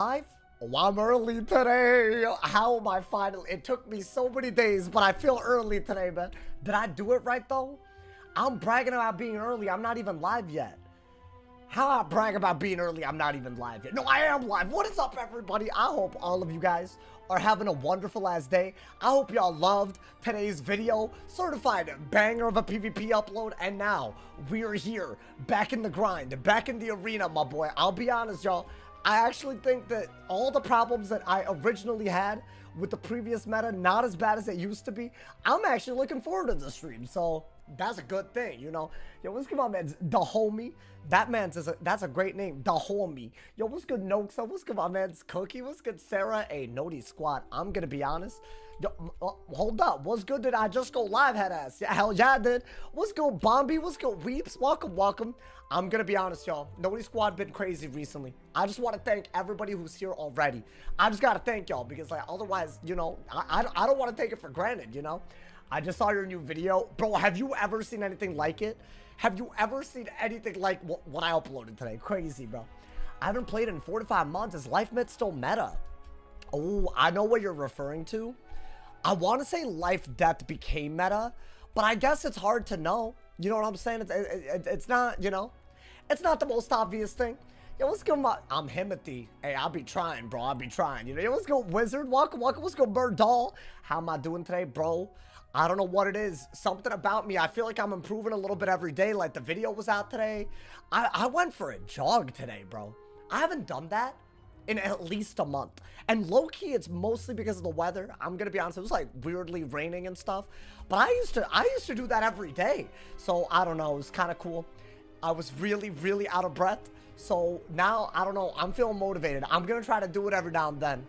Live? Oh, I'm early today. How am I finally? It took me so many days, but I feel early today, man. Did I do it right, though? I'm bragging about being early. I'm not even live yet. How I brag about being early, I'm not even live yet. No, I am live. What is up, everybody? I hope all of you guys are having a wonderful ass day. I hope y'all loved today's video. Certified banger of a PvP upload. And now, we are here, back in the grind, back in the arena, my boy. I'll be honest, y'all. I actually think that all the problems that I originally had with the previous meta, not as bad as it used to be. I'm actually looking forward to the stream, so that's a good thing, you know. Yo, what's good, my man? The homie. That man's that's a great name. The homie. Yo, what's good, Noxa? What's good, my man's Cookie? What's good, Sarah? Hey, Noti Squad. I'm gonna be honest. Yo, hold up. What's good? Did I just go live, head ass? Yeah, hell yeah, I did. What's good, Bombi? What's good, Weeps? Welcome, welcome. I'm gonna be honest, y'all. Noti Squad been crazy recently. I just want to thank everybody who's here already. I just gotta thank y'all because, like, otherwise, you know, I don't want to take it for granted, you know. I just saw your new video. Bro, have you ever seen anything like it? Have you ever seen anything like what I uploaded today? Crazy, bro. I haven't played in 4 to 5 months. Is Life Myth still meta? Oh, I know what you're referring to. I want to say Life Death became meta, but I guess it's hard to know. You know what I'm saying? It's not, you know, it's not the most obvious thing. Yo, what's good, I'm Himothy. Hey, I'll be trying, bro. I'll be trying. You know, yo, what's good, Wizard? Welcome, welcome. What's good, Bird Doll? How am I doing today, bro? I don't know what it is. Something about me. I feel like I'm improving a little bit every day. Like, the video was out today. I went for a jog today, bro. I haven't done that in at least a month. And low-key, it's mostly because of the weather. I'm gonna be honest. It was, like, weirdly raining and stuff. But I used to do that every day. So, I don't know. It was kind of cool. I was really, really out of breath. So, now, I don't know. I'm feeling motivated. I'm gonna try to do it every now and then.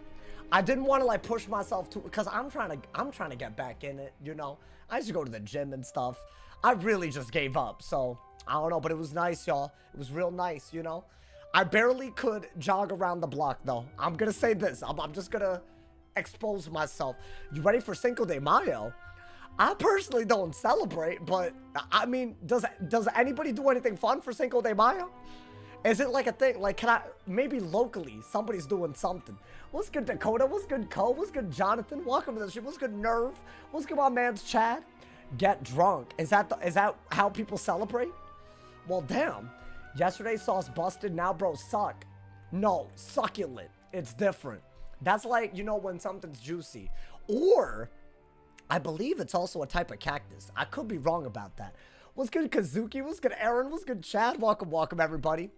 I didn't want to, like, push myself to, because I'm trying to get back in it, you know. I used to go to the gym and stuff. I really just gave up, so I don't know, but it was nice, y'all. It was real nice, you know. I barely could jog around the block, though. I'm gonna say this. I'm just gonna expose myself. You ready for Cinco de Mayo? I personally don't celebrate, but I mean, does anybody do anything fun for Cinco de Mayo? Is it like a thing? Like, can I, maybe locally, somebody's doing something. What's good, Dakota? What's good, Cole? What's good, Jonathan? Welcome to the stream. What's good, Nerve? What's good, my man's Chad? Get drunk. Is that how people celebrate? Well, damn. Yesterday sauce busted, now bro suck. No, succulent. It's different. That's like, you know, when something's juicy. Or, I believe it's also a type of cactus. I could be wrong about that. What's good, Kazuki? What's good, Aaron? What's good, Chad? Welcome, welcome, everybody.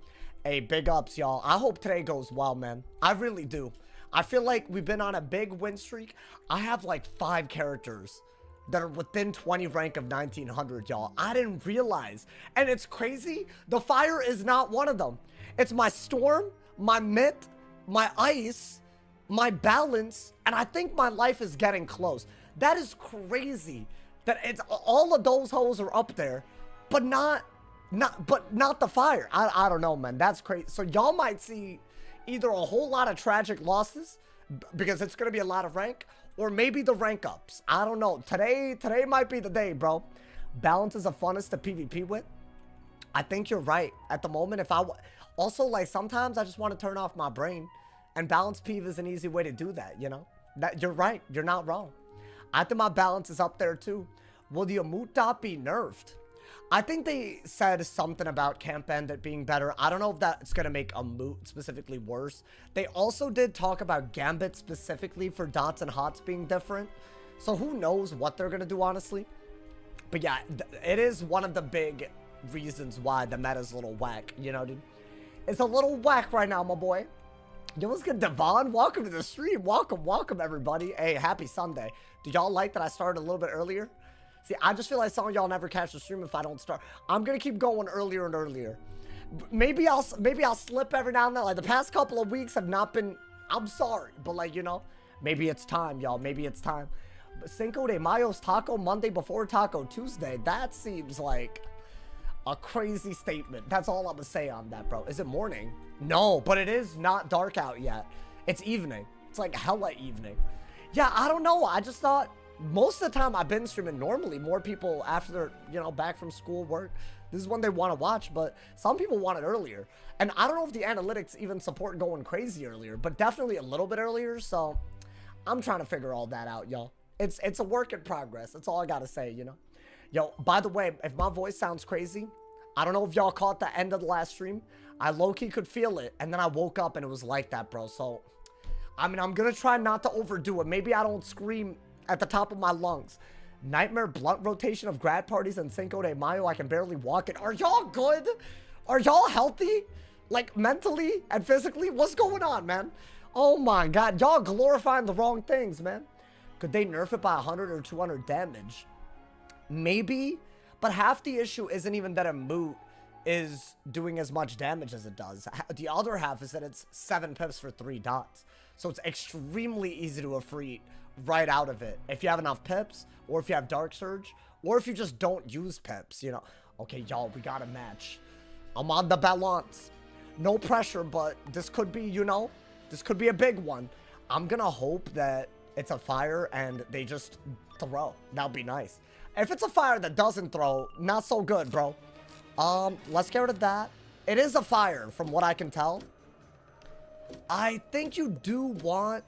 Hey, big ups, y'all. I hope today goes well, man. I really do. I feel like we've been on a big win streak. I have like 5 characters that are within 20 rank of 1900, y'all. I didn't realize. And it's crazy. The fire is not one of them. It's my storm, my myth, my ice, my balance, and I think my life is getting close. That is crazy. That it's all of those hoes are up there, but not the fire. I don't know, man. That's crazy. So y'all might see either a whole lot of tragic losses because it's gonna be a lot of rank, or maybe the rank ups. I don't know. Today might be the day, bro. Balance is the funnest to PvP with. I think you're right. At the moment, if I also, like, sometimes I just want to turn off my brain, and balance PV is an easy way to do that. You know, that you're right. You're not wrong. I think my balance is up there too. Will the emote dot be nerfed? I think they said something about Camp Bandit being better. I don't know if that's going to make emote specifically worse. They also did talk about Gambit specifically for dots and hots being different. So who knows what they're going to do, honestly. But yeah, it is one of the big reasons why the meta's a little whack. You know, dude? It's a little whack right now, my boy. Yo, what's good, Devon? Welcome to the stream. Welcome, welcome, everybody. Hey, happy Sunday. Do y'all like that I started a little bit earlier? See, I just feel like some of y'all never catch the stream if I don't start. I'm gonna keep going earlier and earlier. Maybe I'll slip every now and then. Like, the past couple of weeks have not been. I'm sorry, but, like, you know, maybe it's time, y'all. Maybe it's time. But Cinco de Mayo's Taco Monday before Taco Tuesday. That seems like a crazy statement. That's all I'm gonna say on that, bro. Is it morning? No, but it is not dark out yet. It's evening. It's like hella evening. Yeah, I don't know. I just thought most of the time I've been streaming normally. More people after they're, you know, back from school, work, this is when they want to watch, but some people want it earlier. And I don't know if the analytics even support going crazy earlier, but definitely a little bit earlier. So I'm trying to figure all that out, y'all. It's a work in progress. That's all I got to say, you know. Yo, by the way, if my voice sounds crazy, I don't know if y'all caught the end of the last stream. I low-key could feel it, and then I woke up and it was like that, bro. So, I mean, I'm going to try not to overdo it. Maybe I don't scream at the top of my lungs. Nightmare blunt rotation of grad parties and Cinco de Mayo. I can barely walk it. Are y'all good? Are y'all healthy? Like, mentally and physically? What's going on, man? Oh, my God. Y'all glorifying the wrong things, man. Could they nerf it by 100 or 200 damage? Maybe. But half the issue isn't even that a moot is doing as much damage as it does. The other half is that it's 7 pips for 3 dots. So it's extremely easy to Ifrit right out of it. If you have enough pips, or if you have Dark Surge, or if you just don't use pips, you know. Okay, y'all, we got a match. I'm on the balance. No pressure, but this could be, you know, this could be a big one. I'm gonna hope that it's a fire and they just throw. That'd be nice. If it's a fire that doesn't throw, not so good, bro. Let's get rid of that. It is a fire, from what I can tell. I think you do want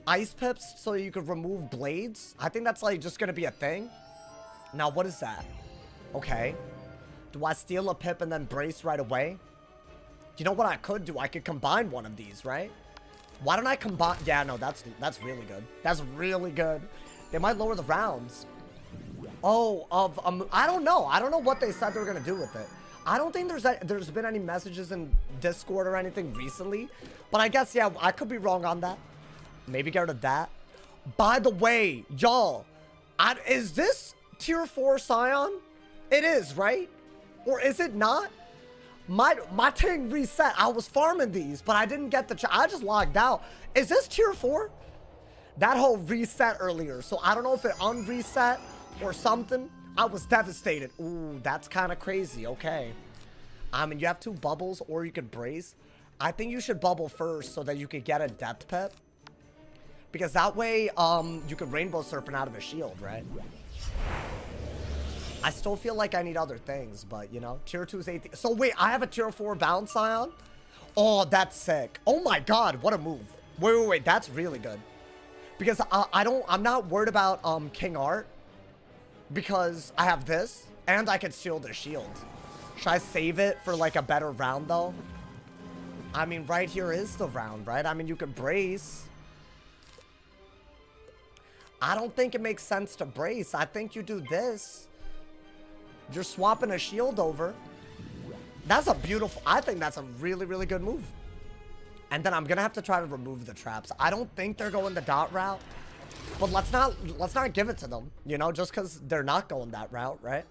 ice pips so you could remove blades. I think that's like just gonna be a thing. Now, what is that? Okay. Do I steal a pip and then brace right away? You know what I could do? I could combine one of these, right? Why don't I combine? Yeah, no, that's really good. That's really good. They might lower the rounds. Oh, I don't know. I don't know what they said they were gonna do with it. I don't think there's been any messages in Discord or anything recently, but I guess, yeah, I could be wrong on that. Maybe get rid of that. By the way, y'all, is this tier 4 Scion? It is, right? Or is it not? My thing reset. I was farming these, but I didn't get the I just logged out. Is this tier 4? That whole reset earlier. So I don't know if it unreset or something. I was devastated. Ooh, that's kind of crazy. Okay. I mean, you have 2 bubbles or you could brace. I think you should bubble first so that you could get a depth pip. Because that way, you could Rainbow Serpent out of a shield, right? I still feel like I need other things, but, you know, tier 2 is 18. So, wait, I have a tier 4 bounce Scion? Oh, that's sick. Oh, my God, what a move. Wait, that's really good. Because I'm not worried about, King Art. Because I have this, and I can steal the shield. Should I save it for, like, a better round, though? I mean, right here is the round, right? I mean, you could brace. I don't think it makes sense to brace. I think you do this. You're swapping a shield over. That's a beautiful... I think that's a really, really good move. And then I'm going to have to try to remove the traps. I don't think they're going the dot route. But let's not give it to them, you know, just because they're not going that route, right?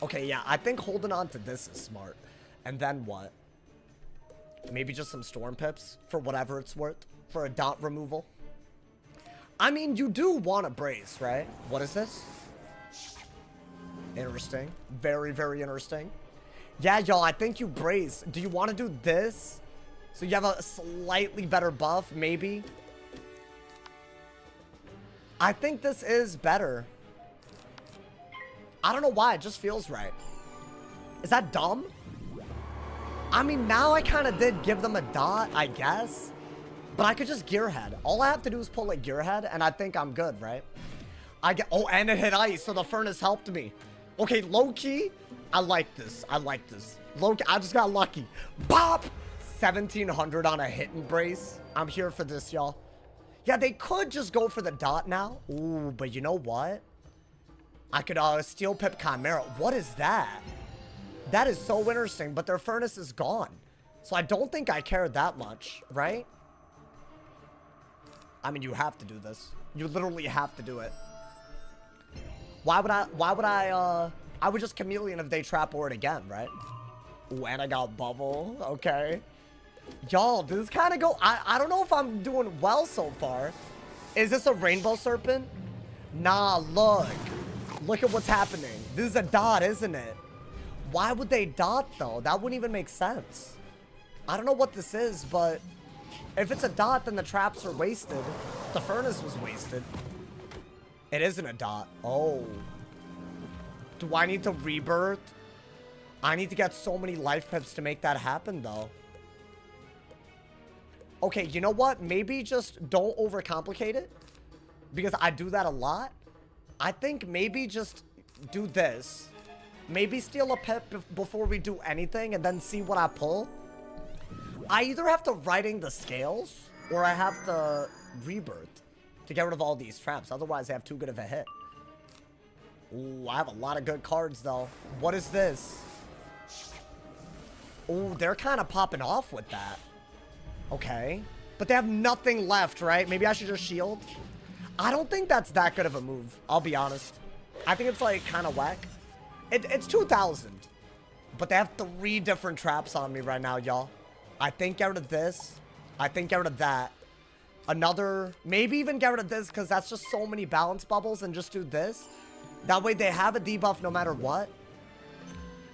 Okay, yeah, I think holding on to this is smart. And then what? Maybe just some storm pips for whatever it's worth for a dot removal. I mean, you do want to brace, right? What is this? Interesting. Very, very interesting. Yeah, y'all, I think you brace. Do you want to do this? So you have a slightly better buff, maybe? I think this is better. I don't know why. It just feels right. Is that dumb? I mean, now I kind of did give them a dot, I guess. But I could just gearhead. All I have to do is pull a gearhead, and I think I'm good, right? Oh, and it hit ice, so the furnace helped me. Okay, low-key, I like this. I like this. Low-key, I just got lucky. Bop! 1,700 on a hit and brace. I'm here for this, y'all. Yeah, they could just go for the dot now. Ooh, but you know what? I could steel pip Chimera. What is that? That is so interesting, but their furnace is gone. So I don't think I care that much, right? I mean, you have to do this. You literally have to do it. I would just chameleon if they trap ward again, right? Ooh, and I got bubble. Okay. Y'all, this kind of go... I don't know if I'm doing well so far. Is this a Rainbow Serpent? Nah, look. Look at what's happening. This is a dot, isn't it? Why would they dot, though? That wouldn't even make sense. I don't know what this is, but... if it's a dot, then the traps are wasted. The furnace was wasted. It isn't a dot. Oh. Do I need to rebirth? I need to get so many life pips to make that happen, though. Okay, you know what? Maybe just don't overcomplicate it. Because I do that a lot. I think maybe just do this. Maybe steal a pip before we do anything and then see what I pull. I either have to writing the scales or I have to rebirth to get rid of all these traps. Otherwise, I have too good of a hit. Ooh, I have a lot of good cards, though. What is this? Ooh, they're kind of popping off with that. Okay. But they have nothing left, right? Maybe I should just shield. I don't think that's that good of a move. I'll be honest. I think it's like kind of whack. It's 2,000. But they have 3 different traps on me right now, y'all. I think get rid of this. I think get rid of that. Another, maybe even get rid of this because that's just so many balance bubbles and just do this. That way they have a debuff no matter what.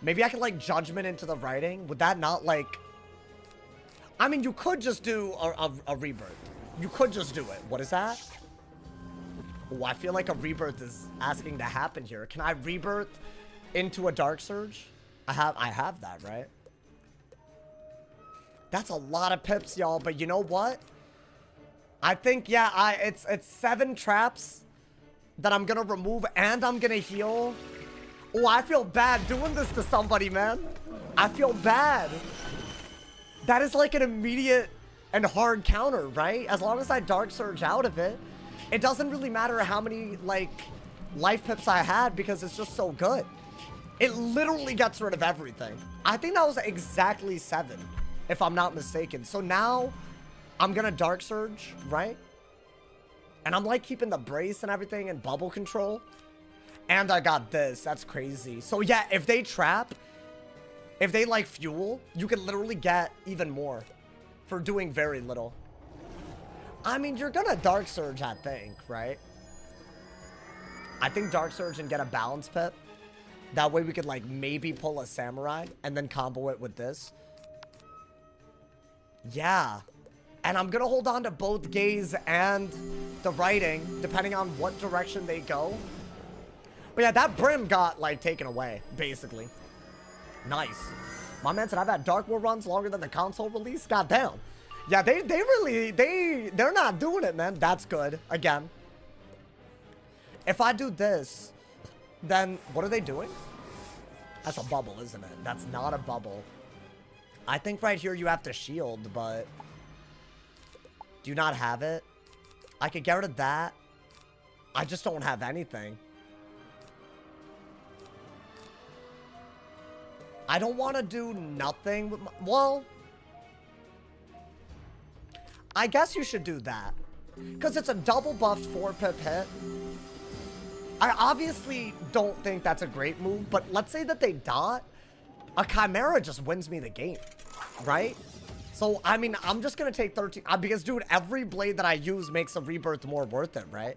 Maybe I can like judgment into the writing. Would that not like... I mean, you could just do a rebirth. You could just do it. What is that? Oh, I feel like a rebirth is asking to happen here. Can I rebirth into a Dark Surge? I have that, right? That's a lot of pips, y'all. But you know what? I think, yeah, it's 7 traps that I'm gonna remove and I'm gonna heal. Oh, I feel bad doing this to somebody, man. I feel bad. That is like an immediate and hard counter, right? As long as I Dark Surge out of it, it doesn't really matter how many, like, life pips I had because it's just so good. It literally gets rid of everything. I think that was exactly 7, if I'm not mistaken. So now, I'm gonna Dark Surge, right? And I'm, like, keeping the brace and everything and bubble control. And I got this. That's crazy. So, yeah, if they trap, if they, like, fuel, you can literally get even more for doing very little. I mean, you're gonna Dark Surge, I think, right? I think Dark Surge and get a balance pip. That way we could, like, maybe pull a Samurai and then combo it with this. Yeah. And I'm gonna hold on to both gaze and the writing, depending on what direction they go. But yeah, that Brim got, like, taken away, basically. Nice. My man said I've had Dark War runs longer than the console release. Goddamn. Yeah, they're not doing it, man. That's good. Again. If I do this, then what are they doing? That's a bubble, isn't it? That's not a bubble. I think right here you have to shield, but... Do you not have it? I could get rid of that. I just don't have anything. I don't want to do nothing with my... Well... I guess you should do that. Because it's a double buffed 4-pip hit. I obviously don't think that's a great move, but let's say that they dot. A Chimera just wins me the game, right? So, I mean, I'm just going to take 13. Because, dude, every blade that I use makes a rebirth more worth it, right?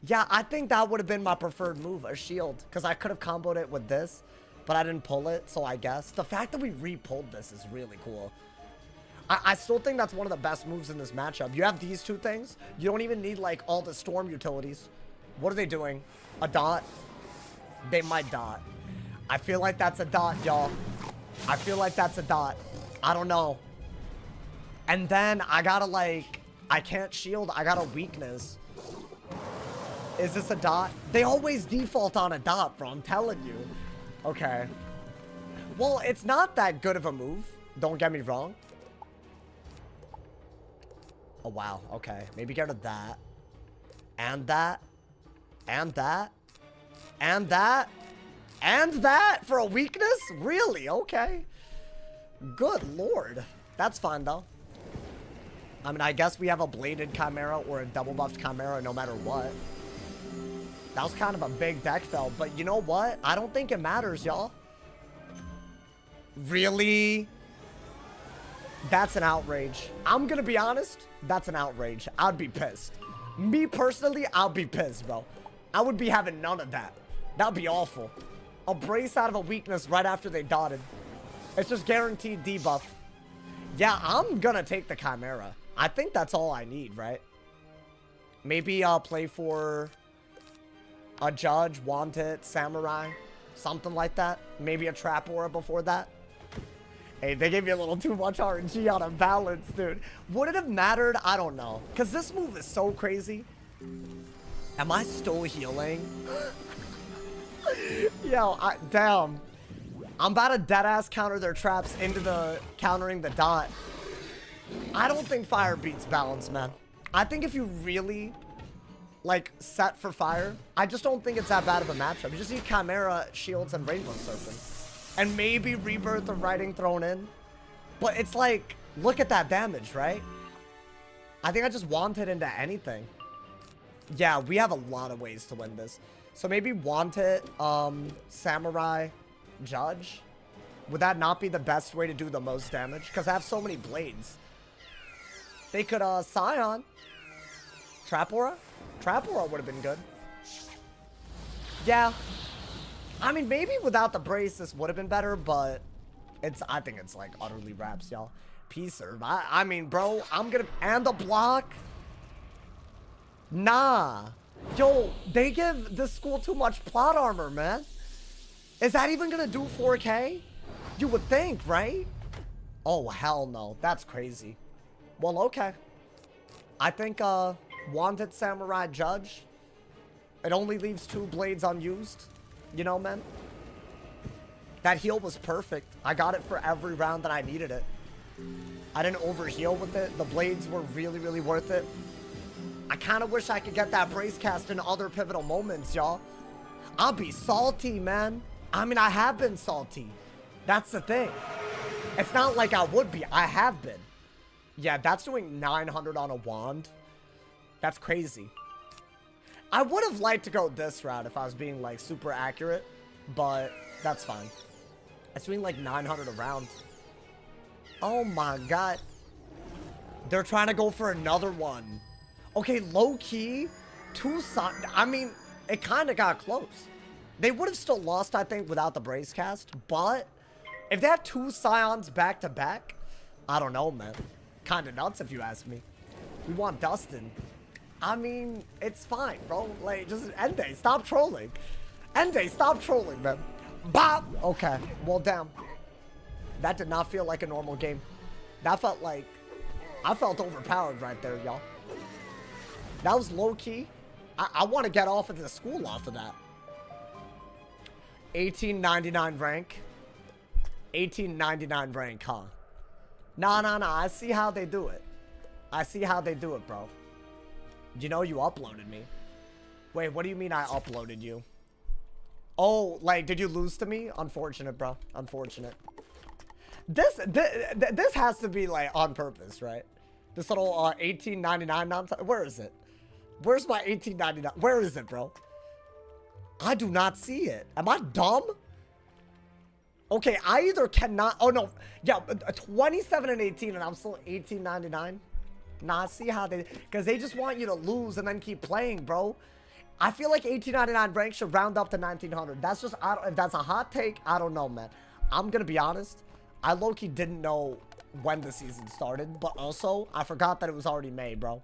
Yeah, I think that would have been my preferred move, a shield. Because I could have comboed it with this, but I didn't pull it, so I guess. The fact that we re-pulled this is really cool. I still think that's one of the best moves in this matchup. You have these 2 things. You don't even need, like, all the storm utilities. What are they doing? A dot? They might dot. I feel like that's a dot, y'all. I feel like that's a dot. I don't know. And then I gotta, like... I can't shield. I got a weakness. Is this a dot? They always default on a dot, bro. I'm telling you. Okay. Well, it's not that good of a move. Don't get me wrong. Oh, wow. Okay. Maybe get rid of that. And that. And that. And that. And that for a weakness? Really? Okay. Good lord. That's fine, though. I mean, I guess we have a bladed Chimera or a double buffed Chimera no matter what. That was kind of a big deck fell, but you know what? I don't think it matters, y'all. Really? That's an outrage. I'm gonna be honest. That's an outrage. I'd be pissed. Me personally, I'll be pissed, bro. I would be having none of that. That'd be awful. A brace out of a weakness right after they dotted. It's just guaranteed debuff. Yeah, I'm gonna take the Chimera. I think that's all I need, right? Maybe I'll play for A judge, wanted, samurai, something like that. Maybe a trap aura before that. Hey, they gave me a little too much RNG on a balance, dude. Would it have mattered? I don't know. Because this move is so crazy. Am I still healing? Yo, damn. I'm about to deadass counter their traps into the countering the dot. I don't think fire beats balance, man. I think if you really, like, set for fire, I just don't think it's that bad of a matchup. You just need Chimera, Shields, and Rainbow Surfing. And maybe Rebirth or Writing thrown in. But it's like, look at that damage, right? I think I just wanted into anything. Yeah, we have a lot of ways to win this. So maybe Wanted, Samurai, Judge. Would that not be the best way to do the most damage? Because I have so many blades. They could, Scion. Trap Aura? Trap Aura would have been good. Yeah. I mean, maybe without the brace, this would have been better, but I think it's, like, utterly wraps, y'all. P-serve. I mean, bro, I'm gonna... And the block? Nah. Yo, they give this school too much plot armor, man. Is that even gonna do 4K? You would think, right? Oh, hell no. That's crazy. Well, okay. I think, Wanted Samurai Judge. It only leaves 2 blades unused. You know, man? That heal was perfect. I got it for every round that I needed it. I didn't overheal with it. The blades were really, really worth it. I kind of wish I could get that brace cast in other pivotal moments, y'all. I'll be salty, man. I mean, I have been salty. That's the thing. It's not like I would be. I have been. Yeah, that's doing 900 on a wand. That's crazy. I would have liked to go this route if I was being, like, super accurate. But that's fine. It's doing, like, 900 a round. Oh, my God. They're trying to go for another one. Okay, low-key, I mean, it kind of got close. They would have still lost, I think, without the brace cast. But if they had 2 Scions back-to-back, I don't know, man. Kind of nuts, if you ask me. We want Dustin. I mean, it's fine, bro. Like, just Ende, stop trolling. Ende, stop trolling, man. Bop! Okay, well, damn. That did not feel like a normal game. That felt like... I felt overpowered right there, y'all. That was low-key. I want to get off of the school off of that. 1899 rank. 1899 rank, huh? Nah. I see how they do it. I see how they do it, bro. You know you uploaded me. Wait, what do you mean I uploaded you? Oh, like, did you lose to me? Unfortunate, bro. Unfortunate. This has to be, like, on purpose, right? This little 1899 nonsense. Where is it? Where's my 1899? Where is it, bro? I do not see it. Am I dumb? Okay, I either cannot... Oh, no. Yeah, 27 and 18, and I'm still 1899. Nah, see how they... Because they just want you to lose and then keep playing, bro. I feel like 1899 rank should round up to 1900. That's just... if that's a hot take, I don't know, man. I'm going to be honest. I low-key didn't know when the season started. But also, I forgot that it was already May, bro.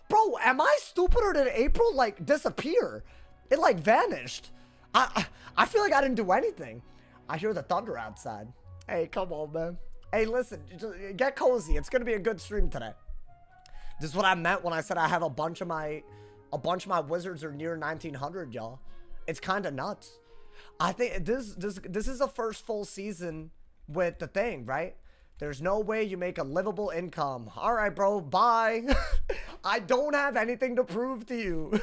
Bro, am I stupid or did April, like, disappear? It, like, vanished. I feel like I didn't do anything. I hear the thunder outside. Hey, come on, man. Hey, listen, just get cozy. It's gonna be a good stream today. This is what I meant when I said I have a bunch of my wizards are near 1900, y'all. It's kind of nuts. I think this is the first full season with the thing, right? There's no way you make a livable income. All right, bro, bye. I don't have anything to prove to you.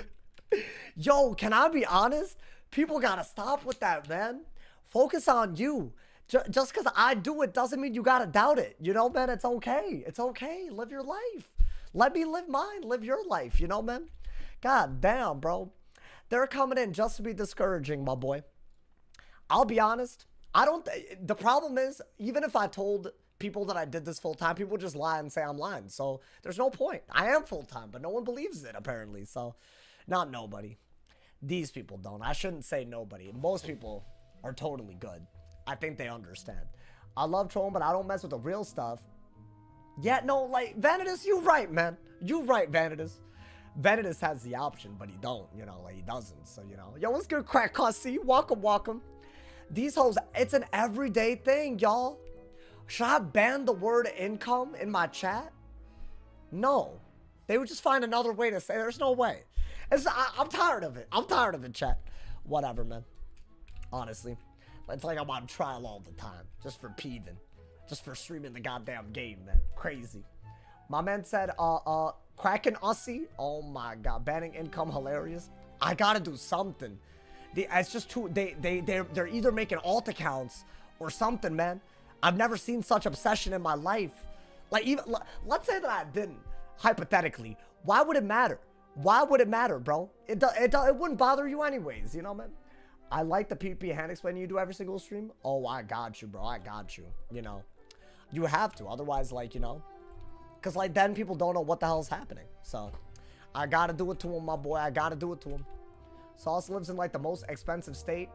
Yo, can I be honest? People gotta stop with that, man. Focus on you. Just because I do it doesn't mean you gotta doubt it. You know, man, it's okay. It's okay. Live your life. Let me live mine. Live your life. You know, man? God damn, bro. They're coming in just to be discouraging, my boy. I'll be honest. The problem is, even if I told people that I did this full time, people just lie and say I'm lying. So there's no point. I am full time, but no one believes it, apparently. So, not nobody. These people don't. I shouldn't say nobody. Most people are totally good. I think they understand. I love trolling, but I don't mess with the real stuff. Yeah, no, like, Vanitas, you right, man. You right, Vanitas. Ventus has the option, but he don't, you know, like he doesn't. So, you know, yo, what's good, Crack Cussy? Welcome, welcome. These hoes, it's an everyday thing, y'all. Should I ban the word income in my chat? No. They would just find another way to say it. There's no way. I'm tired of it. I'm tired of it, chat. Whatever, man. Honestly. It's like I'm on trial all the time. Just for peeving. Just for streaming the goddamn game, man. Crazy. My man said, cracking Aussie. Oh my god. Banning income, hilarious. I gotta do something. It's just too, they're either making alt accounts or something, man. I've never seen such obsession in my life. Like, even, let's say that I didn't, hypothetically. Why would it matter? Why would it matter, bro? It wouldn't bother you anyways, you know, man? I like the PP hand explaining you do every single stream. Oh, I got you, bro. I got you, you know. You have to, otherwise, like, you know. Because, like, then people don't know what the hell's happening. So, I gotta do it to him, my boy. I gotta do it to him. Sauce lives in like the most expensive state.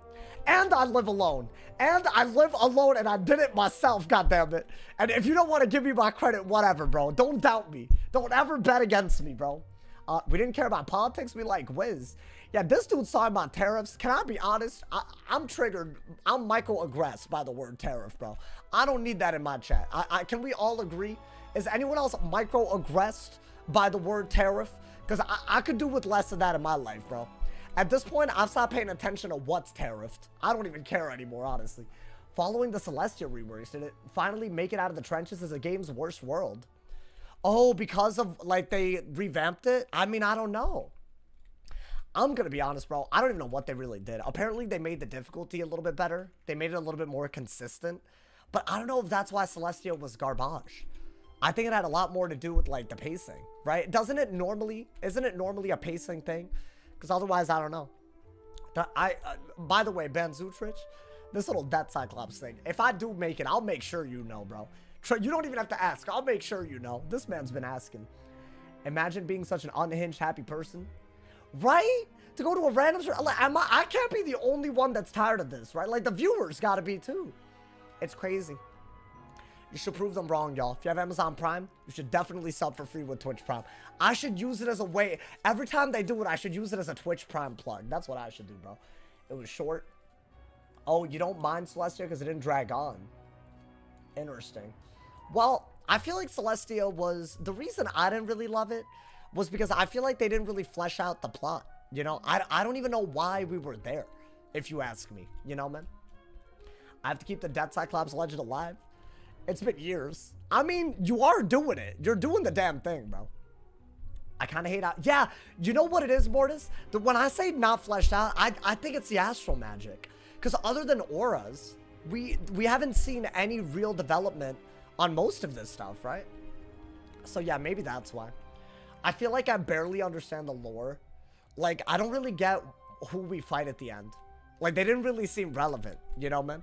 And I live alone. And I live alone and I did it myself, goddammit. And if you don't want to give me my credit, whatever, bro. Don't doubt me. Don't ever bet against me, bro. We didn't care about politics. We like Wiz. Yeah, this dude's talking about tariffs. Can I be honest? I'm triggered. I'm microaggressed by the word tariff, bro. I don't need that in my chat. Can we all agree? Is anyone else microaggressed by the word tariff? Because I could do with less of that in my life, bro. At this point, I've stopped paying attention to what's tariffed. I don't even care anymore, honestly. Following the Celestia reworks, did it finally make it out of the trenches as the game's worst world? Oh, because of, like, they revamped it? I mean, I don't know. I'm gonna be honest, bro. I don't even know what they really did. Apparently, they made the difficulty a little bit better. They made it a little bit more consistent. But I don't know if that's why Celestia was garbage. I think it had a lot more to do with, like, the pacing, right? Isn't it normally a pacing thing? Because otherwise, I don't know. By the way, Ben Zutrich, this little Death Cyclops thing, if I do make it, I'll make sure you know, bro. You don't even have to ask. I'll make sure you know. This man's been asking. Imagine being such an unhinged, happy person. Right? To go to a random... Like, I can't be the only one that's tired of this, right? Like, the viewers gotta be, too. It's crazy. You should prove them wrong, y'all. If you have Amazon Prime, you should definitely sub for free with Twitch Prime. I should use it as a way. Every time they do it, I should use it as a Twitch Prime plug. That's what I should do, bro. It was short. Oh, you don't mind Celestia because it didn't drag on. Interesting. Well, I feel like Celestia was... The reason I didn't really love it was because I feel like they didn't really flesh out the plot. You know, I don't even know why we were there, if you ask me. You know, man? I have to keep the Death Cyclops legend alive. It's been years. I mean, you are doing it. You're doing the damn thing, bro. I kind of hate out. Yeah, you know what it is, Mortis? When I say not fleshed out, I think it's the astral magic. Because other than auras, we haven't seen any real development on most of this stuff, right? So yeah, maybe that's why. I feel like I barely understand the lore. Like, I don't really get who we fight at the end. Like, they didn't really seem relevant, you know, man?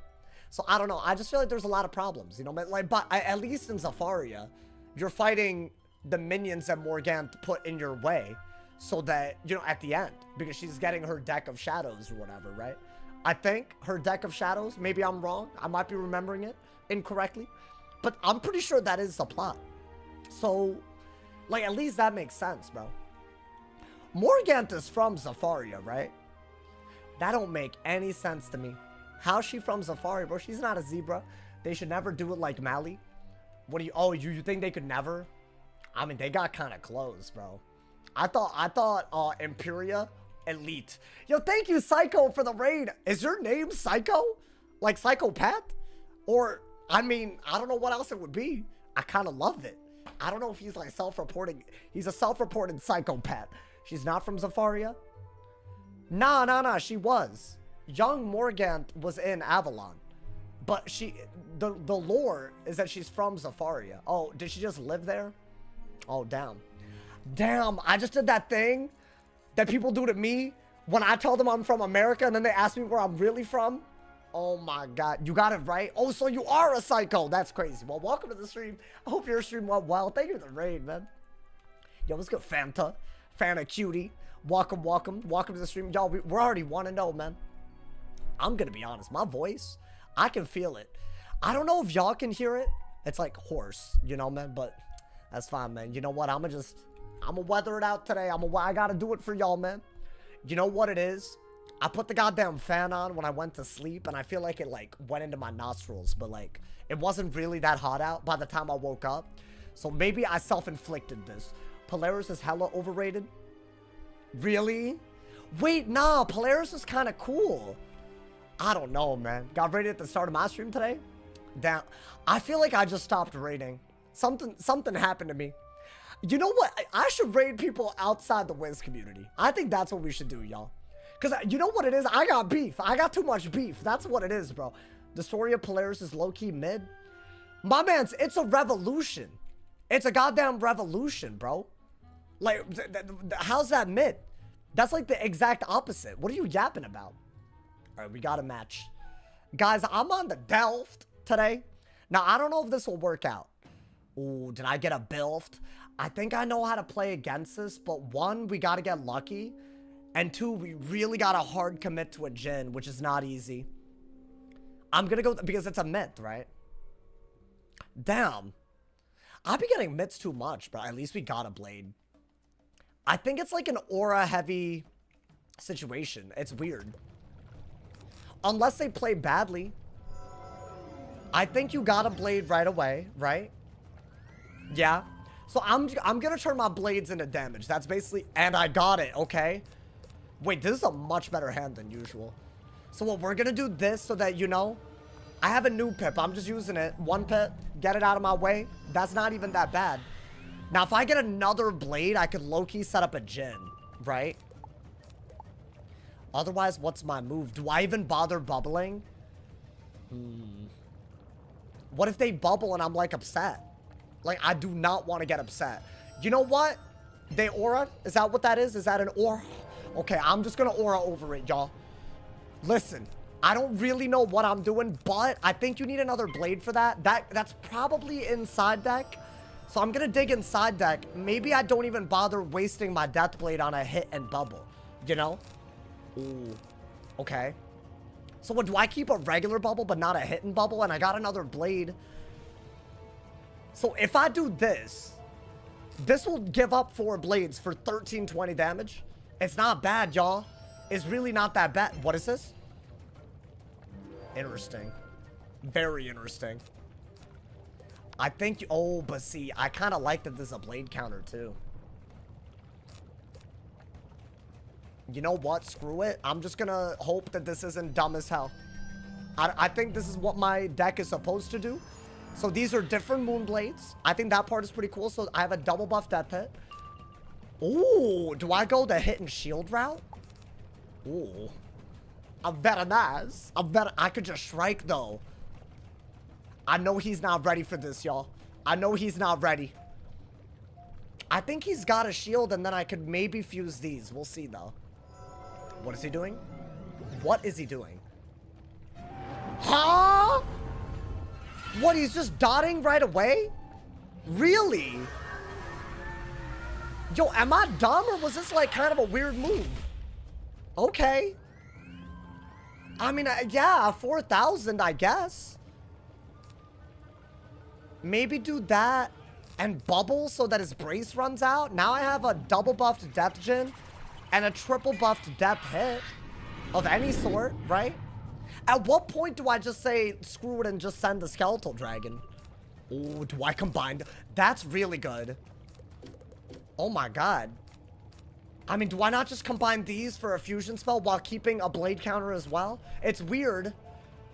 So, I don't know. I just feel like there's a lot of problems, you know? Like, but at least in Zafaria, you're fighting the minions that Morgant put in your way so that, you know, at the end, because she's getting her deck of shadows or whatever, right? I think her deck of shadows, maybe I'm wrong. I might be remembering it incorrectly, but I'm pretty sure that is the plot. So, like, at least that makes sense, bro. Morgant is from Zafaria, right? That don't make any sense to me. How's she from Zafaria, bro? She's not a zebra. They should never do it like Mali. What do you... Oh, you think they could never? I mean, they got kind of close, bro. I thought Imperia, elite. Yo, thank you, Psycho, for the raid. Is your name Psycho? Like Psychopath? Or, I mean, I don't know what else it would be. I kind of love it. I don't know if he's like self-reporting. He's a self-reported psychopath. She's not from Zafaria? Nah, she was. Young Morgant was in Avalon, but the lore is that she's from Zafaria. Oh, did she just live there? Oh, damn, I just did that thing that people do to me when I tell them I'm from America and then they ask me where I'm really from. Oh my god, you got it right. Oh, so you are a psycho. That's crazy. Well, welcome to the stream. I hope your stream went well. Thank you for the raid, man. Yo, what's good, Fanta Cutie? Welcome to the stream. Y'all, we're already 1-0, man. I'm gonna be honest, my voice, I can feel it. I don't know if y'all can hear it. It's like hoarse, you know, man, but that's fine, man. You know what? I'm I'm gonna weather it out today. I gotta do it for y'all, man. You know what it is? I put the goddamn fan on when I went to sleep, and I feel like it, like, went into my nostrils. But, like, it wasn't really that hot out by the time I woke up. So maybe I self-inflicted this. Polaris is hella overrated. Really? Wait, nah, Polaris is kind of cool. I don't know, man. Got raided at the start of my stream today? Damn. I feel like I just stopped raiding. Something happened to me. You know what? I should raid people outside the Wiz community. I think that's what we should do, y'all. Because you know what it is? I got beef. I got too much beef. That's what it is, bro. The story of Polaris is low-key mid. My man's, it's a revolution. It's a goddamn revolution, bro. Like, how's that mid? That's like the exact opposite. What are you yapping about? All right, we got a match. Guys, I'm on the Delft today. Now, I don't know if this will work out. Ooh, did I get a Bilft? I think I know how to play against this, but one, we got to get lucky. And two, we really got to hard commit to a Jhin, which is not easy. I'm going to go, because it's a myth, right? Damn. I've been getting myths too much, but at least we got a blade. I think it's like an aura-heavy situation. It's weird. Unless they play badly. I think you got a blade right away, right? Yeah. So I'm going to turn my blades into damage. That's basically... And I got it, okay? Wait, this is a much better hand than usual. So what, we're going to do this so that, you know... I have a new pip. I'm just using it. One pip. Get it out of my way. That's not even that bad. Now, if I get another blade, I could low-key set up a Jhin, right? Otherwise, what's my move? Do I even bother bubbling? What if they bubble and I'm, like, upset? Like, I do not want to get upset. You know what? They aura? Is that what that is? Is that an aura? Okay, I'm just going to aura over it, y'all. Listen, I don't really know what I'm doing, but I think you need another blade for that. That's probably inside deck. So I'm going to dig inside deck. Maybe I don't even bother wasting my death blade on a hit and bubble. You know? Ooh. Okay. So what, do I keep a regular bubble but not a hit and bubble? And I got another blade. So if I do this, this will give up 4 blades for 1320 damage. It's not bad, y'all. It's really not that bad. What is this? Interesting. Very interesting. I think... Oh, but see, I kind of like that there's a blade counter, too. You know what? Screw it. I'm just gonna hope that this isn't dumb as hell. I think this is what my deck is supposed to do. So these are different moon blades. I think that part is pretty cool. So I have a double buff death hit. Ooh, do I go the hit and shield route? Ooh. I'm better nice. I could just strike, though. I know he's not ready for this, y'all. I know he's not ready. I think he's got a shield, and then I could maybe fuse these. We'll see, though. What is he doing? What is he doing? Huh? What, he's just dotting right away? Really? Yo, am I dumb, or was this, like, kind of a weird move? Okay. I mean, yeah, 4,000, I guess. Maybe do that and bubble so that his brace runs out. Now I have a double buffed death Jhin and a triple buffed death hit of any sort, right? At what point do I just say screw it and just send the skeletal dragon? Oh, do I combine? That's really good. Oh my god. I mean, do I not just combine these for a fusion spell while keeping a blade counter as well? It's weird,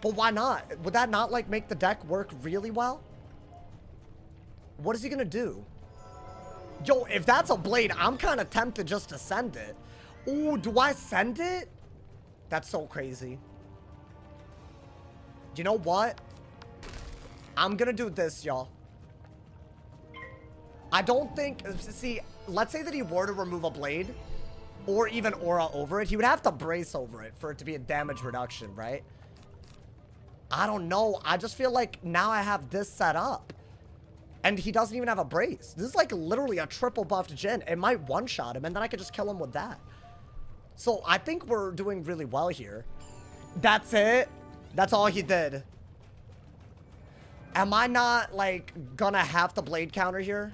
but why not? Would that not, like, make the deck work really well? What is he gonna do? Yo, if that's a blade, I'm kind of tempted just to send it. Ooh, do I send it? That's so crazy. You know what? I'm gonna do this, y'all. I don't think... See, let's say that he were to remove a blade, or even aura over it. He would have to brace over it for it to be a damage reduction, right? I don't know. I just feel like now I have this set up. And he doesn't even have a brace. This is like literally a triple buffed Jhin. It might one-shot him, and then I could just kill him with that. So I think we're doing really well here. That's it. That's all he did. Am I not, like, gonna have to blade counter here?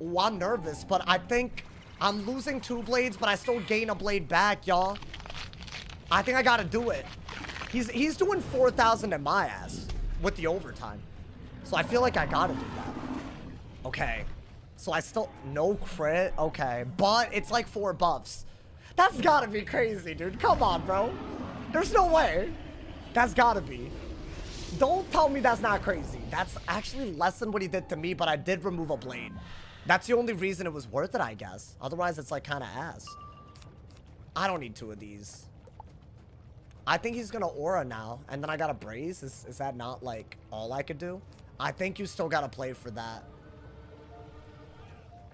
Ooh, I'm nervous, but I think I'm losing 2 blades, but I still gain a blade back, y'all. I think I gotta do it. He's doing 4,000 in my ass with the overtime. So I feel like I gotta do that. Okay. So I still... No crit? Okay. But it's like 4 buffs. That's gotta be crazy, dude. Come on, bro. There's no way. That's gotta be. Don't tell me that's not crazy. That's actually less than what he did to me, but I did remove a blade. That's the only reason it was worth it, I guess. Otherwise, it's like kind of ass. I don't need 2 of these. I think he's gonna aura now, and then I gotta brace. Is that not like all I could do? I think you still gotta play for that.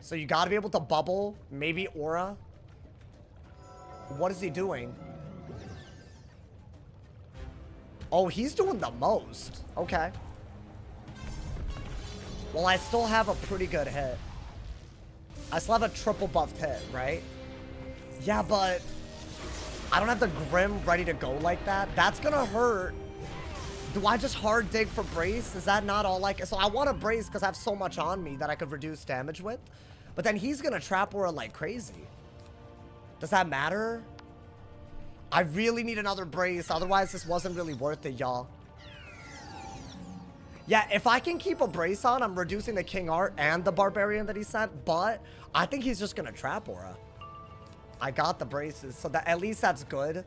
So you gotta be able to bubble, maybe aura. What is he doing? Oh, he's doing the most. Okay. Well, I still have a pretty good hit. I still have a triple buffed hit, right? Yeah, but I don't have the Grim ready to go like that. That's gonna hurt. Do I just hard dig for brace? Is that not all like... So I want to brace because I have so much on me that I could reduce damage with. But then he's gonna trap aura like crazy. Does that matter? I really need another brace. Otherwise, this wasn't really worth it, y'all. Yeah, if I can keep a brace on, I'm reducing the King Art and the Barbarian that he sent. But I think he's just gonna trap aura. I got the braces, so that at least that's good.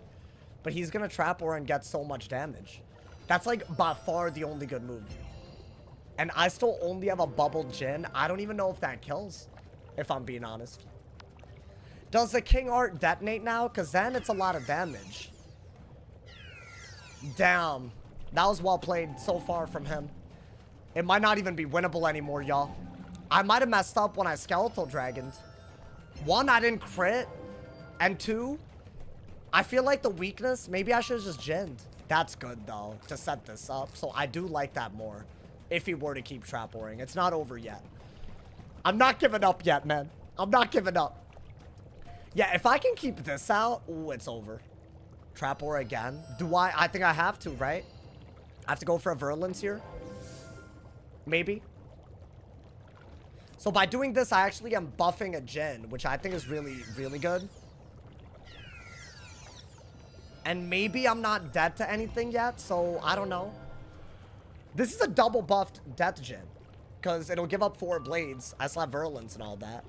But he's gonna trap aura and get so much damage. That's like by far the only good move. And I still only have a bubbled Jhin. I don't even know if that kills, if I'm being honest. Does the King Art detonate now? Because then it's a lot of damage. Damn. That was well played so far from him. It might not even be winnable anymore, y'all. I might have messed up when I Skeletal Dragoned. 1, I didn't crit. And 2, I feel like the weakness, maybe I should have just Jinned. That's good, though, to set this up. So I do like that more. If he were to keep trap warring. It's not over yet. I'm not giving up yet, man. I'm not giving up. Yeah, if I can keep this out, ooh, it's over. Trap aura again. Do I? I think I have to, right? I have to go for a Virulence here. Maybe. So by doing this, I actually am buffing a Jhin, which I think is really, really good. And maybe I'm not dead to anything yet, so I don't know. This is a double buffed death Jhin, because it'll give up 4 blades. I still have Virulence and all that.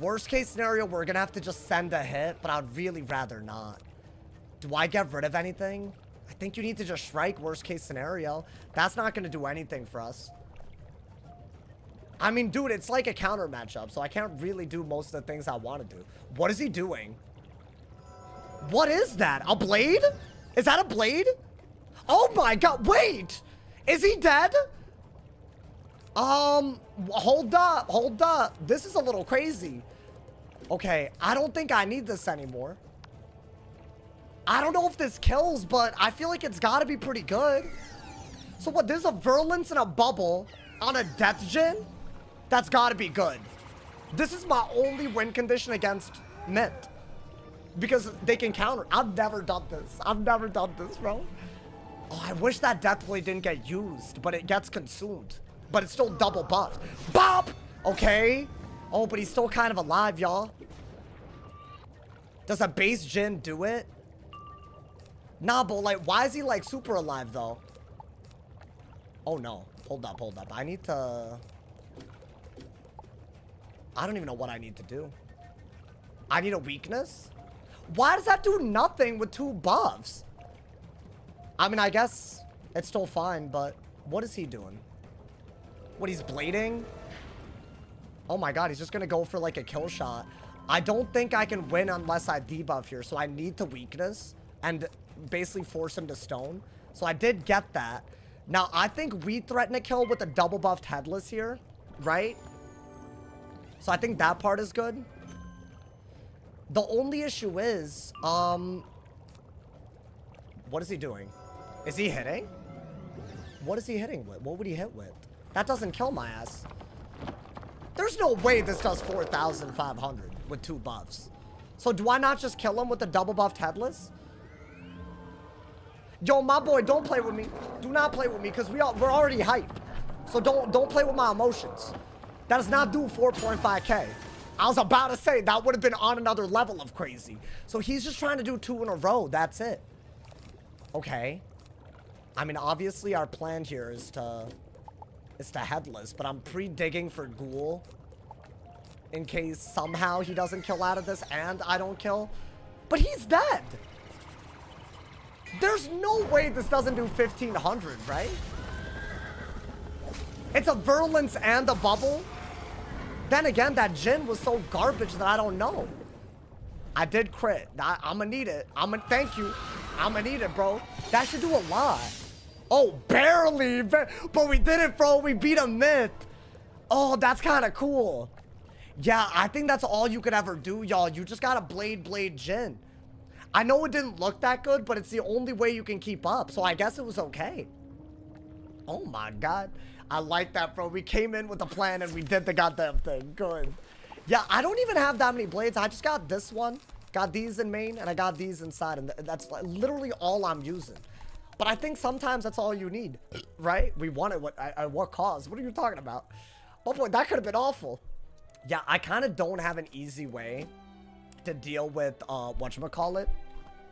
Worst case scenario, we're gonna have to just send a hit, but I'd really rather not. Do I get rid of anything? I think you need to just Shrike, worst case scenario. That's not gonna do anything for us. I mean, dude, it's like a counter matchup, so I can't really do most of the things I want to do. What is he doing? What is that? A blade? Is that a blade? Oh my god, wait! Is he dead? Hold up. This is a little crazy. Okay, I don't think I need this anymore. I don't know if this kills, but I feel like it's gotta be pretty good. So what, there's a Virulence and a Bubble on a Death Jhin? That's gotta be good. This is my only win condition against Mint. Because they can counter. I've never done this. I've never done this, bro. Oh, I wish that Death Blade didn't get used, but it gets consumed. But it's still double buffed. Bop! Okay. Oh, but he's still kind of alive, y'all. Does a base Jhin do it? Nah, but like, why is he like super alive though? Oh no. Hold up. I need to... I don't even know what I need to do. I need a weakness? Why does that do nothing with 2 buffs? I mean, I guess it's still fine, but what is he doing? What, he's blading? Oh my god, he's just gonna go for like a kill shot. I don't think I can win unless I debuff here, so I need the weakness and basically force him to stone. So I did get that. Now, I think we threaten a kill with a double buffed Headless here, right? So I think that part is good. The only issue is, what is he doing? Is he hitting? What is he hitting with? What would he hit with? That doesn't kill my ass. There's no way this does 4,500 with 2 buffs. So do I not just kill him with the double buffed Headless? Yo, my boy, don't play with me. Do not play with me, because we're already hyped. So don't play with my emotions. That does not do 4.5k. I was about to say that would have been on another level of crazy. So he's just trying to do 2 in a row. That's it. Okay. I mean, obviously our plan here is to headless, but I'm pre-digging for ghoul in case somehow he doesn't kill out of this and I don't kill. But he's dead. There's no way this doesn't do 1500, right? It's a virulence and a bubble. Then again, that Jin was so garbage that I don't know. I did crit. I'ma need it. Thank you. I'ma need it, bro. That should do a lot. Oh, barely. But we did it, bro. We beat a myth. Oh, that's kind of cool. Yeah, I think that's all you could ever do, y'all. You just gotta blade Jin. I know it didn't look that good, but it's the only way you can keep up. So I guess it was okay. Oh my God. I like that, bro. We came in with a plan and we did the goddamn thing. Good. Yeah, I don't even have that many blades. I just got this one, got these in main, and I got these inside. And that's literally all I'm using. But I think sometimes that's all you need, right? We won it at what cause? What are you talking about? Oh boy, that could have been awful. Yeah, I kind of don't have an easy way to deal with, whatchamacallit,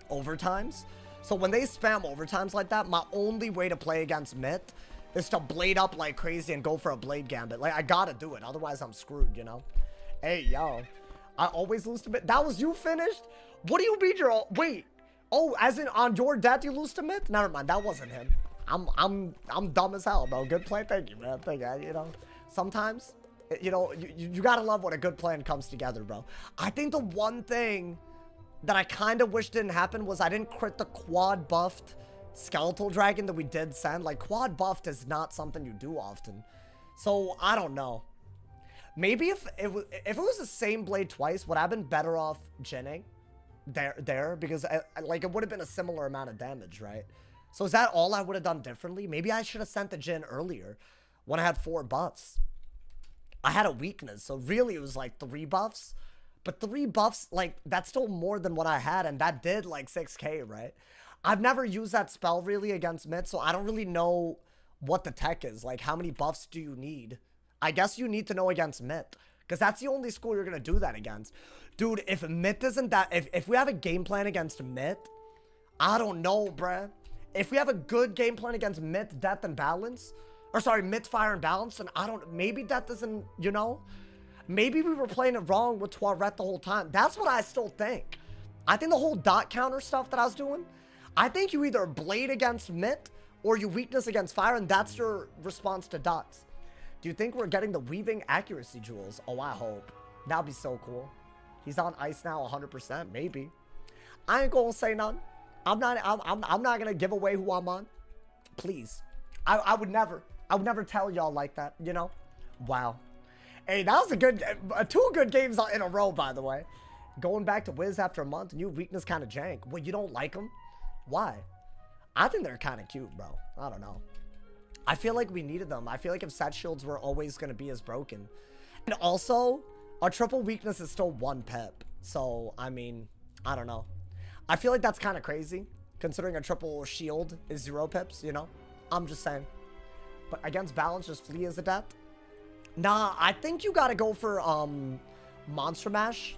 overtimes. So when they spam overtimes like that, my only way to play against Myth is to blade up like crazy and go for a blade gambit. Like, I gotta do it. Otherwise, I'm screwed, you know? Hey, yo. I always lose to Myth. That was you finished? What do you mean you're all... Wait. Oh, as in on your death you lose to Myth? Never mind. That wasn't him. I'm dumb as hell, bro. Good play. Thank you, man. Thank you. You know, sometimes... You know, you gotta love when a good plan comes together, bro. I think the one thing that I kind of wish didn't happen was I didn't crit the quad buffed skeletal dragon that we did send. Like, quad buffed is not something you do often. So, I don't know. Maybe if it was the same blade twice, would I have been better off Jinning there? Because, like, it would have been a similar amount of damage, right? So, is that all I would have done differently? Maybe I should have sent the Jin earlier when I had 4 buffs. I had a weakness, so really it was like 3 buffs. But 3 buffs, like, that's still more than what I had, and that did like 6k, right? I've never used that spell really against Myth, so I don't really know what the tech is. Like, how many buffs do you need? I guess you need to know against Myth, because that's the only school you're going to do that against. Dude, if Myth isn't that... If we have a game plan against Myth, I don't know, bruh. If we have a good game plan against Myth, Death, and Balance... Or sorry, Myth, Fire, and Balance, and I don't... Maybe that doesn't... You know? Maybe we were playing it wrong with Tourette the whole time. That's what I still think. I think the whole dot counter stuff that I was doing... I think you either blade against Myth, or you weakness against Fire, and that's your response to dots. Do you think we're getting the Weaving accuracy jewels? Oh, I hope. That'd be so cool. He's on ice now 100%. Maybe. I ain't gonna say none. I'm not gonna give away who I'm on. Please. I would never tell y'all like that, you know? Wow. Hey, that was a good... 2 good games in a row, by the way. Going back to Wiz after a month, new weakness kind of jank. Well, you don't like them? Why? I think they're kind of cute, bro. I don't know. I feel like we needed them. I feel like if set shields were always going to be as broken. And also, our triple weakness is still 1 pep. So, I mean, I don't know. I feel like that's kind of crazy, considering a triple shield is 0 pips, you know? I'm just saying. But against Balance, just flee as a death? Nah, I think you gotta go for Monster Mash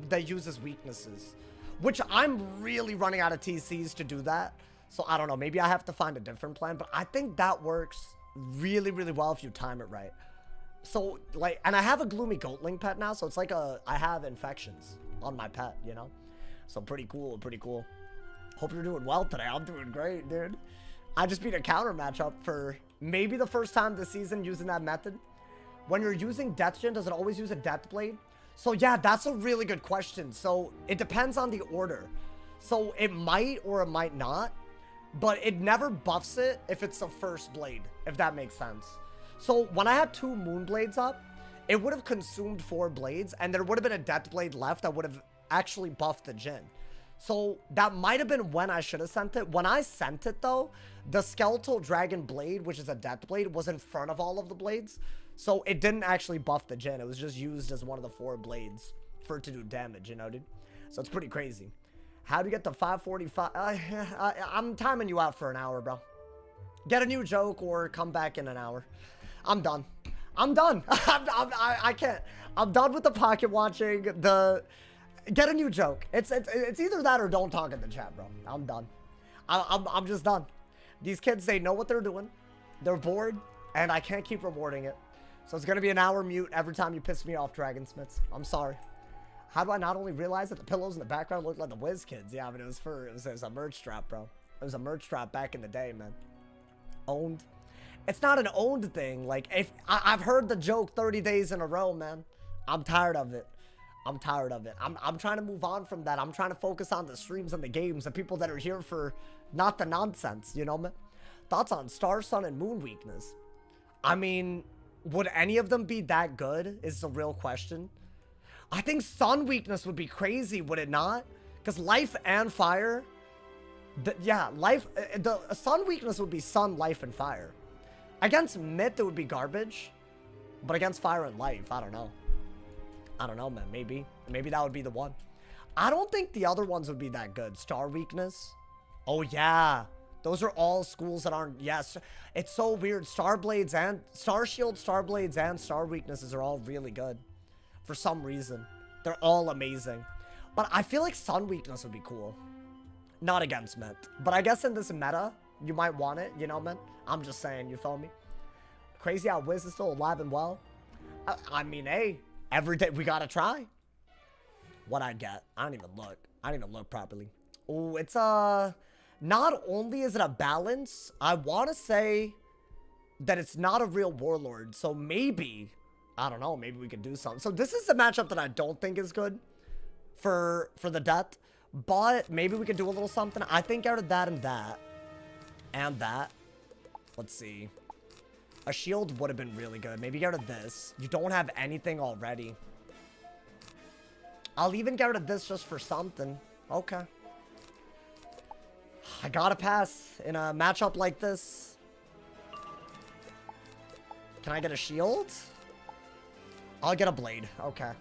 that uses weaknesses. Which I'm really running out of TCs to do that. So I don't know, maybe I have to find a different plan. But I think that works really, really well if you time it right. So, like, and I have a Gloomy Goatling pet now. So it's like I have infections on my pet, you know? So pretty cool, pretty cool. Hope you're doing well today. I'm doing great, dude. I just beat a counter matchup for maybe the first time this season using that method. When you're using Death Gen, does it always use a Death Blade? So yeah, that's a really good question. So it depends on the order. So it might or it might not, but it never buffs it if it's the first blade, if that makes sense. So when I had 2 Moon Blades up, it would have consumed 4 blades, and there would have been a Death Blade left that would have actually buffed the Jin. So that might have been when I should have sent it. When I sent it, though, the Skeletal Dragon Blade, which is a Death Blade, was in front of all of the blades. So it didn't actually buff the Jin. It was just used as one of the 4 blades for it to do damage, you know, dude? So it's pretty crazy. How do you get to 545? I'm timing you out for an hour, bro. Get a new joke or come back in an hour. I'm done. I'm done. I can't. I'm done with the pocket watching. Get a new joke. It's either that or don't talk in the chat, bro. I'm done. I'm just done. These kids, they know what they're doing. They're bored, and I can't keep rewarding it. So it's gonna be an hour mute every time you piss me off, Dragonsmiths. I'm sorry. How do I not only realize that the pillows in the background look like the Wiz kids? Yeah, but it was a merch strap, bro. It was a merch strap back in the day, man. Owned. It's not an owned thing. Like, if I've heard the joke 30 days in a row, man. I'm tired of it. I'm tired of it. I'm trying to move on from that. I'm trying to focus on the streams and the games and people that are here for not the nonsense, you know, man? Thoughts on Star, Sun, and Moon weakness? I mean, would any of them be that good is the real question. I think Sun weakness would be crazy, would it not? Because Life and Fire... yeah, the Sun weakness would be Sun, Life, and Fire. Against Myth, it would be garbage. But against Fire and Life, I don't know. I don't know, man. Maybe. Maybe that would be the one. I don't think the other ones would be that good. Star weakness. Oh, yeah. Those are all schools that aren't... Yes. It's so weird. Starblades and... Star Shield, Starblades, and Star weaknesses are all really good. For some reason. They're all amazing. But I feel like Sun weakness would be cool. Not against Myth. But I guess in this meta, you might want it. You know, man? I'm just saying. You feel me? Crazy how Wiz is still alive and well. I mean, hey... Every day, we gotta try. What I get? I don't even look. I don't even look properly. Oh, it's not only is it a balance, I want to say that it's not a real warlord. So maybe, I don't know, maybe we could do something. So this is a matchup that I don't think is good for the death. But maybe we could do a little something. I think out of that and that. And that. Let's see. A shield would have been really good. Maybe get rid of this. You don't have anything already. I'll even get rid of this just for something. Okay. I gotta pass in a matchup like this. Can I get a shield? I'll get a blade. Okay.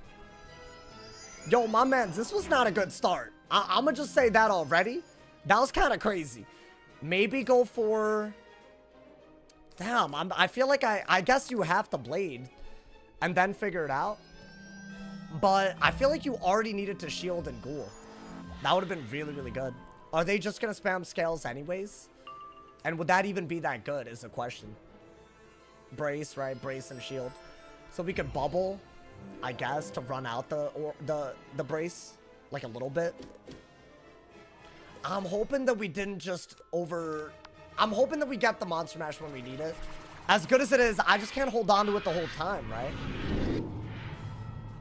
Yo, my man, this was not a good start. I'm gonna just say that already. That was kind of crazy. Maybe go for... Damn, I feel like I guess you have to blade and then figure it out. But I feel like you already needed to shield and ghoul. That would have been really, really good. Are they just going to spam scales anyways? And would that even be that good is the question. Brace, right? Brace and shield. So we could bubble, I guess, to run out the brace like a little bit. I'm hoping that we didn't just I'm hoping that we get the Monster Mash when we need it. As good as it is, I just can't hold on to it the whole time, right?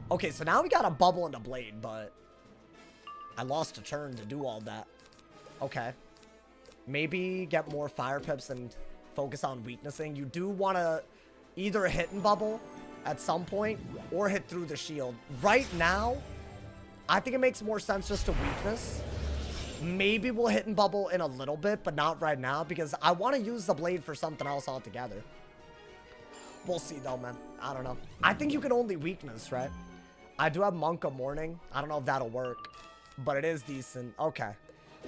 Okay, so now we got a bubble and a blade, but I lost a turn to do all that. Okay. Maybe get more fire pips and focus on weaknessing. You do want to either hit and bubble at some point or hit through the shield. Right now, I think it makes more sense just to weakness. Maybe we'll hit and bubble in a little bit, but not right now because I want to use the blade for something else altogether. We'll see though, man. I don't know. I think you can only weakness, right? I do have Monka Morning. I don't know if that'll work, but it is decent. Okay.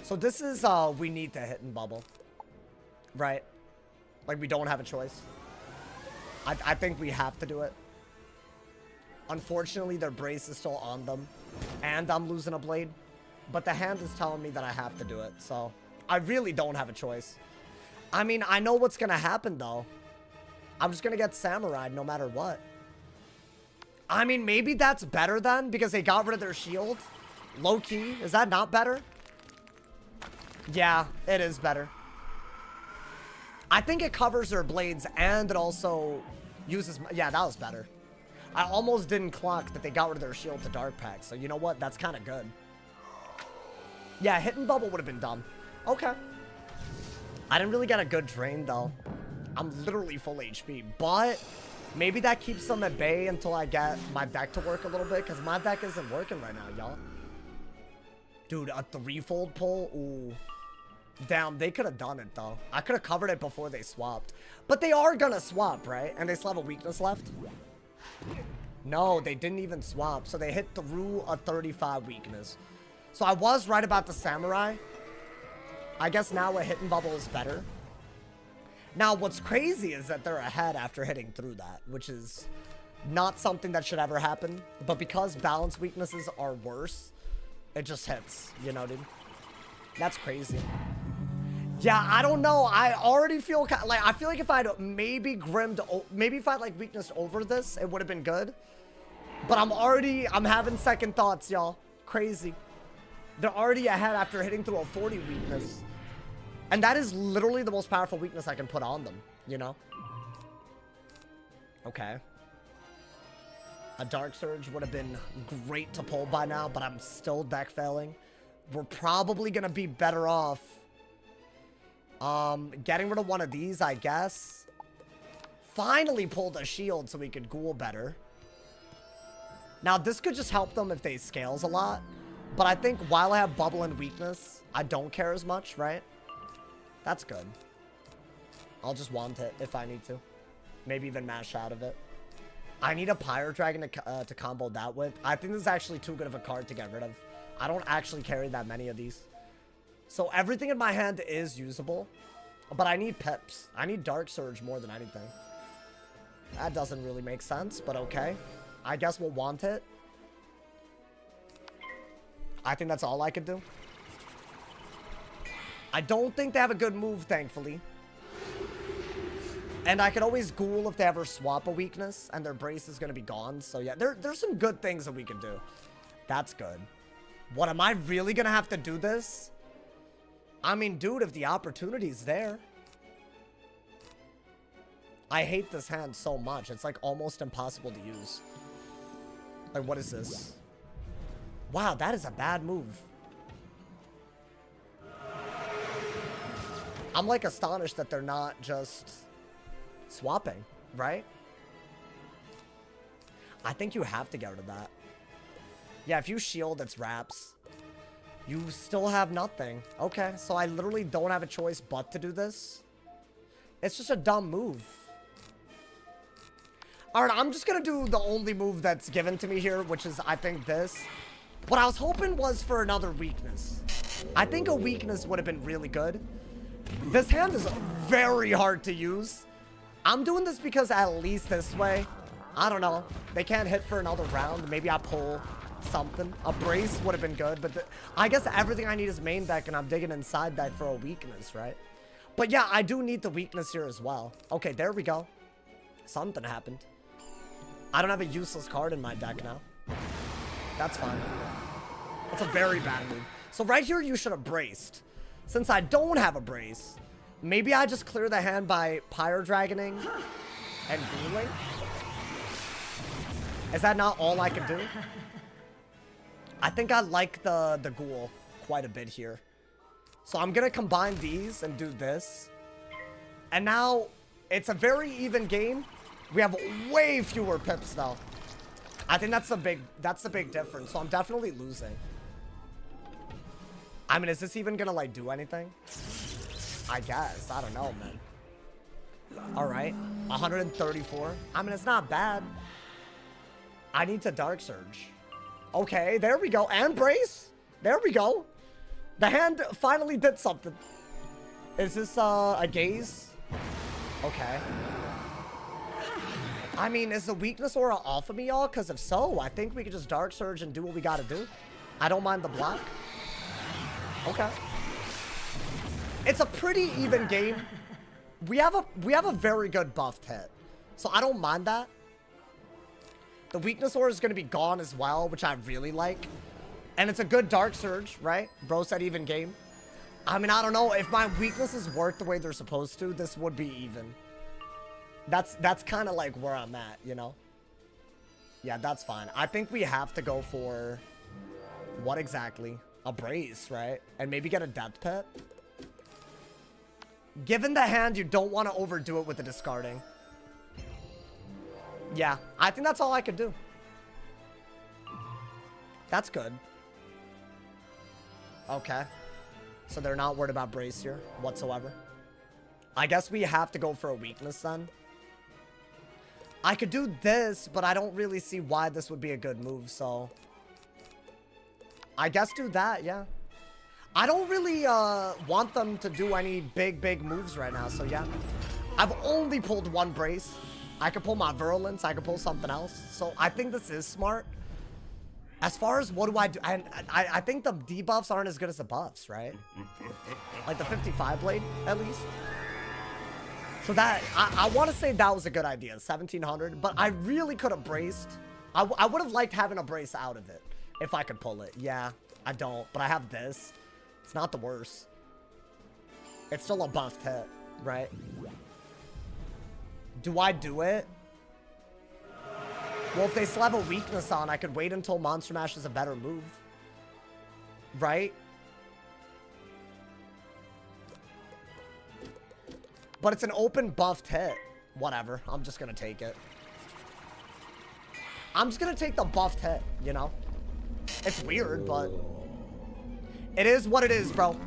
So this is, we need to hit and bubble, right? Like we don't have a choice. I think we have to do it. Unfortunately, their brace is still on them and I'm losing a blade. But the hand is telling me that I have to do it, so I really don't have a choice. I mean, I know what's going to happen, though. I'm just going to get Samurai no matter what. I mean, maybe that's better then, because they got rid of their shield. Low-key. Is that not better? Yeah, it is better. I think it covers their blades, and it also uses... Yeah, that was better. I almost didn't clock that they got rid of their shield to Dark Pack, so you know what? That's kind of good. Yeah, hit and bubble would have been dumb. Okay. I didn't really get a good drain, though. I'm literally full HP. But maybe that keeps them at bay until I get my deck to work a little bit. Because my deck isn't working right now, y'all. Dude, a threefold pull? Ooh. Damn, they could have done it, though. I could have covered it before they swapped. But they are going to swap, right? And they still have a weakness left? No, they didn't even swap. So they hit through a 35 weakness. So I was right about the Samurai. I guess now a hit and bubble is better. Now, what's crazy is that they're ahead after hitting through that, which is not something that should ever happen. But because balance weaknesses are worse, it just hits, you know, dude? That's crazy. Yeah, I don't know. I already feel like, I feel like if I'd maybe maybe if I'd like weakness over this, it would have been good. But I'm having second thoughts, y'all. Crazy. They're already ahead after hitting through a 40 weakness. And that is literally the most powerful weakness I can put on them, you know? Okay. A Dark Surge would have been great to pull by now, but I'm still deck failing. We're probably going to be better off getting rid of one of these, I guess. Finally pulled a shield so we could ghoul better. Now, this could just help them if they scales a lot. But I think while I have bubble and weakness, I don't care as much, right? That's good. I'll just want it if I need to. Maybe even mash out of it. I need a Pyro Dragon to combo that with. I think this is actually too good of a card to get rid of. I don't actually carry that many of these. So everything in my hand is usable. But I need pips. I need Dark Surge more than anything. That doesn't really make sense, but okay. I guess we'll want it. I think that's all I could do. I don't think they have a good move, thankfully. And I could always ghoul if they ever swap a weakness, and their brace is going to be gone. So yeah, there's some good things that we can do. That's good. What, am I really going to have to do this? I mean, dude, if the opportunity's there. I hate this hand so much. It's like almost impossible to use. Like, what is this? Wow, that is a bad move. I'm like astonished that they're not just swapping, right? I think you have to get rid of that. Yeah, if you shield, it's wraps. You still have nothing. Okay, so I literally don't have a choice but to do this. It's just a dumb move. Alright, I'm just gonna do the only move that's given to me here, which is, I think, this. What I was hoping was for another weakness. I think a weakness would have been really good. This hand is very hard to use. I'm doing this because at least this way, I don't know, they can't hit for another round. Maybe I pull something. A brace would have been good, but I guess everything I need is main deck, and I'm digging inside deck for a weakness, right? But yeah, I do need the weakness here as well. Okay, there we go. Something happened. I don't have a useless card in my deck now. That's fine. That's a very bad move. So right here, you should have braced. Since I don't have a brace, maybe I just clear the hand by Pyro Dragoning and ghouling. Is that not all I can do? I think I like the ghoul quite a bit here. So I'm going to combine these and do this. And now it's a very even game. We have way fewer pips though. I think that's the big difference. So I'm definitely losing. I mean, is this even gonna like do anything? I guess. I don't know, man. All right, 134. I mean, it's not bad. I need to Dark Surge. Okay, there we go. And brace. There we go. The hand finally did something. Is this a gaze? Okay. I mean, is the weakness aura off of me, y'all? Because if so, I think we could just Dark Surge and do what we gotta do. I don't mind the block. Okay. It's a pretty even game. We have a very good buffed hit. So I don't mind that. The weakness aura is going to be gone as well, which I really like. And it's a good Dark Surge, right? Bro said even game. I mean, I don't know. If my weaknesses work the way they're supposed to, this would be even. That's kind of like where I'm at, you know? Yeah, that's fine. I think we have to go for... What exactly? A brace, right? And maybe get a depth pit. Given the hand, you don't want to overdo it with the discarding. Yeah, I think that's all I could do. That's good. Okay. So they're not worried about brace here whatsoever. I guess we have to go for a weakness then. I could do this, but I don't really see why this would be a good move, so... I guess do that, yeah. I don't really want them to do any big moves right now, so yeah. I've only pulled one brace. I could pull my virulence. I could pull something else. So I think this is smart. As far as what do I do? I think the debuffs aren't as good as the buffs, right? Like the 55 blade, at least. So that, I want to say that was a good idea, 1700. But I really could have braced. I would have liked having a brace out of it if I could pull it. Yeah, I don't. But I have this. It's not the worst. It's still a buffed hit, right? Do I do it? Well, if they still have a weakness on, I could wait until Monster Mash is a better move. Right? But it's an open buffed hit. Whatever. I'm just going to take it. I'm just going to take the buffed hit, you know? It's weird, but it is what it is, bro.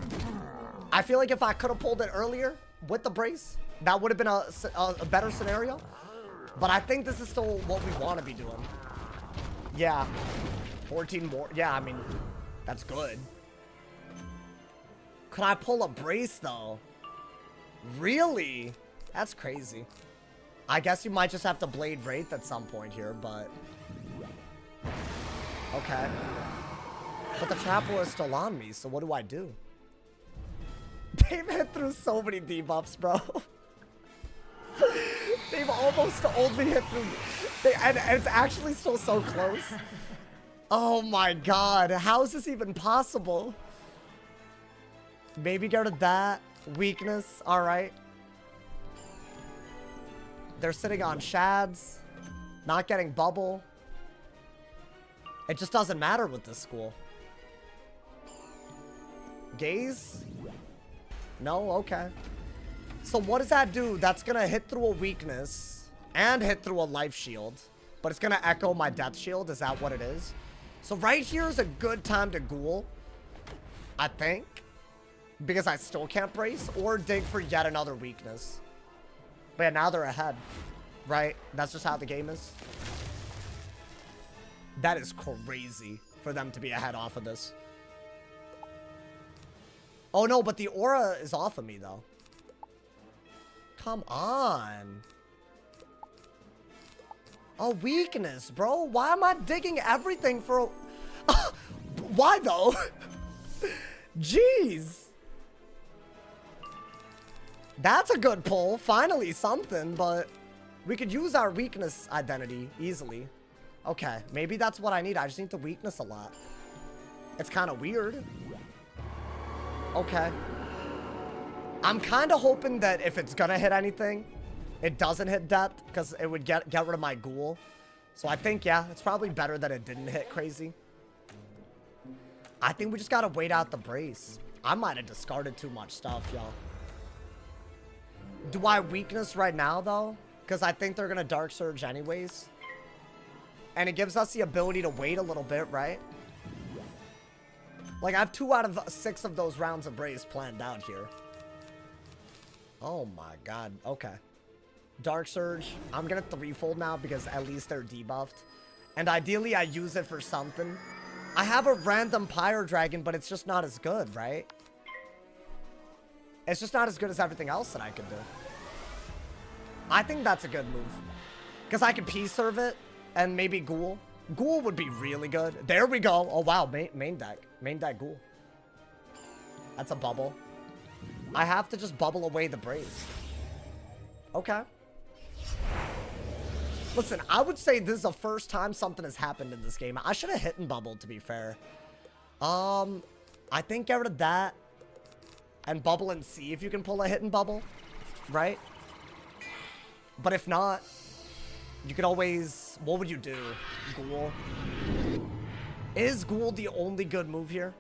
I feel like if I could have pulled it earlier with the brace, that would have been a better scenario. But I think this is still what we want to be doing. Yeah. 14 more. Yeah, I mean, that's good. Could I pull a brace, though? Really? That's crazy. I guess you might just have to Blade Wraith at some point here, but... Okay. But the trap war is still on me, so what do I do? They've hit through so many debuffs, bro. They've almost only hit through... And it's actually still so close. Oh my god. How is this even possible? Maybe get rid of that. Weakness. Alright. They're sitting on shads. Not getting bubble. It just doesn't matter with this school. Gaze? No? Okay. So what does that do? That's gonna hit through a weakness and hit through a life shield. But it's gonna echo my death shield. Is that what it is? So right here is a good time to ghoul. I think. Because I still can't brace. Or dig for yet another weakness. But yeah, now they're ahead. Right? That's just how the game is. That is crazy for them to be ahead off of this. Oh no, but the aura is off of me though. Come on. A weakness, bro. Why am I digging everything for a... Why though? Jeez. That's a good pull. Finally something, but we could use our weakness identity easily. Okay, maybe that's what I need. I just need the weakness a lot. It's kind of weird. Okay. I'm kind of hoping that if it's gonna hit anything, it doesn't hit depth, because it would get rid of my ghoul. So I think, yeah, it's probably better that it didn't hit crazy. I think we just gotta wait out the brace. I might have discarded too much stuff, y'all. Do I weakness right now, though? Because I think they're gonna Dark Surge anyways. And it gives us the ability to wait a little bit, right? Like, I have 2 out of 6 of those rounds of brace planned out here. Oh my god. Okay. Dark Surge. I'm gonna threefold now because at least they're debuffed. And ideally, I use it for something. I have a random Pyro Dragon, but it's just not as good, right? It's just not as good as everything else that I could do. I think that's a good move. Because I can P-serve it and maybe Ghoul. Ghoul would be really good. There we go. Oh, wow. Main deck. Main deck Ghoul. That's a bubble. I have to just bubble away the brace. Okay. Listen, I would say this is the first time something has happened in this game. I should have hit and bubbled, to be fair. I think get rid of that. And bubble and see if you can pull a hit and bubble. Right? But if not, you could always... What would you do? Ghoul? Is Ghoul the only good move here?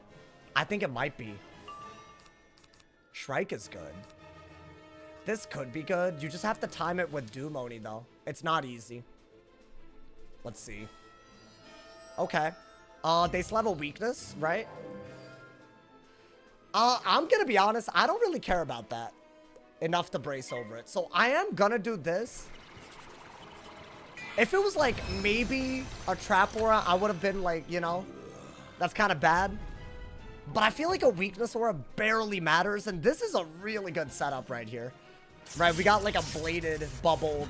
I think it might be. Shrike is good. This could be good. You just have to time it with Doom Oni, though. It's not easy. Let's see. Okay. They still have a weakness, right? I'm gonna be honest. I don't really care about that enough to brace over it. So I am gonna do this. If it was like maybe a trap aura, I would have been like, you know, that's kind of bad. But I feel like a weakness aura barely matters. And this is a really good setup right here. Right, we got like a bladed, bubbled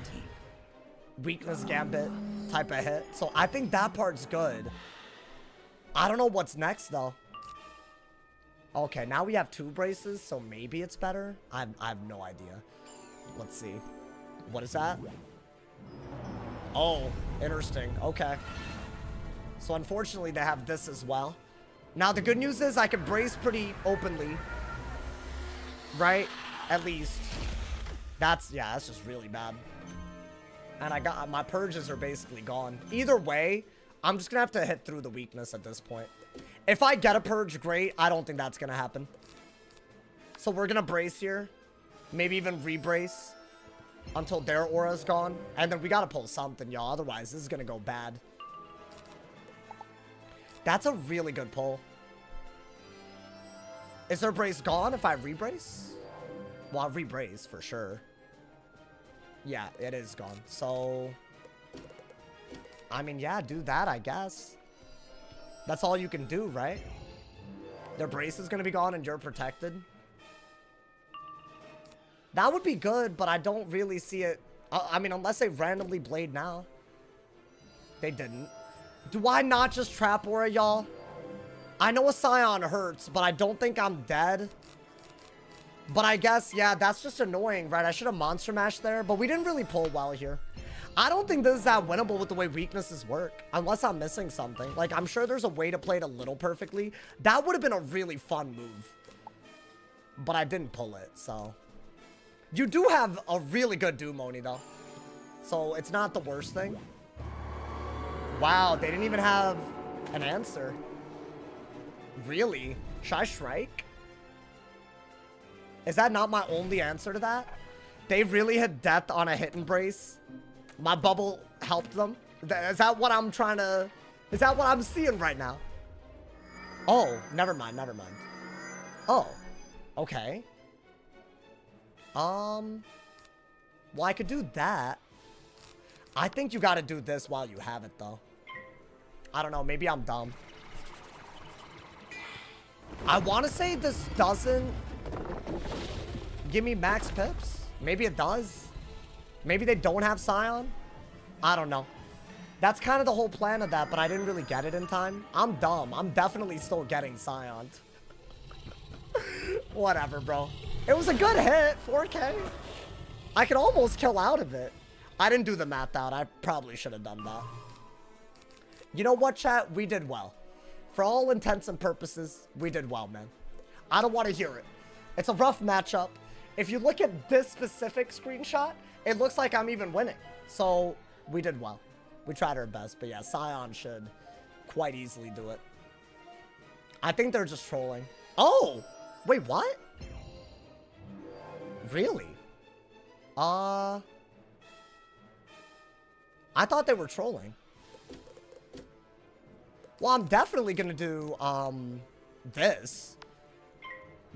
weakness gambit type of hit. So I think that part's good. I don't know what's next though. Okay, now we have 2 braces, so maybe it's better. I have no idea. Let's see. What is that? Oh, interesting. Okay. So unfortunately, they have this as well. Now, the good news is I can brace pretty openly. Right? At least. That's just really bad. And I got, my purges are basically gone. Either way, I'm just gonna have to hit through the weakness at this point. If I get a purge, great. I don't think that's gonna happen. So we're gonna brace here. Maybe even re-brace until their aura's gone. And then we gotta pull something, y'all. Otherwise, this is gonna go bad. That's a really good pull. Is their brace gone if I re-brace? Well, I'll re-brace for sure. Yeah, it is gone. So, I mean, yeah, do that, I guess. That's all you can do, right? Their brace is going to be gone and you're protected. That would be good, but I don't really see it. I mean, unless they randomly blade now. They didn't. Do I not just trap aura, y'all? I know a Scion hurts, but I don't think I'm dead. But I guess, yeah, that's just annoying, right? I should have monster mashed there, but we didn't really pull well here. I don't think this is that winnable with the way weaknesses work, unless I'm missing something. Like, I'm sure there's a way to play it a little perfectly. That would have been a really fun move. But I didn't pull it, so. You do have a really good Doomoni, though. So, it's not the worst thing. Wow, they didn't even have an answer. Really? Should I Shrike? Is that not my only answer to that? They really hit death on a hit and brace. My bubble helped them. Is that what I'm trying to... Is that what I'm seeing right now? Oh, never mind, never mind. Oh, okay. Well, I could do that. I think you gotta do this while you have it, though. I don't know, maybe I'm dumb. I want to say this doesn't give me max pips. Maybe it does. Maybe they don't have Scion. I don't know. That's kind of the whole plan of that, but I didn't really get it in time. I'm dumb. I'm definitely still getting Scion. Whatever, bro. It was a good hit. 4K. I could almost kill out of it. I didn't do the math out. I probably should have done that. You know what, chat? We did well. For all intents and purposes, we did well, man. I don't want to hear it. It's a rough matchup. If you look at this specific screenshot, it looks like I'm even winning. So, we did well. We tried our best. But yeah, Scion should quite easily do it. I think they're just trolling. Oh! Wait, what? Really? I thought they were trolling. Well, I'm definitely gonna do, this.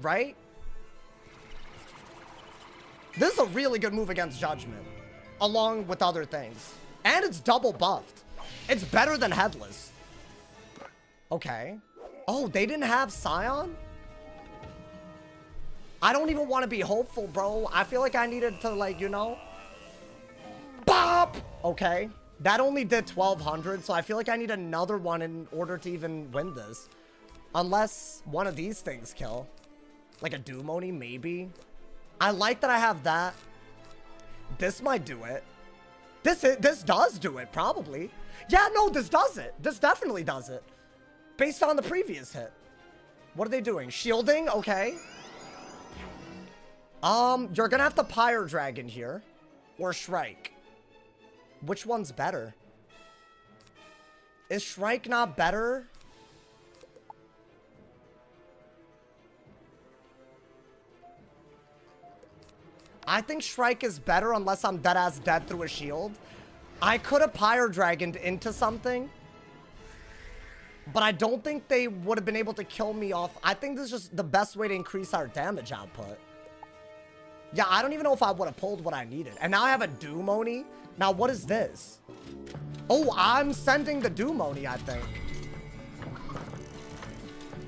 Right? This is a really good move against Judgment. Along with other things. And it's double buffed. It's better than Headless. Okay. Oh, they didn't have Scion? I don't even want to be hopeful, bro. I feel like I needed to, like, you know. Bop! Okay. That only did 1,200, so I feel like I need another one in order to even win this. Unless one of these things kill. Like a Doomoni, maybe. I like that I have that. This might do it. This does do it, probably. Yeah, no, this does it. This definitely does it. Based on the previous hit. What are they doing? Shielding? Okay. You're gonna have to Pyre Dragon here. Or Shrike. Which one's better? Is Shrike not better? I think Shrike is better unless I'm dead-ass dead through a shield. I could have Pyre Dragoned into something. But I don't think they would have been able to kill me off. I think this is just the best way to increase our damage output. Yeah, I don't even know if I would have pulled what I needed. And now I have a Doomoni. Now, what is this? Oh, I'm sending the Doomoni, I think.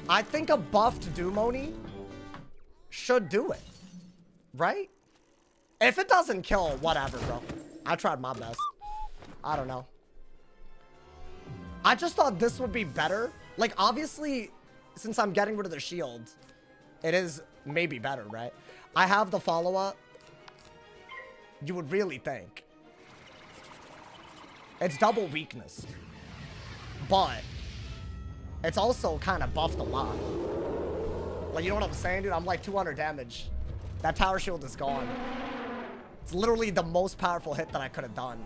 I think a buffed Doomoni should do it. Right? If it doesn't kill, whatever, bro. I tried my best. I don't know. I just thought this would be better. Like, obviously, since I'm getting rid of the shield, it is maybe better, right? I have the follow-up. You would really think. It's double weakness. But it's also kind of buffed a lot. Like, you know what I'm saying, dude? I'm like 200 damage. That tower shield is gone. It's literally the most powerful hit that I could have done.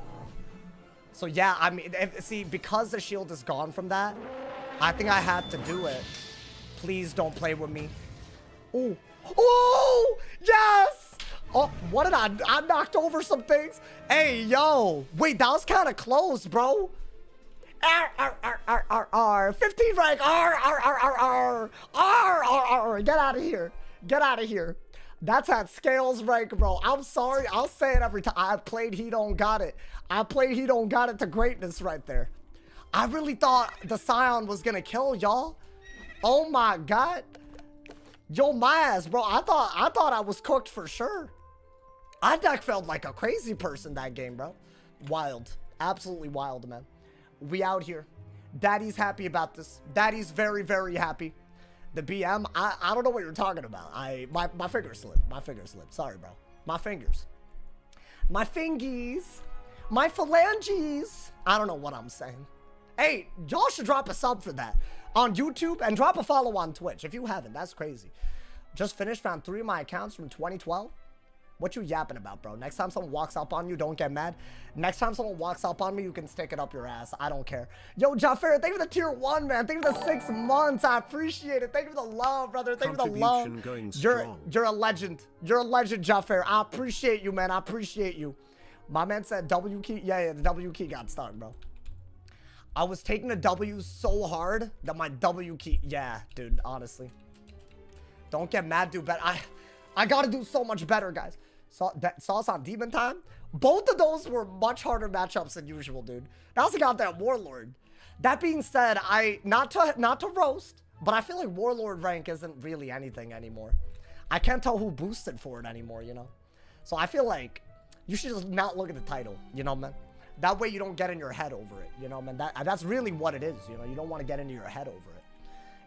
So yeah, I mean, see, because the shield is gone from that, I think I had to do it. Please don't play with me. Oh, oh, yes! Oh, what did I knocked over some things. Hey, yo, wait, that was kind of close, bro. 15 rank, get out of here. Get out of here. That's at scales rank, bro. I'm sorry. I'll say it every time. I played He Don't Got It. I played He Don't Got It to greatness right there. I really thought the Scion was gonna kill y'all. Oh my God. Yo, my ass, bro. I thought I was cooked for sure. I deck felt like a crazy person that game, bro. Wild. Absolutely wild, man. We out here. Daddy's happy about this. Daddy's very, very happy. The BM, I don't know what you're talking about. My finger slipped. My finger slipped. Sorry, bro. My fingers. My fingies. My phalanges. I don't know what I'm saying. Hey, y'all should drop a sub for that on YouTube and drop a follow on Twitch if you haven't. That's crazy. Just finished, found 3 of my accounts from 2012. What you yapping about, bro? Next time someone walks up on you, don't get mad. Next time someone walks up on me, you can stick it up your ass. I don't care. Yo, Jaffer, thank you for the tier 1, man. Thank you for the 6 months. I appreciate it. Thank you for the love, brother. Thank you for the love. You're a legend. You're a legend, Jaffer. I appreciate you, man. I appreciate you. My man said W key. Yeah, the W key got stuck, bro. I was taking the W so hard that my W key. Yeah, dude, honestly. Don't get mad, dude, but I gotta do so much better, guys. Sauce on Demon Time. Both of those were much harder matchups than usual, dude. I also got that Warlord. That being said, not to roast, but I feel like Warlord rank isn't really anything anymore. I can't tell who boosted for it anymore, you know? So I feel like you should just not look at the title, you know, man? That way you don't get in your head over it, you know, man? That's really what it is, you know? You don't want to get into your head over it.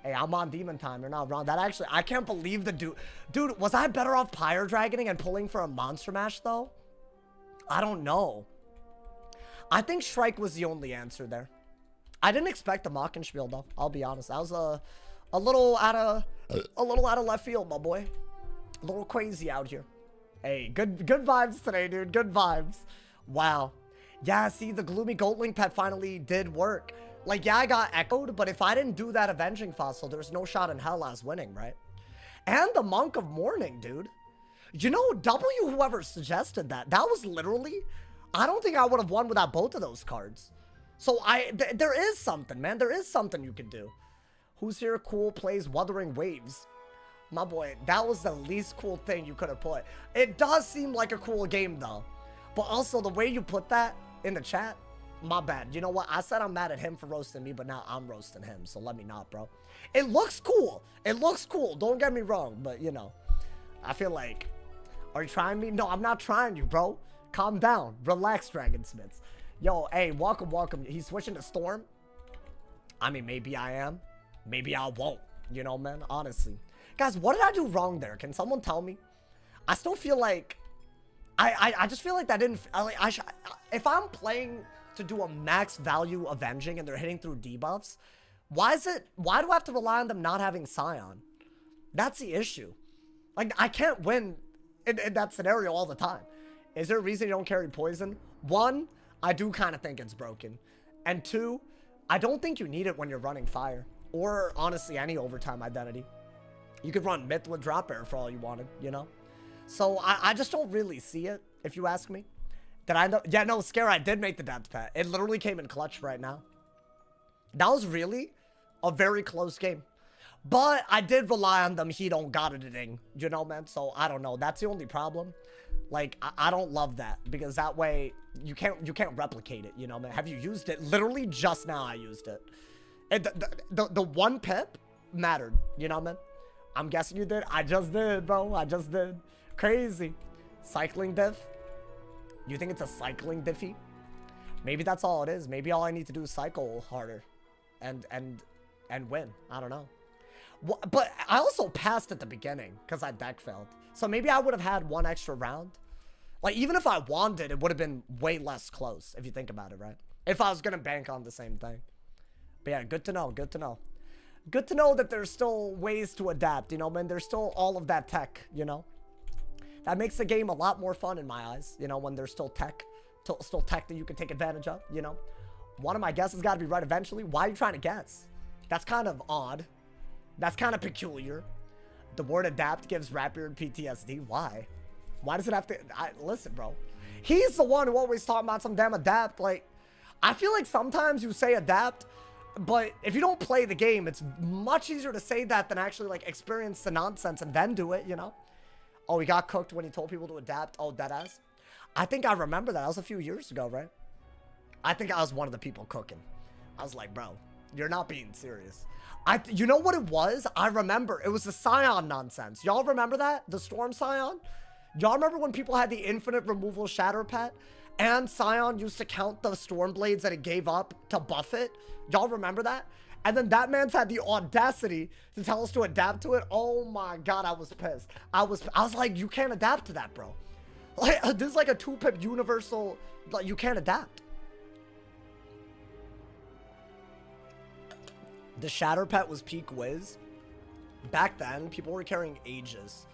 Hey, I'm on Demon Time. You're not wrong. That actually, I can't believe the dude. Dude, was I better off Pyre Dragoning and pulling for a Monster Mash, though? I don't know. I think Shrike was the only answer there. I didn't expect a Mockenspiel, though. I'll be honest. That was a little out of left field, my boy. A little crazy out here. Hey, good vibes today, dude. Good vibes. Wow. Yeah, see, the Gloomy Goatling pet finally did work. Like, yeah, I got echoed, but if I didn't do that Avenging Fossil, there's no shot in hell I was winning, right? And the Monk of Mourning, dude. You know, whoever suggested that, that was literally, I don't think I would have won without both of those cards. So there is something, man. There is something you can do. Who's here cool plays Wuthering Waves? My boy, that was the least cool thing you could have put. It does seem like a cool game, though. But also, the way you put that in the chat, my bad. You know what? I said I'm mad at him for roasting me, but now I'm roasting him. So let me not, bro. It looks cool. It looks cool. Don't get me wrong. But, you know, I feel like, are you trying me? No, I'm not trying you, bro. Calm down. Relax, Dragonsmiths. Yo, hey, welcome, welcome. He's switching to Storm. I mean, maybe I am. Maybe I won't. You know, man, honestly. Guys, what did I do wrong there? Can someone tell me? I still feel like, I just feel like that didn't, if I'm playing to do a max value avenging and they're hitting through debuffs, why do I have to rely on them not having Scion? That's the issue. Like, I can't win in that scenario all the time. Is there a reason you don't carry poison? 1, I do kind of think it's broken. And 2, I don't think you need it when you're running fire. Or, honestly, any overtime identity. You could run Myth with Drop Air for all you wanted, you know? So, I just don't really see it, if you ask me. Did I know? Yeah, no, Scare, I did make the death pet. It literally came in clutch right now. That was really a very close game. But I did rely on them. He don't got it, you know, man? So, I don't know. That's the only problem. Like, I don't love that. Because that way, you can't replicate it, you know, man? Have you used it? Literally just now I used it. And the 1 pip mattered, you know, man? I'm guessing you did. I just did, bro. I just did. Crazy. Cycling diff? You think it's a cycling diffy? Maybe that's all it is. Maybe all I need to do is cycle harder and win. I don't know. But I also passed at the beginning because I deck failed. So maybe I would have had one extra round. Like, even if I wanted, it would have been way less close, if you think about it, right? If I was going to bank on the same thing. But yeah, good to know, good to know. Good to know that there's still ways to adapt, you know, man. There's still all of that tech, you know. That makes the game a lot more fun in my eyes, you know, when there's still tech. Still tech that you can take advantage of, you know. One of my guesses got to be right eventually. Why are you trying to guess? That's kind of odd. That's kind of peculiar. The word adapt gives Rapbeard PTSD. Why? Why does it have to... listen, bro. He's the one who always talking about some damn adapt. Like, I feel like sometimes you say adapt, but if you don't play the game, it's much easier to say that than actually, like, experience the nonsense and then do it, you know? Oh, he got cooked when he told people to adapt. Oh, deadass. I think I remember that. That was a few years ago, right? I think I was one of the people cooking. I was like, bro, you're not being serious. You know what it was? I remember. It was the Scion nonsense. Y'all remember that? The Storm Scion? Y'all remember when people had the infinite removal Shatter Pet? And Scion used to count the Storm Blades that it gave up to buff it? Y'all remember that? And then that man's had the audacity to tell us to adapt to it. Oh my god, I was pissed. I was like, you can't adapt to that, bro. Like, this is like a 2-pip universal, like, you can't adapt. The Shatter Pet was peak Wiz. Back then, people were carrying Aegis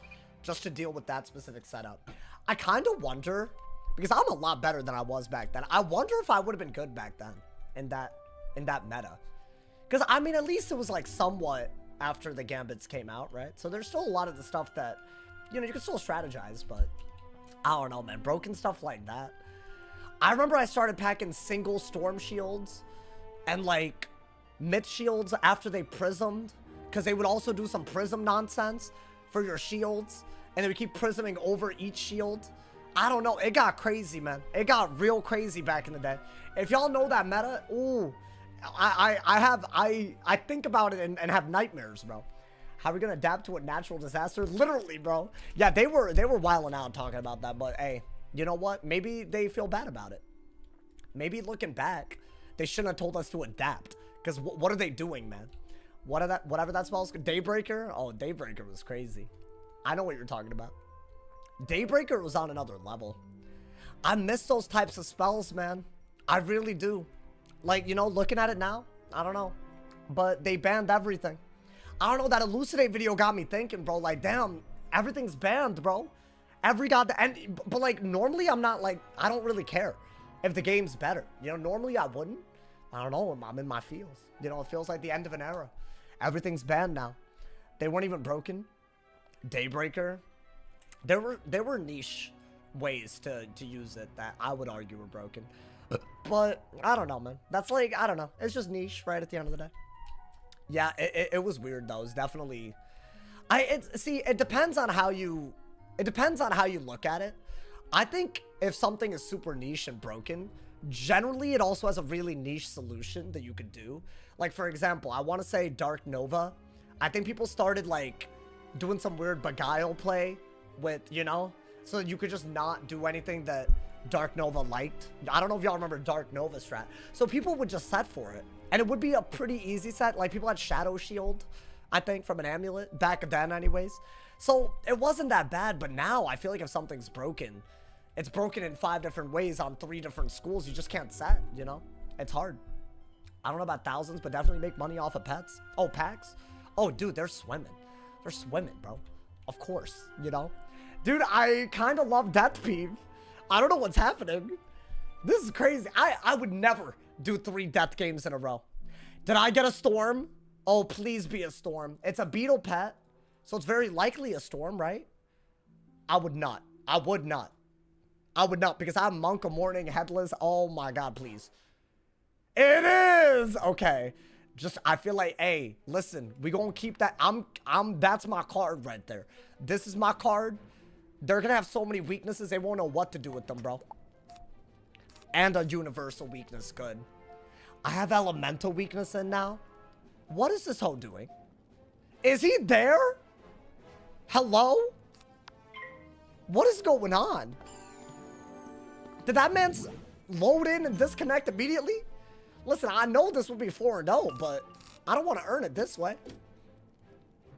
just to deal with that specific setup. I kind of wonder, because I'm a lot better than I was back then. I wonder if I would have been good back then in that meta. Because, I mean, at least it was, like, somewhat after the Gambits came out, right? So there's still a lot of the stuff that, you know, you can still strategize, but I don't know, man. Broken stuff like that. I remember I started packing single Storm Shields and, like, Myth Shields after they prismed, because they would also do some prism nonsense for your shields, and they would keep prisming over each shield. I don't know. It got crazy, man. It got real crazy back in the day. If y'all know that meta, ooh, I think about it and have nightmares, bro. How are we gonna adapt to a natural disaster? Literally, bro. Yeah, they were wilding out talking about that, but hey, you know what? Maybe they feel bad about it. Maybe looking back, they shouldn't have told us to adapt. Because what are they doing, man? Whatever that spell's... Daybreaker? Oh, Daybreaker was crazy. I know what you're talking about. Daybreaker was on another level. I miss those types of spells, man. I really do. Like, you know, looking at it now, I don't know. But they banned everything. I don't know, that Elucidate video got me thinking, bro. Like, damn, everything's banned, bro. But like, normally I'm not like... I don't really care if the game's better. You know, normally I wouldn't. I don't know, I'm in my feels. You know, it feels like the end of an era. Everything's banned now. They weren't even broken. Daybreaker. There were niche ways to use it that I would argue were broken. But, I don't know, man. That's like, I don't know. It's just niche right at the end of the day. Yeah, it was weird, though. It's definitely... See, it depends on how you... It depends on how you look at it. I think if something is super niche and broken... Generally, it also has a really niche solution that you could do. Like, for example, I want to say Dark Nova. I think people started, like, doing some weird Beguile play with, you know? So you could just not do anything that Dark Nova liked. I don't know if y'all remember Dark Nova strat. So people would just set for it. And it would be a pretty easy set. Like, people had Shadow Shield, I think, from an amulet. Back then, anyways. So it wasn't that bad. But now, I feel like if something's broken... It's broken in 5 different ways on 3 different schools. You just can't set, you know? It's hard. I don't know about thousands, but definitely make money off of pets. Oh, packs? Oh, dude, they're swimming. They're swimming, bro. Of course, you know? Dude, I kind of love Death Peeve. I don't know what's happening. This is crazy. I would never do 3 death games in a row. Did I get a storm? Oh, please be a storm. It's a beetle pet, so it's very likely a storm, right? I would not. I would not. I would not, because I'm Monk of Morning Headless. Oh my god, please. It is! Okay. Just, I feel like, hey, listen, we gonna keep that. That's my card right there. This is my card. They're gonna have so many weaknesses, they won't know what to do with them, bro. And a universal weakness, good. I have elemental weakness in now. What is this hoe doing? Is he there? Hello? What is going on? Did that man load in and disconnect immediately? Listen, I know this would be 4-0, but I don't want to earn it this way.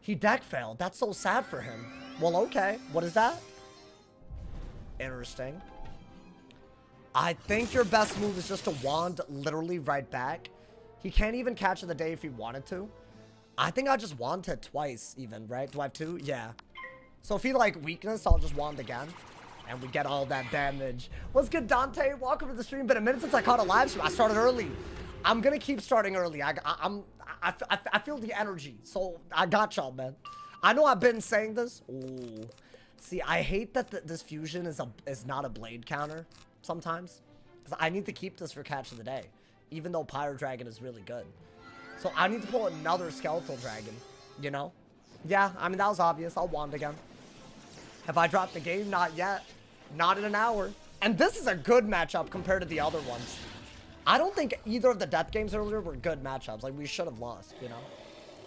He deck failed. That's so sad for him. Well, okay. What is that? Interesting. I think your best move is just to wand literally right back. He can't even catch in the day if he wanted to. I think I just wand it twice even, right? Do I have 2? Yeah. So if he like weakness, I'll just wand again. And we get all that damage. What's good, Dante? Welcome to the stream. Been a minute since I caught a live stream. I started early. I'm gonna keep starting early. I feel the energy. So I got y'all, man. I know I've been saying this. Ooh. See, I hate that this fusion is not a blade counter sometimes. Because I need to keep this for catch of the day. Even though Pyro Dragon is really good. So I need to pull another Skeletal Dragon. You know? Yeah, I mean, that was obvious. I'll wand again. Have I dropped the game? Not yet. Not in an hour. And this is a good matchup compared to the other ones. I don't think either of the death games earlier were good matchups. Like, we should have lost, you know?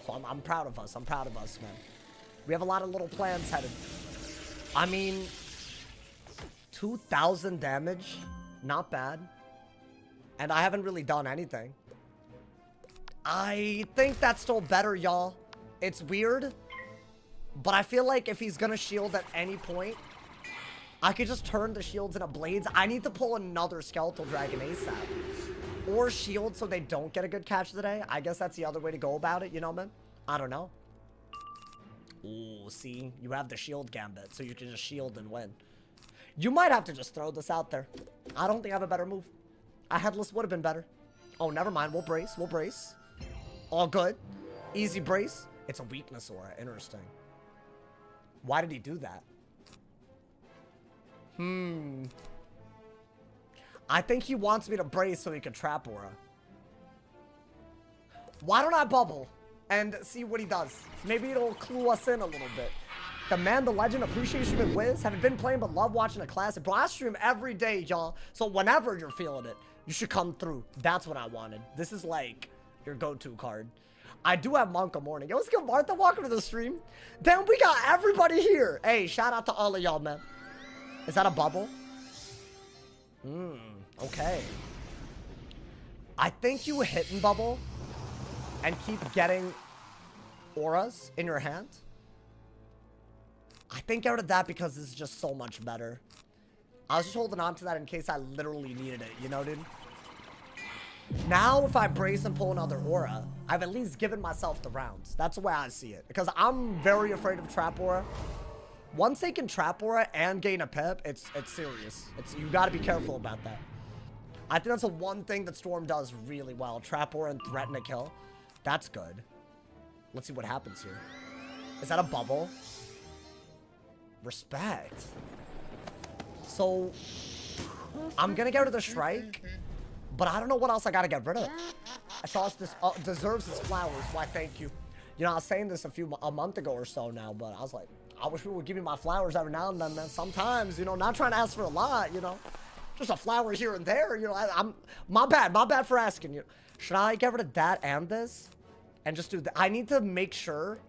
So I'm proud of us. I'm proud of us, man. We have a lot of little plans headed. I mean, 2,000 damage. Not bad. And I haven't really done anything. I think that's still better, y'all. It's weird. But I feel like if he's gonna shield at any point, I could just turn the shields into blades. I need to pull another Skeletal Dragon ASAP. Or shield so they don't get a good catch today. I guess that's the other way to go about it, you know, man? I don't know. Ooh, see? You have the shield gambit, so you can just shield and win. You might have to just throw this out there. I don't think I have a better move. A headless would have been better. Oh, never mind. We'll brace. We'll brace. All good. Easy brace. It's a weakness aura. Interesting. Why did he do that? I think he wants me to brace so he can trap aura. Why don't I bubble and see what he does? Maybe it'll clue us in a little bit. The man, the legend, appreciate streaming Wiz. Haven't been playing but love watching a classic. Bro, I stream every day, y'all. So whenever you're feeling it, you should come through. That's what I wanted. This is like your go-to card. I do have Monka Morning. Yo, what's good, Martha? Welcome to the stream. Damn, we got everybody here. Hey, shout out to all of y'all, man. Is that a bubble? Okay. I think you hit and bubble and keep getting auras in your hand. I think out of that because this is just so much better. I was just holding on to that in case I literally needed it, you know, dude? Now, if I brace and pull another aura, I've at least given myself the rounds. That's the way I see it. Because I'm very afraid of trap aura. Once they can trap aura and gain a pip, it's serious. You gotta be careful about that. I think that's the one thing that Storm does really well. Trap aura and threaten a kill. That's good. Let's see what happens here. Is that a bubble? Respect. So, I'm gonna get rid of the strike. But I don't know what else I gotta get rid of. I saw this deserves its flowers. Why, thank you. You know, I was saying this a month ago or so now, but I was like, I wish people would give me my flowers every now and then, man. Sometimes, you know, not trying to ask for a lot, you know. Just a flower here and there, you know. I'm my bad for asking you. Should I get rid of that and this? And just do that? I need to make sure.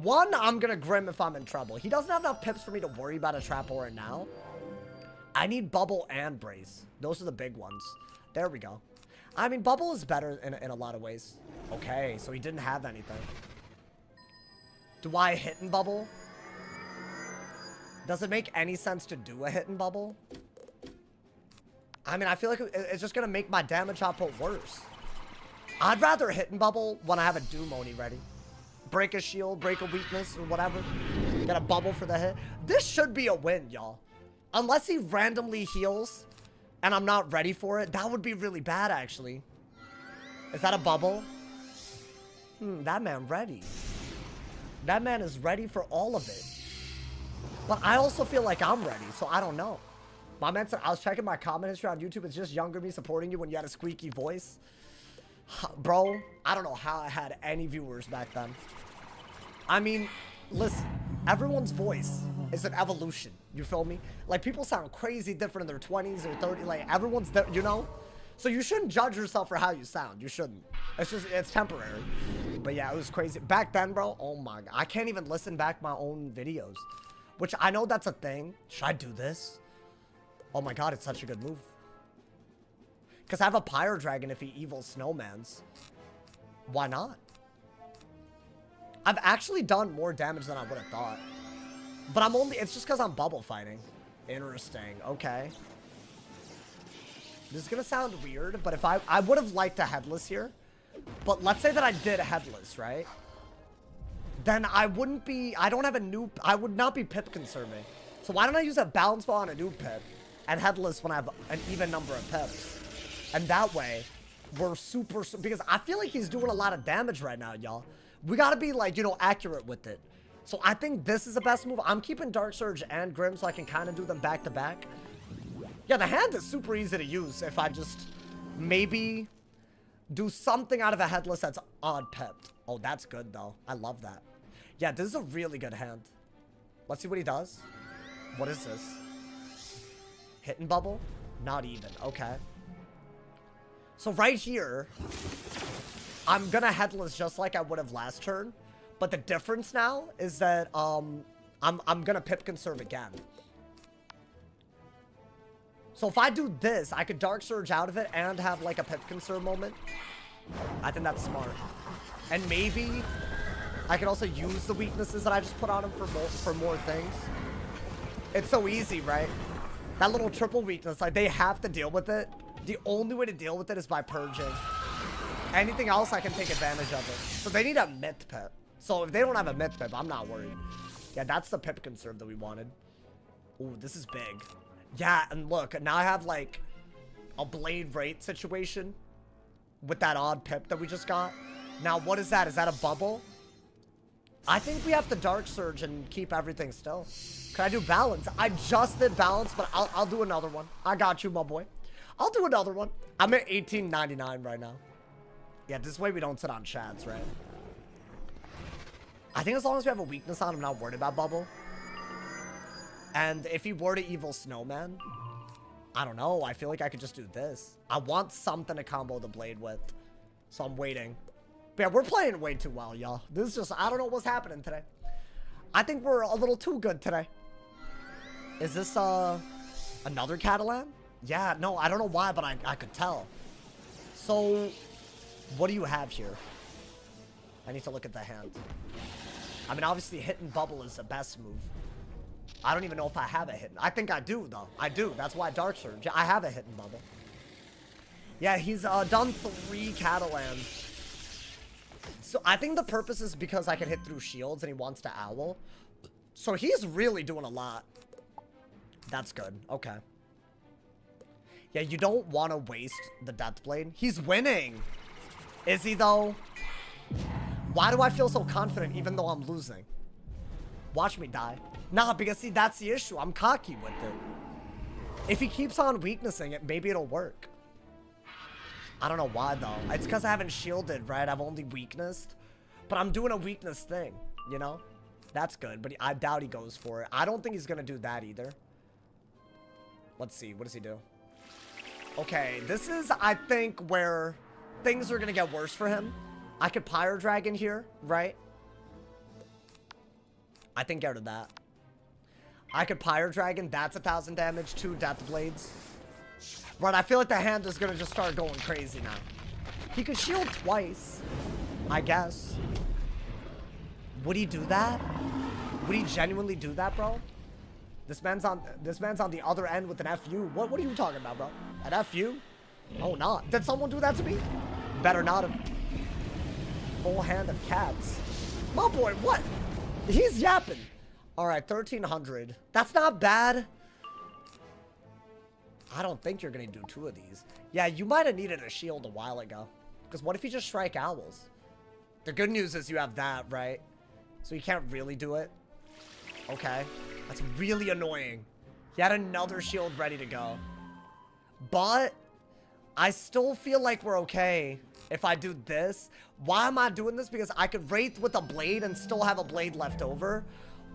One, I'm gonna Grim if I'm in trouble. He doesn't have enough pips for me to worry about a trap aura now. I need Bubble and Brace. Those are the big ones. There we go. I mean, Bubble is better in a lot of ways. Okay, so he didn't have anything. Do I hit and Bubble? Does it make any sense to do a hit and Bubble? I mean, I feel like it's just going to make my damage output worse. I'd rather hit and Bubble when I have a Doom Oni ready. Break a shield, break a weakness, or whatever. Get a Bubble for the hit. This should be a win, y'all. Unless he randomly heals and I'm not ready for it, that would be really bad, actually. Is that a bubble? That man ready. That man is ready for all of it. But I also feel like I'm ready, so I don't know. My man said, I was checking my comment history on YouTube. It's just younger me supporting you when you had a squeaky voice. Bro, I don't know how I had any viewers back then. I mean, listen, everyone's voice is an evolution. You feel me? Like, people sound crazy different in their 20s or 30s. Like, everyone's, you know? So you shouldn't judge yourself for how you sound. You shouldn't. It's temporary. But yeah, it was crazy. Back then, bro, oh my God. I can't even listen back my own videos. Which I know that's a thing. Should I do this? Oh my god, it's such a good move. Because I have a Pyro Dragon if he evil snowmans. Why not? I've actually done more damage than I would have thought. But I'm only... It's just because I'm bubble fighting. Interesting. Okay. This is going to sound weird, but if I would have liked a headless here. But let's say that I did a headless, right? Then I wouldn't be... I don't have a new... I would not be pip conserving. So why don't I use a balance ball on a new pip and headless when I have an even number of pips? And that way, we're super... Because I feel like he's doing a lot of damage right now, y'all. We got to be, like, you know, accurate with it. So I think this is the best move. I'm keeping Dark Surge and Grim so I can kind of do them back to back. Yeah, the hand is super easy to use if I just maybe do something out of a headless that's odd pipped. Oh, that's good, though. I love that. Yeah, this is a really good hand. Let's see what he does. What is this? Hit and bubble? Not even. Okay. So right here, I'm gonna headless just like I would have last turn. But the difference now is that I'm gonna pip conserve again. So if I do this, I could Dark Surge out of it and have like a pip conserve moment. I think that's smart. And maybe I could also use the weaknesses that I just put on him for more things. It's so easy, right? That little triple weakness, like they have to deal with it. The only way to deal with it is by purging. Anything else, I can take advantage of it. So they need a myth pip. So if they don't have a myth pip, I'm not worried. Yeah, that's the pip conserve that we wanted. Ooh, this is big. Yeah, and look, now I have like a blade rate situation with that odd pip that we just got. Now, what is that? Is that a bubble? I think we have to Dark Surge and keep everything still. Can I do balance? I just did balance, but I'll do another one. I got you, my boy. I'll do another one. I'm at 1899 right now. Yeah, this way we don't sit on chats, right? I think as long as we have a weakness on, I'm not worried about bubble. And if he were to evil snowman, I don't know. I feel like I could just do this. I want something to combo the blade with. So I'm waiting. But yeah, we're playing way too well, y'all. This is just, I don't know what's happening today. I think we're a little too good today. Is this another Catalan? Yeah, no, I don't know why, but I could tell. So, what do you have here? I need to look at the hand. I mean, obviously, hit and bubble is the best move. I don't even know if I have a hit. I think I do, though. I do. That's why Dark Surge. I have a hit and bubble. Yeah, he's done 3 Catalans. So I think the purpose is because I can hit through shields and he wants to owl. So he's really doing a lot. That's good. Okay. Yeah, you don't want to waste the Death Blade. He's winning. Is he, though? Why do I feel so confident even though I'm losing? Watch me die. Nah, because see, that's the issue. I'm cocky with it. If he keeps on weaknessing it, maybe it'll work. I don't know why, though. It's because I haven't shielded, right? I've only weaknessed. But I'm doing a weakness thing, you know? That's good, but I doubt he goes for it. I don't think he's going to do that either. Let's see. What does he do? Okay, this is, I think, where things are going to get worse for him. I could Pyro Dragon here, right? I think get rid of that. I could Pyro Dragon. That's 1,000 damage. 2 Death Blades. Right, I feel like the hand is going to just start going crazy now. He could shield twice, I guess. Would he do that? Would he genuinely do that, bro? This man's on the other end with an FU. What are you talking about, bro? An FU? Oh, not. Did someone do that to me? Better not have. Full hand of cats. My boy, what? He's yapping. All right, 1,300. That's not bad. I don't think you're going to do 2 of these. Yeah, you might have needed a shield a while ago. Because what if you just strike owls? The good news is you have that, right? So you can't really do it. Okay. That's really annoying. He had another shield ready to go. But I still feel like we're okay if I do this. Why am I doing this? Because I could Wraith with a blade and still have a blade left over.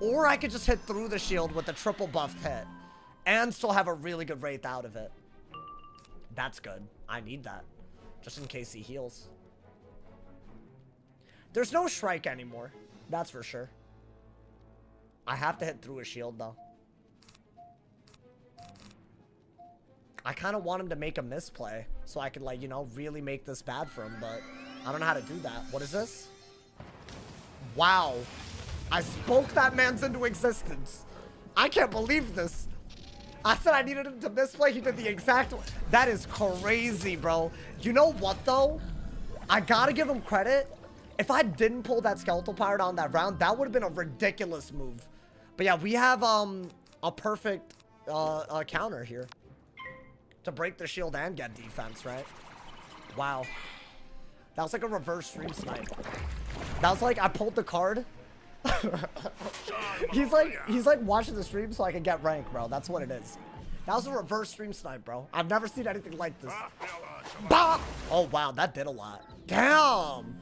Or I could just hit through the shield with a triple buffed hit. And still have a really good Wraith out of it. That's good. I need that. Just in case he heals. There's no Shrike anymore. That's for sure. I have to hit through his shield, though. I kind of want him to make a misplay so I can, like, you know, really make this bad for him, but I don't know how to do that. What is this? Wow. I spoke that man's into existence. I can't believe this. I said I needed him to misplay. He did the exact... That is crazy, bro. You know what, though? I gotta give him credit. If I didn't pull that skeletal pirate on that round, that would have been a ridiculous move. But yeah, we have a perfect counter here to break the shield and get defense, right? Wow. That was like a reverse stream snipe. That was like I pulled the card. he's like watching the stream so I can get rank, bro. That's what it is. That was a reverse stream snipe, bro. I've never seen anything like this. Bah! Oh wow, that did a lot. Damn.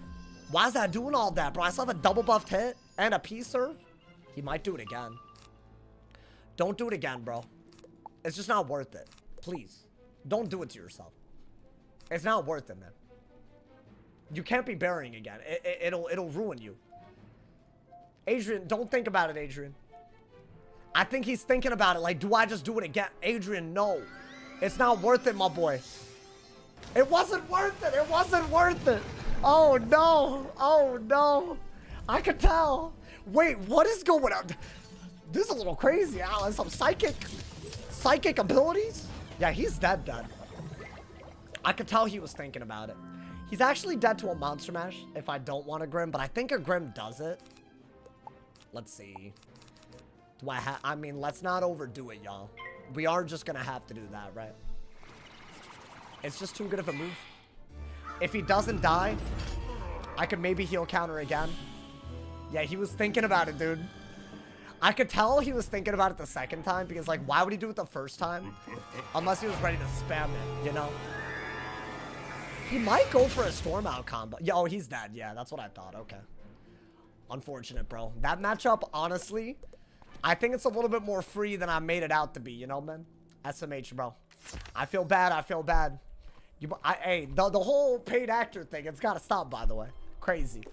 Why is that doing all that, bro? I saw the double buffed hit and a P serve. He might do it again. Don't do it again, bro. It's just not worth it. Please. Don't do it to yourself. It's not worth it, man. You can't be burying again. It'll ruin you. Adrian, don't think about it, Adrian. I think he's thinking about it. Like, do I just do it again? Adrian, no. It's not worth it, my boy. It wasn't worth it. It wasn't worth it. Oh, no. Oh, no. I could tell. Wait, what is going on? This is a little crazy, Alan. Some psychic abilities? Yeah, he's dead. I could tell he was thinking about it. He's actually dead to a monster mash if I don't want a Grim, but I think a Grim does it. Let's see. Do I mean, let's not overdo it, y'all. We are just gonna have to do that, right? It's just too good of a move. If he doesn't die, I could maybe heal counter again. Yeah, he was thinking about it, dude. I could tell he was thinking about it the second time because, like, why would he do it the first time? Unless he was ready to spam it, you know? He might go for a storm out combo. Yeah, oh, he's dead. Yeah, that's what I thought. Okay. Unfortunate, bro. That matchup, honestly, I think it's a little bit more free than I made it out to be, you know, man? SMH, bro. I feel bad. I feel bad. Hey, the whole paid actor thing, it's got to stop, by the way. Crazy.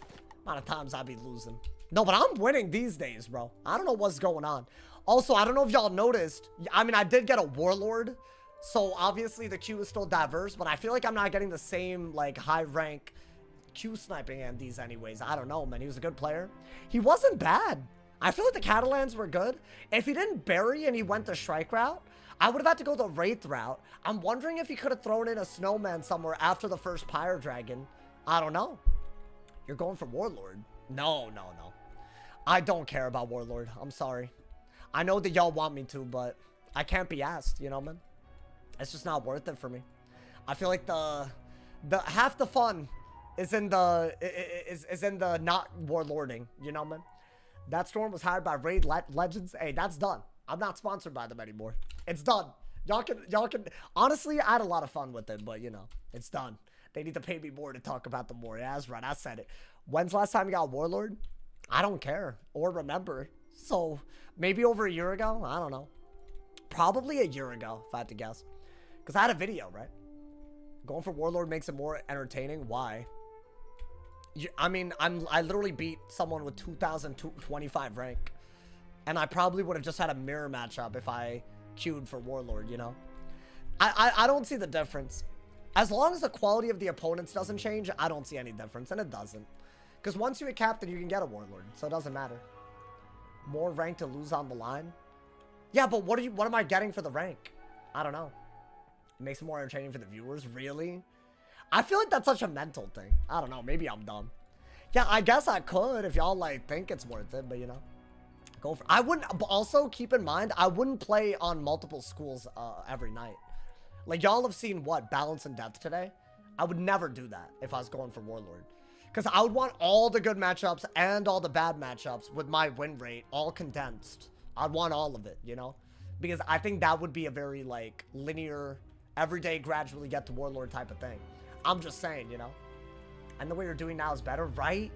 Amount of times I be losing. No, but I'm winning these days, bro. I don't know what's going on. Also, I don't know if y'all noticed. I mean, I did get a Warlord. So, obviously, the queue is still diverse. But I feel like I'm not getting the same, like, high rank queue sniping and these anyways. I don't know, man. He was a good player. He wasn't bad. I feel like the Catalans were good. If he didn't bury and he went the strike route, I would have had to go the Wraith route. I'm wondering if he could have thrown in a snowman somewhere after the first Pyre Dragon. I don't know. You're going for Warlord. No. I don't care about Warlord. I'm sorry. I know that y'all want me to, but I can't be asked, you know, man? It's just not worth it for me. I feel like the half the fun is in the not warlording, you know, man? That storm was hired by Raid Legends. Hey, that's done. I'm not sponsored by them anymore. It's done. Y'all can honestly, I had a lot of fun with it, but you know, it's done. They need to pay me more to talk about them more. Yeah, that's right. I said it. When's the last time you got Warlord? I don't care or remember. So maybe over a year ago. I don't know. Probably a year ago, if I had to guess. Because I had a video, right? Going for Warlord makes it more entertaining. Why? I mean, I literally beat someone with 2025 rank. And I probably would have just had a mirror matchup if I queued for Warlord, you know? I don't see the difference. As long as the quality of the opponents doesn't change, I don't see any difference. And it doesn't. Because once you're a captain, you can get a Warlord. So it doesn't matter. More rank to lose on the line? Yeah, but what am I getting for the rank? I don't know. It makes it more entertaining for the viewers. Really? I feel like that's such a mental thing. I don't know. Maybe I'm dumb. Yeah, I guess I could if y'all, like, think it's worth it. But, you know. Go for... I wouldn't... Also, keep in mind, I wouldn't play on multiple schools every night. Like, y'all have seen, what? Balance and Depth today? I would never do that if I was going for Warlord. Because I would want all the good matchups and all the bad matchups with my win rate all condensed. I'd want all of it, you know? Because I think that would be a very, like, linear, everyday, gradually get to Warlord type of thing. I'm just saying, you know? And the way you're doing now is better, right?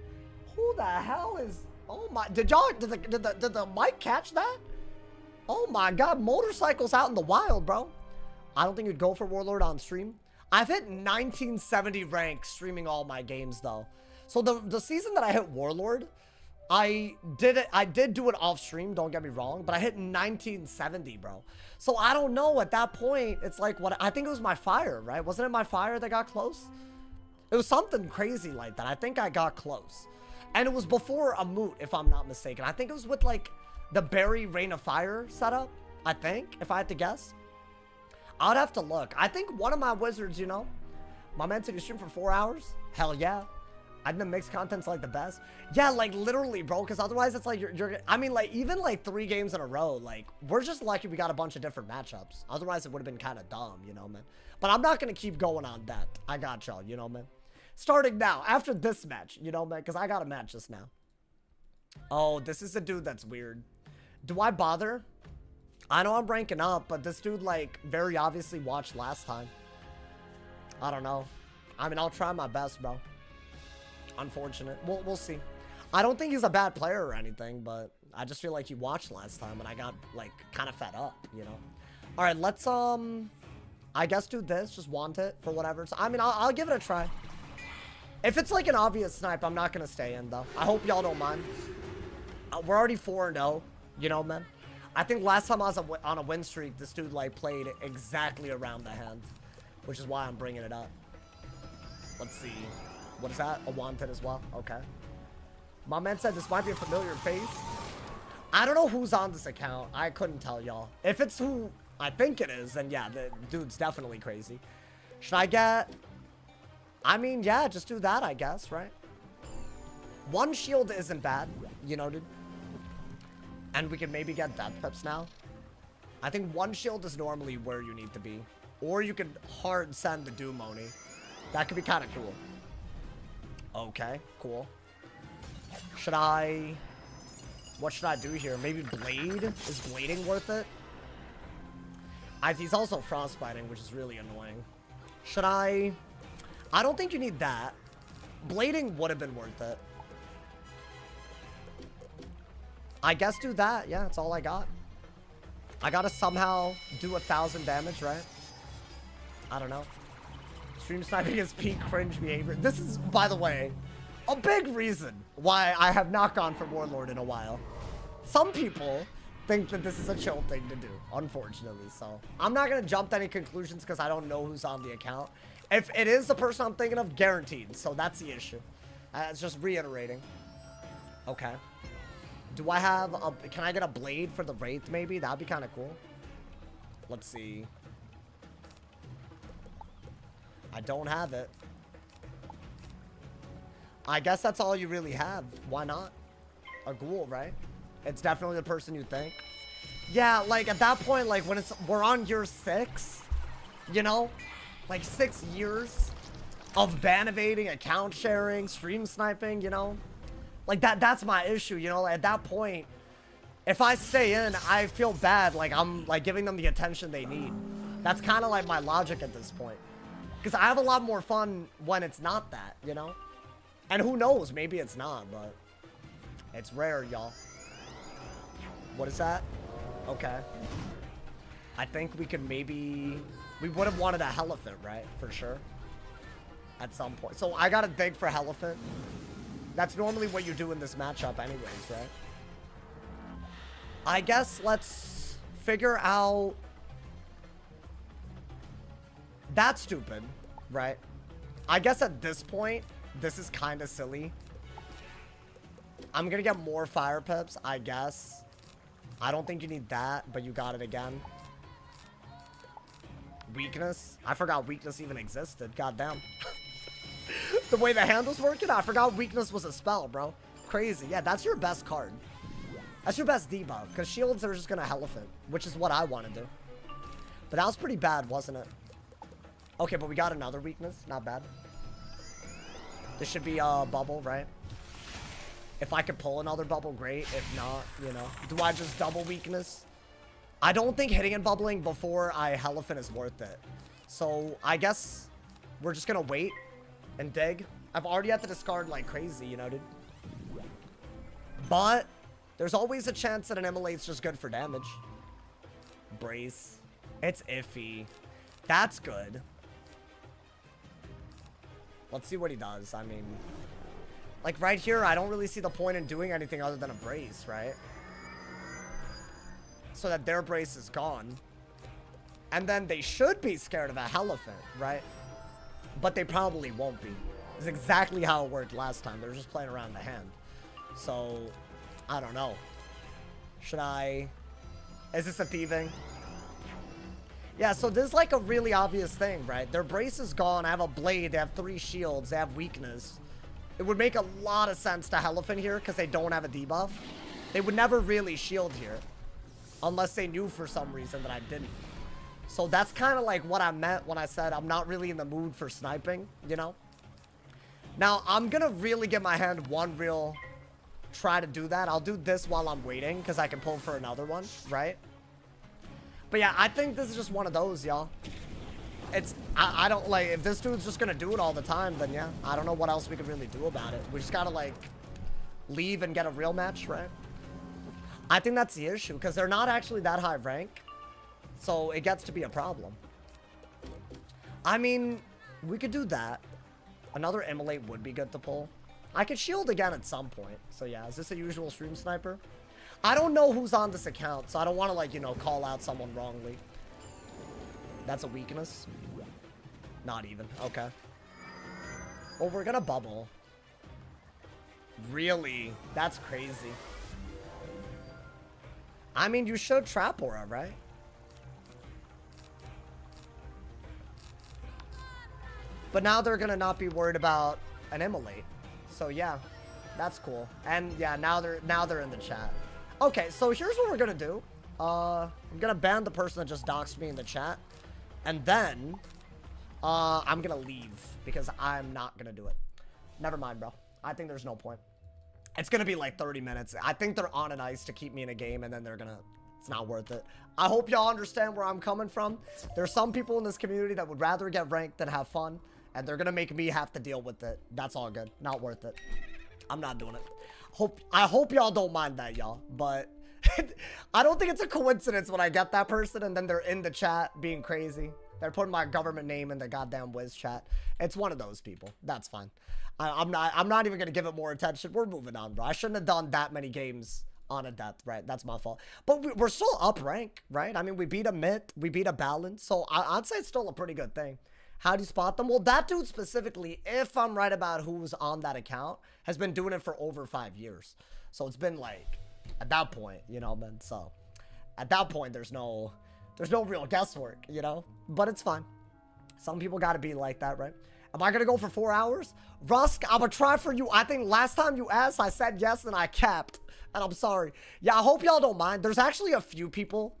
Who the hell is... Oh my... Did the mic catch that? Oh my god, motorcycles out in the wild, bro. I don't think you'd go for Warlord on stream. I've hit 1970 rank streaming all my games, though. So the season that I hit Warlord I did do it off stream, don't get me wrong, but I hit 1970, bro. So I don't know, at that point, it's like, what, I think it was my fire, right? Wasn't it my fire that got close? It was something crazy like that. I think I got close. And it was before a moot, if I'm not mistaken. I think it was with, like, the Berry Rain of Fire setup, I think, if I had to guess. I'd have to look. I think one of my wizards, you know, my man said you stream for 4 hours? Hell yeah. I think the mixed content's like the best. Yeah, like literally, bro, because otherwise it's like you're I mean, like even like 3 games in a row, like we're just lucky we got a bunch of different matchups. Otherwise it would have been kind of dumb, you know, man. But I'm not going to keep going on that. I got y'all, you know, man. Starting now, after this match, you know, man, because I got a match just now. Oh, this is a dude that's weird. Do I bother? I know I'm ranking up, but this dude, like, very obviously watched last time. I don't know. I mean, I'll try my best, bro. Unfortunate. We'll see. I don't think he's a bad player or anything, but I just feel like he watched last time, and I got, like, kind of fed up, you know? All right, let's, I guess do this. Just want it for whatever. So, I mean, I'll give it a try. If it's, like, an obvious snipe, I'm not going to stay in, though. I hope y'all don't mind. We're already 4-0, you know, man? I think last time I was on a win streak, this dude, like, played exactly around the hand, which is why I'm bringing it up. Let's see. What is that? A wanted as well? Okay. My man said this might be a familiar face. I don't know who's on this account. I couldn't tell y'all. If it's who I think it is, then yeah, the dude's definitely crazy. Should I get... I mean, yeah, just do that, I guess, right? 1 shield isn't bad, you know, dude. And we can maybe get death pips now. I think 1 shield is normally where you need to be. Or you could hard send the Doom Oni. That could be kind of cool. Okay, cool. Should I... What should I do here? Maybe Blade? Is Blading worth it? He's also frostbiting, which is really annoying. Should I... I don't think you need that. Blading would have been worth it. I guess do that. Yeah, that's all I got. I gotta somehow do 1,000 damage, right? I don't know. Stream sniping is peak cringe behavior. This is, by the way, a big reason why I have not gone for Warlord in a while. Some people think that this is a chill thing to do, unfortunately. So I'm not gonna jump to any conclusions because I don't know who's on the account. If it is the person I'm thinking of, guaranteed. So that's the issue. It's just reiterating. Okay. Do I have a... Can I get a blade for the Wraith, maybe? That'd be kind of cool. Let's see. I don't have it. I guess that's all you really have. Why not? A ghoul, right? It's definitely the person you think. Yeah, like, at that point, like, when we're on year 6, you know? Like, 6 years of ban evading, account sharing, stream sniping, you know? Like, that's my issue, you know? At that point, if I stay in, I feel bad. Like, I'm, like, giving them the attention they need. That's kind of, like, my logic at this point. Because I have a lot more fun when it's not that, you know? And who knows? Maybe it's not, but it's rare, y'all. What is that? Okay. I think we could maybe... We would have wanted a Elephant, right? For sure. At some point. So I gotta dig for Elephant. That's normally what you do in this matchup anyways, right? I guess let's figure out... That's stupid, right? I guess at this point, this is kind of silly. I'm gonna get more fire pips, I guess. I don't think you need that, but you got it again. Weakness? I forgot weakness even existed. Goddamn. The way the handle's working, I forgot weakness was a spell, bro. Crazy. Yeah, that's your best card. That's your best debuff, because shields are just gonna Elephant, which is what I want to do. But that was pretty bad, wasn't it? Okay, but we got another weakness. Not bad. This should be a bubble, right? If I could pull another bubble, great. If not, you know. Do I just double weakness? I don't think hitting and bubbling before I Elephant is worth it. So, I guess we're just gonna wait and dig. I've already had to discard like crazy, you know, dude. But there's always a chance that an immolate's just good for damage. Brace. It's iffy. That's good. Let's see what he does. I mean, Like, right here, I don't really see the point in doing anything other than a brace, right? So that their brace is gone. And then they should be scared of a elephant, right? But they probably won't be. It's exactly how it worked last time. They were just playing around the hand. So, I don't know. Should I... Is this a thieving? Yeah, so this is like a really obvious thing, right? Their brace is gone. I have a blade. They have 3 shields. They have weakness. It would make a lot of sense to elephant here because they don't have a debuff. They would never really shield here. Unless they knew for some reason that I didn't. So that's kind of like what I meant when I said I'm not really in the mood for sniping, you know? Now, I'm going to really give my hand one real try to do that. I'll do this while I'm waiting because I can pull for another one, right? But yeah, I think this is just one of those, y'all. It's, I don't, like, if this dude's just going to do it all the time, then yeah. I don't know what else we could really do about it. We just got to, like, leave and get a real match, right? I think that's the issue because they're not actually that high rank. So it gets to be a problem. I mean, we could do that. Another immolate would be good to pull. I could shield again at some point. So yeah, is this a usual stream sniper? I don't know who's on this account, so I don't want to, like, you know, call out someone wrongly. That's a weakness. Not even. Okay. Well, we're gonna bubble. Really? That's crazy. I mean, you should trap aura, right? But now they're gonna not be worried about an immolate. So yeah, that's cool. And yeah, now they're in the chat. Okay, so here's what we're gonna do. I'm gonna ban the person that just doxed me in the chat. And then I'm gonna leave because I'm not gonna do it. Never mind, bro. I think there's no point. It's gonna be like 30 minutes. I think they're on an ice to keep me in a game, and then they're gonna... It's not worth it. I hope y'all understand where I'm coming from. There's some people in this community that would rather get ranked than have fun, and they're gonna make me have to deal with it. That's all good. Not worth it. I'm not doing it. I hope y'all don't mind that, y'all. But I don't think it's a coincidence when I get that person and then they're in the chat being crazy. They're putting my government name in the goddamn Wiz chat. It's one of those people. That's fine. I'm not even gonna give it more attention. We're moving on, bro. I shouldn't have done that many games on a death, right? That's my fault. But we're still up rank, right? I mean, we beat a mid, we beat a balance, so I'd say it's still a pretty good thing. How do you spot them? Well, that dude specifically, if I'm right about who's on that account, has been doing it for over 5 years. So it's been like, at that point, you know, man. So at that point, there's no real guesswork, you know? But it's fine. Some people got to be like that, right? Am I going to go for 4 hours? Rusk, I'm going to try for you. I think last time you asked, I said yes and I capped. And I'm sorry. Yeah, I hope y'all don't mind. There's actually a few people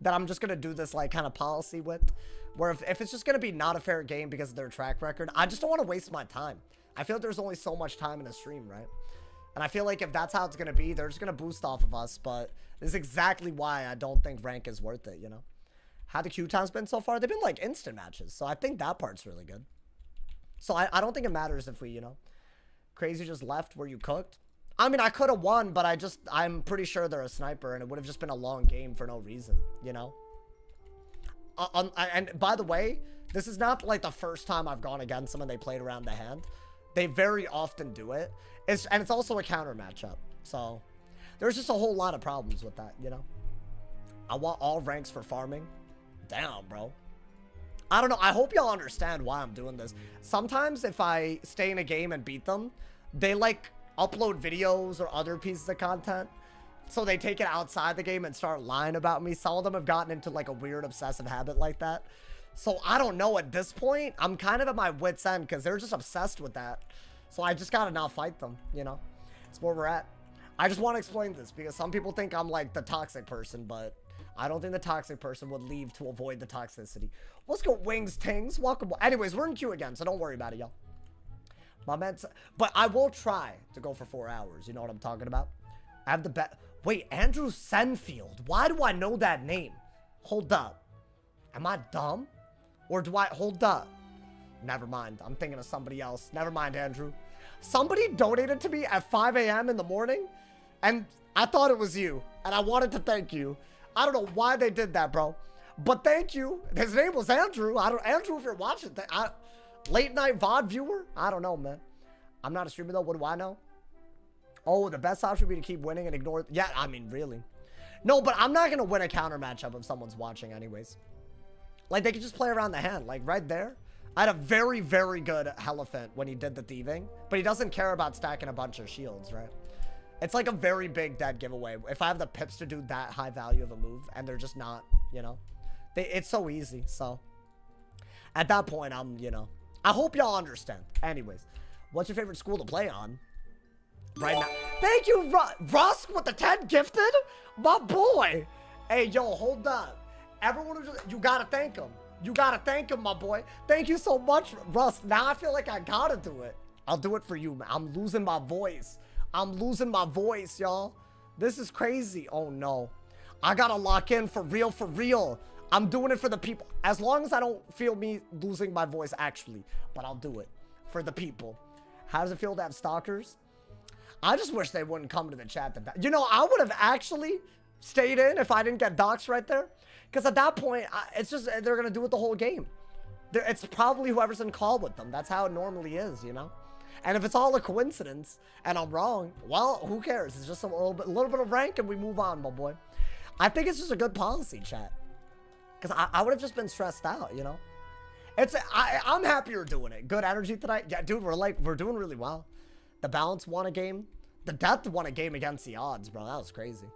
that I'm just going to do this like kind of policy with. Where if it's just going to be not a fair game because of their track record, I just don't want to waste my time. I feel like there's only so much time in a stream, right? And I feel like if that's how it's going to be, they're just going to boost off of us. But this is exactly why I don't think rank is worth it, you know? How the queue times been so far? They've been like instant matches. So I think that part's really good. So I don't think it matters if we, you know, Crazy just left where you cooked. I mean, I could have won, but I'm pretty sure they're a sniper and it would have just been a long game for no reason, you know? And by the way, this is not like the first time I've gone against them and they played around the hand. They very often do it. And it's also a counter matchup. So there's just a whole lot of problems with that, you know? I want all ranks for farming. Damn, bro. I don't know. I hope y'all understand why I'm doing this. Sometimes if I stay in a game and beat them, they like upload videos or other pieces of content. So they take it outside the game and start lying about me. Some of them have gotten into like a weird obsessive habit like that. So I don't know, at this point, I'm kind of at my wit's end because they're just obsessed with that. So I just gotta not fight them, you know? That's where we're at. I just want to explain this because some people think I'm like the toxic person, but I don't think the toxic person would leave to avoid the toxicity. Let's go, Wings Tings. Welcome. Anyways, we're in queue again, so don't worry about it, y'all. My man's, but I will try to go for 4 hours. You know what I'm talking about? I have the bet. Wait, Andrew Senfield. Why do I know that name? Hold up. Am I dumb? Or do I... Hold up. Never mind. I'm thinking of somebody else. Never mind, Andrew. Somebody donated to me at 5 a.m. in the morning. And I thought it was you. And I wanted to thank you. I don't know why they did that, bro. But thank you. His name was Andrew. Andrew, if you're watching... late night VOD viewer? I don't know, man. I'm not a streamer, though. What do I know? Oh, the best option would be to keep winning and ignore. Yeah, I mean, really. No, but I'm not going to win a counter matchup if someone's watching anyways. Like, they could just play around the hand. Like, right there. I had a very, very good Elephant when he did the thieving. But he doesn't care about stacking a bunch of shields, right? It's like a very big dead giveaway. If I have the pips to do that high value of a move, and they're just not, you know. It's so easy, so. At that point, I'm, you know. I hope y'all understand. Anyways, what's your favorite school to play on? Right now. Thank you, Rusk with the 10 gifted? My boy. Hey, yo, hold up. Everyone who just, you gotta thank him. You gotta thank him, my boy. Thank you so much, Rusk. Now I feel like I gotta do it. I'll do it for you, man. I'm losing my voice. I'm losing my voice, y'all. This is crazy. Oh, no. I gotta lock in for real, for real. I'm doing it for the people. As long as I don't feel me losing my voice, actually. But I'll do it for the people. How does it feel to have stalkers? I just wish they wouldn't come to the chat. You know, I would have actually stayed in if I didn't get doxxed right there. Because at that point, it's just, they're going to do it the whole game. It's probably whoever's in call with them. That's how it normally is, you know? And if it's all a coincidence and I'm wrong, well, who cares? It's just a little bit of rank and we move on, my boy. I think it's just a good policy, chat. Because I would have just been stressed out, you know? I'm happy you're doing it. Good energy tonight. Yeah, dude, we're doing really well. The balance won a game. The death won a game against the odds, bro. That was crazy.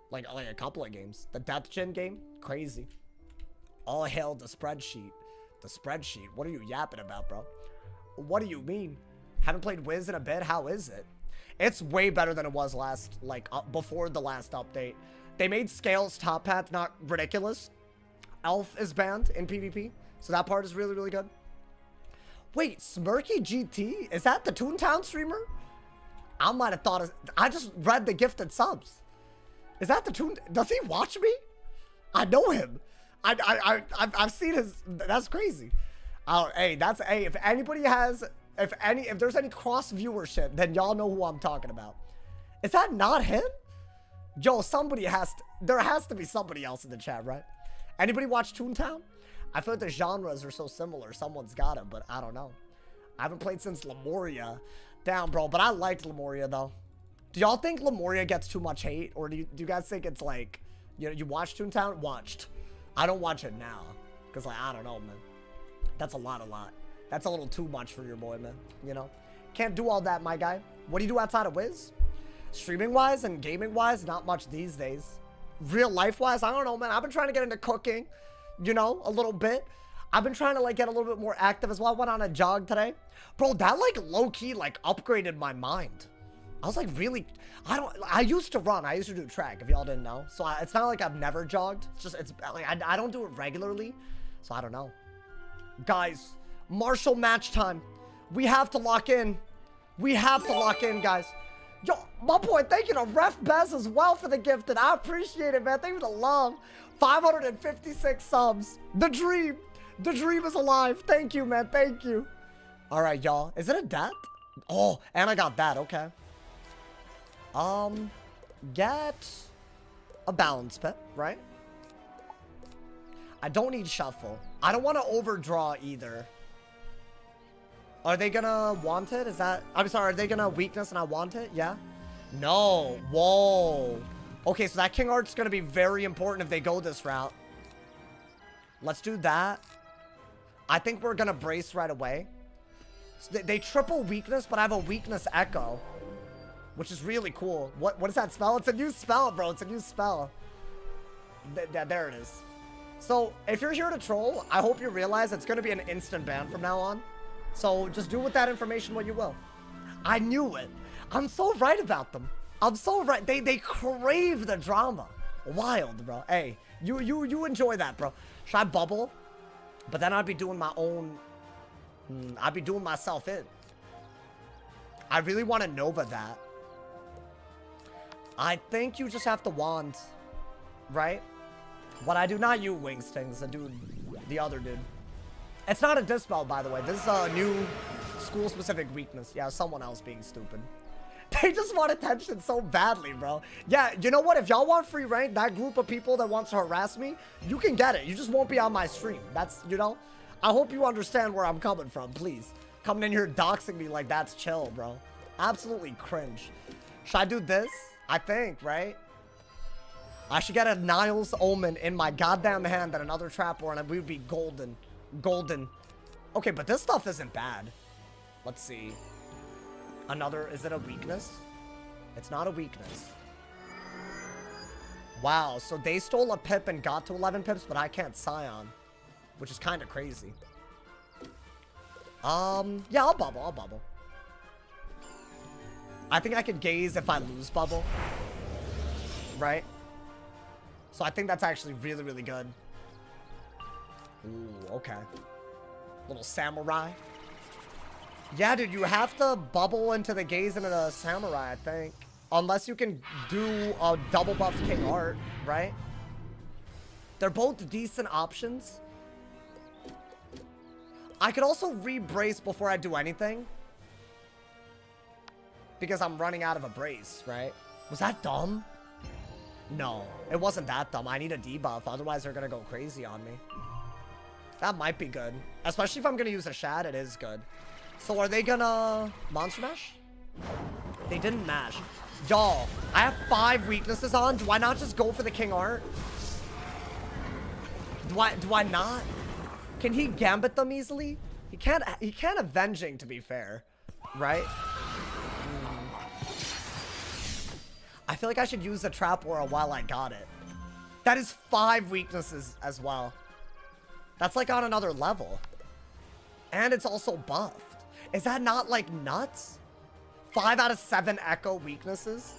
Like a couple of games. The death gen game, crazy. All hail the spreadsheet. The spreadsheet. What are you yapping about, bro? What do you mean? Haven't played Wiz in a bit. How is it? It's way better than it was before the last update. They made Scales top path not ridiculous. Elf is banned in PvP, so that part is really, really good. Wait, Smirky GT? Is that the Toontown streamer? I might have thought I just read the gifted subs. Is that the Toon? Does he watch me? I know him. I've seen his. That's crazy. Hey, if anybody has, if there's any cross viewership, then y'all know who I'm talking about. Is that not him? Yo, there has to be somebody else in the chat, right? Anybody watch Toontown? I feel like the genres are so similar. Someone's got it, but I don't know. I haven't played since Lemuria. Damn, bro, but I liked Lemuria, though. Do y'all think Lemuria gets too much hate? Or do you guys think it's like, you know, you watch Toontown? Watched. I don't watch it now. Because, like, I don't know, man. That's a lot. That's a little too much for your boy, man. You know? Can't do all that, my guy. What do you do outside of Wiz? Streaming-wise and gaming-wise, not much these days. Real life-wise, I don't know, man. I've been trying to get into cooking, you know, a little bit. I've been trying to, like, get a little bit more active as well. I went on a jog today. Bro, that, like, low-key, like, upgraded my mind. I was, like, really... I used to run. I used to do track, if y'all didn't know. So, it's not like I've never jogged. It's just, like, I don't do it regularly. So, I don't know. Guys, Marshall match time. We have to lock in. We have to lock in, guys. Yo, my boy, thank you to Ref Bez as well for the gift, and I appreciate it, man. Thank you for the love. 556 subs. The dream. The dream is alive. Thank you, man. Thank you. All right, y'all. Is it a death? Oh, and I got that. Okay. Get a balance pet, right? I don't need shuffle. I don't want to overdraw either. Are they gonna want it? Is that... I'm sorry, are they gonna weakness and I want it? Yeah? No. Whoa. Okay, so that King Art's gonna be very important if they go this route. Let's do that. I think we're gonna brace right away. So they triple weakness, but I have a weakness echo. Which is really cool. What is that spell? It's a new spell, bro. It's a new spell. There it is. So, if you're here to troll, I hope you realize it's gonna be an instant ban from now on. So just do with that information what you will. I knew it. I'm so right about them. I'm so right. They crave the drama. Wild, bro. Hey, you enjoy that, bro. Should I bubble? But then I'd be doing my own... I'd be doing myself in. I really want to Nova that. I think you just have to wand. Right? But I do not use wing stings. I do the other dude. It's not a dispel, by the way. This is a new school-specific weakness. Yeah, someone else being stupid. They just want attention so badly, bro. Yeah, you know what? If y'all want free rank, that group of people that wants to harass me, you can get it. You just won't be on my stream. That's, you know? I hope you understand where I'm coming from, please. Coming in here doxing me like that's chill, bro. Absolutely cringe. Should I do this? I think, right? I should get a Niles Omen in my goddamn hand and another trap war, and we would be golden. Golden. Okay, but this stuff isn't bad. Let's see. Another, is it a weakness? It's not a weakness. Wow, so they stole a pip and got to 11 pips, but I can't Scion, which is kind of crazy. Yeah, I'll bubble. I think I could gaze if I lose bubble. Right? So I think that's actually really, really good. Ooh, okay. Little samurai. Yeah, dude, you have to bubble into the gaze into the samurai, I think. Unless you can do a double buff King Art, right? They're both decent options. I could also re-brace before I do anything. Because I'm running out of a brace, right? Was that dumb? No, it wasn't that dumb. I need a debuff, otherwise they're gonna go crazy on me. That might be good. Especially if I'm gonna use a Shad, it is good. So are they gonna Monster Mash? They didn't mash. Y'all, I have 5 weaknesses on. Do I not just go for the King Art? Do I not? Can he Gambit them easily? He can't Avenging, to be fair. Right? I feel like I should use the Trap Aura while I got it. That is 5 weaknesses as well. That's like on another level. And it's also buffed. Is that not like nuts? 5 out of 7 Echo weaknesses.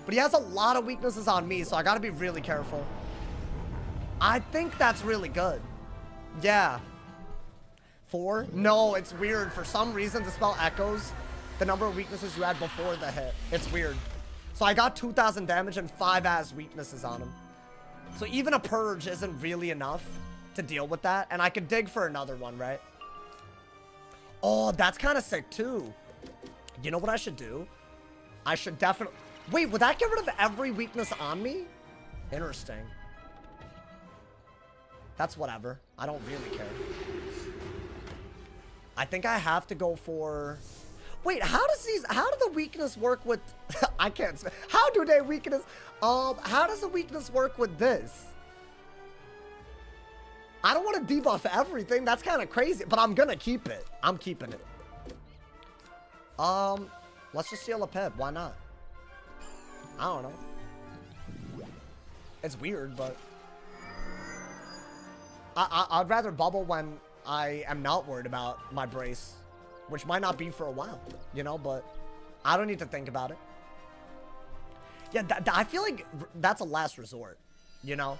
But he has a lot of weaknesses on me, so I gotta be really careful. I think that's really good. Yeah. 4? No, it's weird. For some reason, the spell echoes the number of weaknesses you had before the hit. It's weird. So I got 2,000 damage and 5 as weaknesses on him. So even a Purge isn't really enough to deal with that. And I could dig for another one, right? Oh, that's kind of sick too. You know what I should do? I should definitely... Wait, would that get rid of every weakness on me? Interesting. That's whatever. I don't really care. I think I have to go for... Wait, how do the weakness work with... I can't... How do they weakness... how does the weakness work with this? I don't want to debuff everything. That's kind of crazy, but I'm gonna keep it. I'm keeping it. Let's just steal a pip. Why not? I don't know. It's weird, but... I'd rather bubble when I am not worried about my brace. Which might not be for a while, you know, but I don't need to think about it. Yeah, I feel like that's a last resort, you know?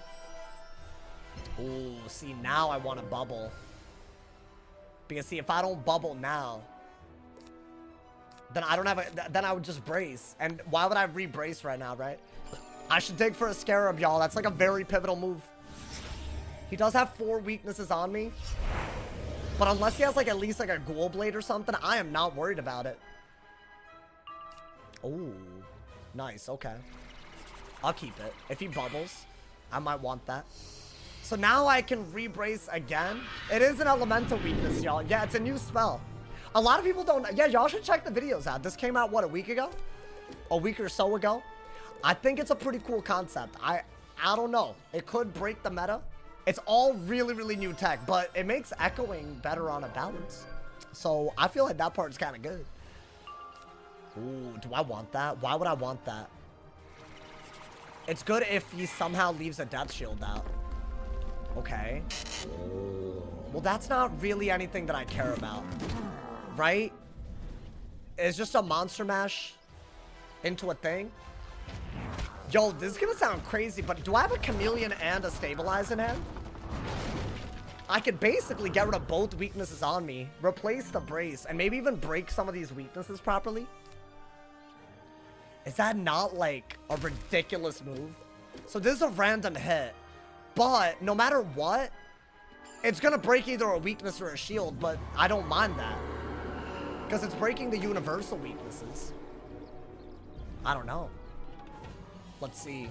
Ooh, see, now I want to bubble. Because, see, if I don't bubble now, then I don't have a... Then I would just brace. And why would I re-brace right now, right? I should dig for a Scarab, y'all. That's like a very pivotal move. He does have 4 weaknesses on me. But unless he has like at least like a Ghoul Blade or something, I am not worried about it. Oh, nice. Okay. I'll keep it. If he bubbles, I might want that. So now I can re-brace again. It is an elemental weakness, y'all. Yeah, it's a new spell. A lot of people don't... Yeah, y'all should check the videos out. This came out, what, a week ago? A week or so ago? I think it's a pretty cool concept. I don't know. It could break the meta. It's all really, really new tech, but it makes echoing better on a balance. So I feel like that part's kind of good. Ooh, do I want that? Why would I want that? It's good if he somehow leaves a death shield out. Okay. Well, that's not really anything that I care about. Right? It's just a monster mash into a thing. Yo, this is gonna sound crazy, but do I have a Chameleon and a Stabilize in hand? I could basically get rid of both weaknesses on me, replace the brace, and maybe even break some of these weaknesses properly. Is that not like a ridiculous move? So this is a random hit, but no matter what, it's gonna break either a weakness or a shield, but I don't mind that. Because it's breaking the universal weaknesses. I don't know. Let's see.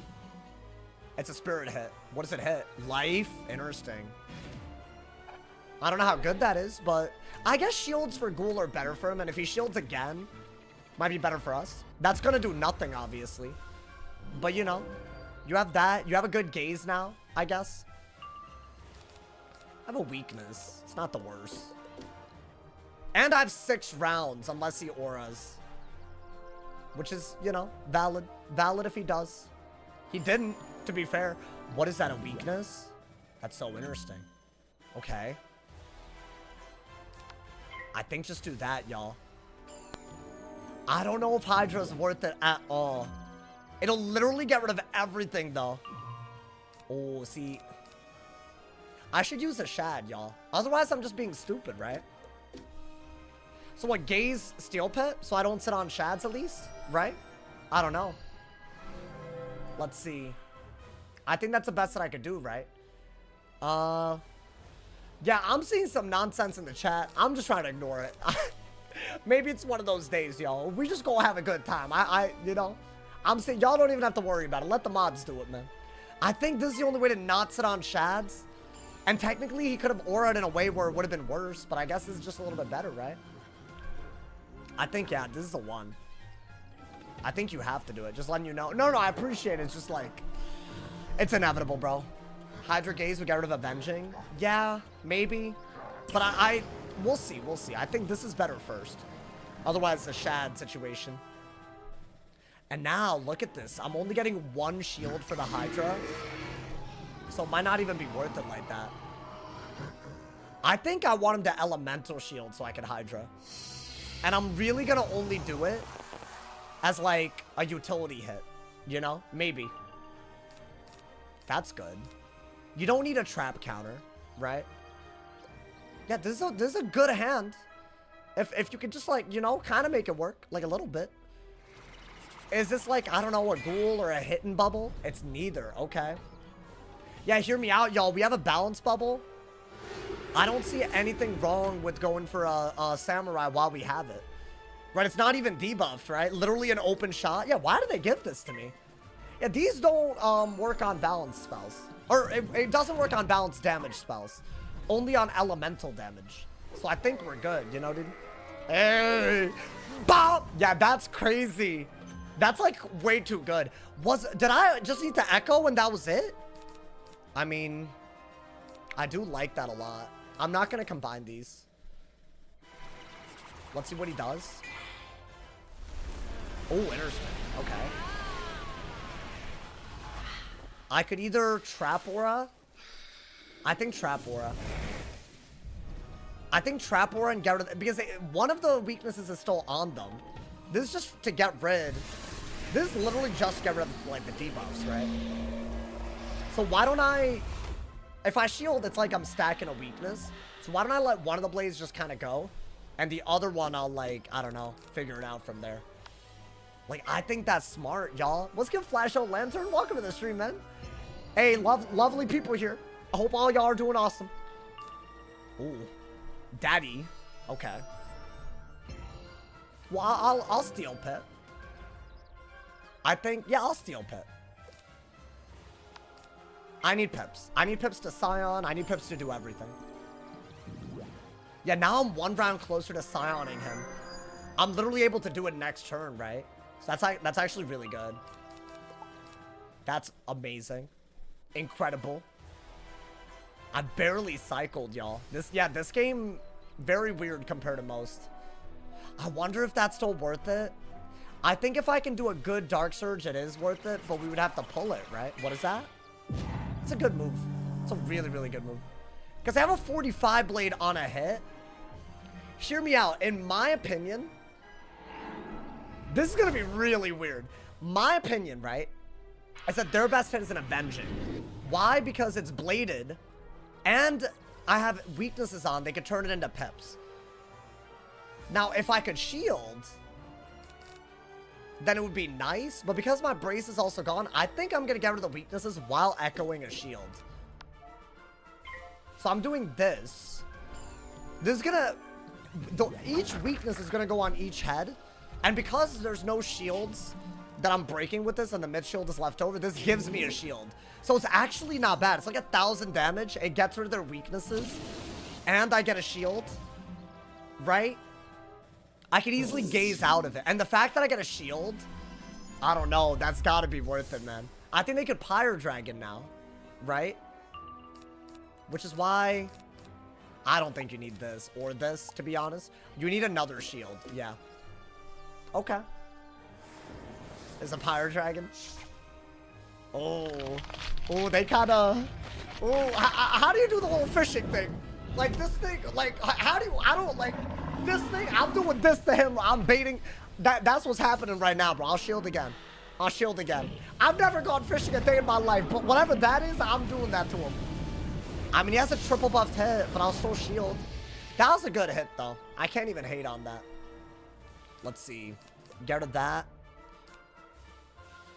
It's a spirit hit. What does it hit? Life? Interesting. I don't know how good that is, but I guess shields for Ghoul are better for him, and if he shields again, Might be better for us. That's gonna do nothing, obviously. But, you know, you have that. You have a good gaze now, I guess. I have a weakness. It's not the worst. And I have 6 rounds, unless he auras. Which is, you know, valid. Valid if he does. He didn't, to be fair. What is that, a weakness? That's so interesting. Okay. I think just do that, y'all. I don't know if Hydra's worth it at all. It'll literally get rid of everything, though. Oh, see. I should use a shad, y'all. Otherwise, I'm just being stupid, right? So what, gaze steel pit? So I don't sit on shads at least, right? I don't know. Let's see. I think that's the best that I could do, right? Yeah, I'm seeing some nonsense in the chat. I'm just trying to ignore it. Maybe it's one of those days, y'all. We just gonna have a good time. You know, I'm saying y'all don't even have to worry about it. Let the mods do it, man. I think this is the only way to not sit on shads. And technically, he could have auraed in a way where it would have been worse. But I guess this is just a little bit better, right? I think, yeah, this is a 1. I think you have to do it. Just letting you know. No, I appreciate it. It's just like, it's inevitable, bro. Hydra Gaze would get rid of Avenging. Yeah, maybe. But we'll see. We'll see. I think this is better first. Otherwise, it's a shad situation. And now, look at this. I'm only getting 1 shield for the Hydra. So it might not even be worth it like that. I think I want him to elemental shield so I can Hydra. And I'm really going to only do it as like a utility hit. You know? Maybe. That's good. You don't need a trap counter, right? Yeah, this is a good hand. If you could just like, you know, kind of make it work. Like a little bit. Is this like, I don't know, a ghoul or a hidden bubble? It's neither. Okay. Yeah, hear me out, y'all. We have a balance bubble. I don't see anything wrong with going for a samurai while we have it. Right, it's not even debuffed, right? Literally an open shot. Yeah, why did they give this to me? Yeah, these don't work on balance spells. Or it doesn't work on balance damage spells. Only on elemental damage. So I think we're good, you know, dude? Hey! Bow! Yeah, that's crazy. That's like way too good. Did I just need to echo and that was it? I mean, I do like that a lot. I'm not going to combine these. Let's see what he does. Oh, interesting. Okay. I could either Trap Aura. I think Trap Aura. I think Trap Aura and get rid of... Because one of the weaknesses is still on them. This is just to get rid... This is literally just get rid of, like, the debuffs, right? So why don't I... If I shield, it's like I'm stacking a weakness. So why don't I let one of the blades just kind of go? And the other one, I'll, like, I don't know, figure it out from there. Like, I think that's smart, y'all. Let's give Flash Out Lantern. Welcome to the stream, man. Hey, lovely people here. I hope all y'all are doing awesome. Ooh. Daddy. Okay. Well, I'll steal Pit. I think, yeah, I'll steal Pit. I need pips. I need pips to Scion. I need pips to do everything. Yeah, now I'm 1 round closer to Scioning him. I'm literally able to do it next turn, right? So that's actually really good. That's amazing. Incredible. I barely cycled, y'all. This game, very weird compared to most. I wonder if that's still worth it. I think if I can do a good Dark Surge, it is worth it, but we would have to pull it, right? What is that? It's a good move. It's a really, really good move. Because I have a 45 blade on a hit. Hear me out. In my opinion, this is going to be really weird. My opinion, right? I said their best hit is an Avenging. Why? Because it's bladed. And I have weaknesses on. They could turn it into pips. Now, if I could shield, then it would be nice. But because my brace is also gone, I think I'm going to get rid of the weaknesses while echoing a shield. So I'm doing this. This is going to... Each weakness is going to go on each head. And because there's no shields that I'm breaking with this and the mid shield is left over, this gives me a shield. So it's actually not bad. It's like 1,000 damage. It gets rid of their weaknesses. And I get a shield. Right? I could easily gaze out of it. And the fact that I get a shield, I don't know. That's got to be worth it, man. I think they could Pyre Dragon now, right? Which is why I don't think you need this or this, to be honest. You need another shield, yeah. Okay. Is a Pyre Dragon? Oh, they kind of. Oh, how do you do the whole fishing thing? Like this thing, like how do you? I don't like this thing. I'm doing this to him. I'm baiting. That's what's happening right now, bro. I'll shield again. I'll shield again. I've never gone fishing a day in my life, but whatever that is, I'm doing that to him. I mean, he has a triple buffed hit, but I'll still shield. That was a good hit, though. I can't even hate on that. Let's see. Get rid of that.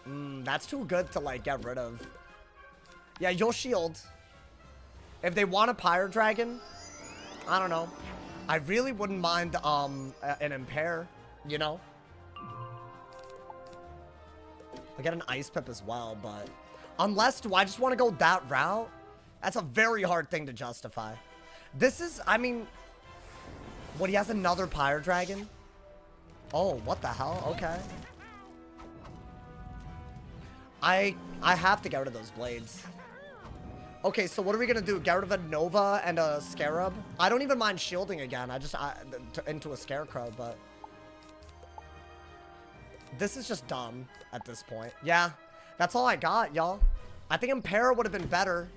That's too good to, like, get rid of. Yeah, you'll shield. If they want a Pyre Dragon, I don't know. I really wouldn't mind an Impair, you know? I'll get an Ice Pip as well, but... Unless, do I just want to go that route? That's a very hard thing to justify. This is, I mean... What, he has another Pyre Dragon? Oh, what the hell? Okay. I have to get rid of those blades. Okay, so what are we gonna do? Get rid of a Nova and a Scarab? I don't even mind shielding again. Into a Scarecrow, but... This is just dumb at this point. Yeah, that's all I got, y'all. I think Impair would have been better.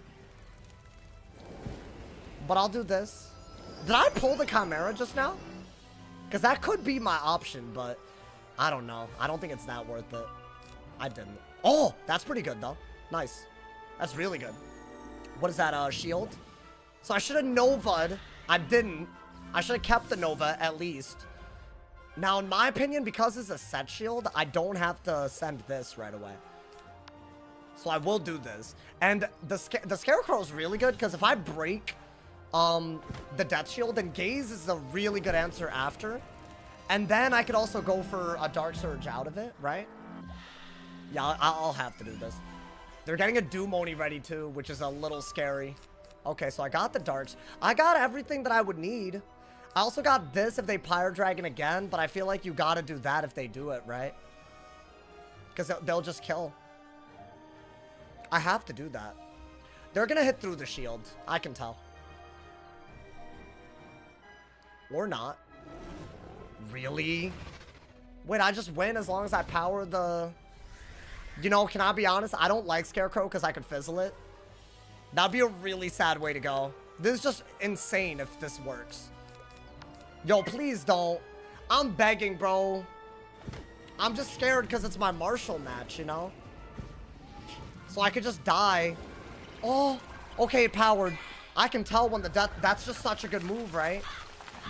But I'll do this. Did I pull the Chimera just now? Because that could be my option, but I don't know. I don't think it's that worth it. I didn't. Oh, that's pretty good, though. Nice. That's really good. What is that, shield? So I should have Nova'd. I didn't. I should have kept the Nova, at least. Now, in my opinion, because it's a set shield, I don't have to send this right away. So I will do this. And the Scarecrow is really good, because if I break the Death Shield, then Gaze is a really good answer after. And then I could also go for a Dark Surge out of it, right? Yeah, I'll have to do this. They're getting a Doom Oni ready too, which is a little scary. Okay, so I got the darts. I got everything that I would need. I also got this if they Pyre Dragon again, but I feel like you gotta do that if they do it, right? Because they'll just kill. I have to do that. They're gonna hit through the shield. I can tell. Or not. Really? Wait, I just win as long as I power the... You know, can I be honest? I don't like Scarecrow because I could fizzle it. That'd be a really sad way to go. This is just insane if this works. Yo, please don't. I'm begging, bro. I'm just scared because it's my Marshall match, you know? So I could just die. Oh, okay, it powered. I can tell when the death... That's just such a good move, right?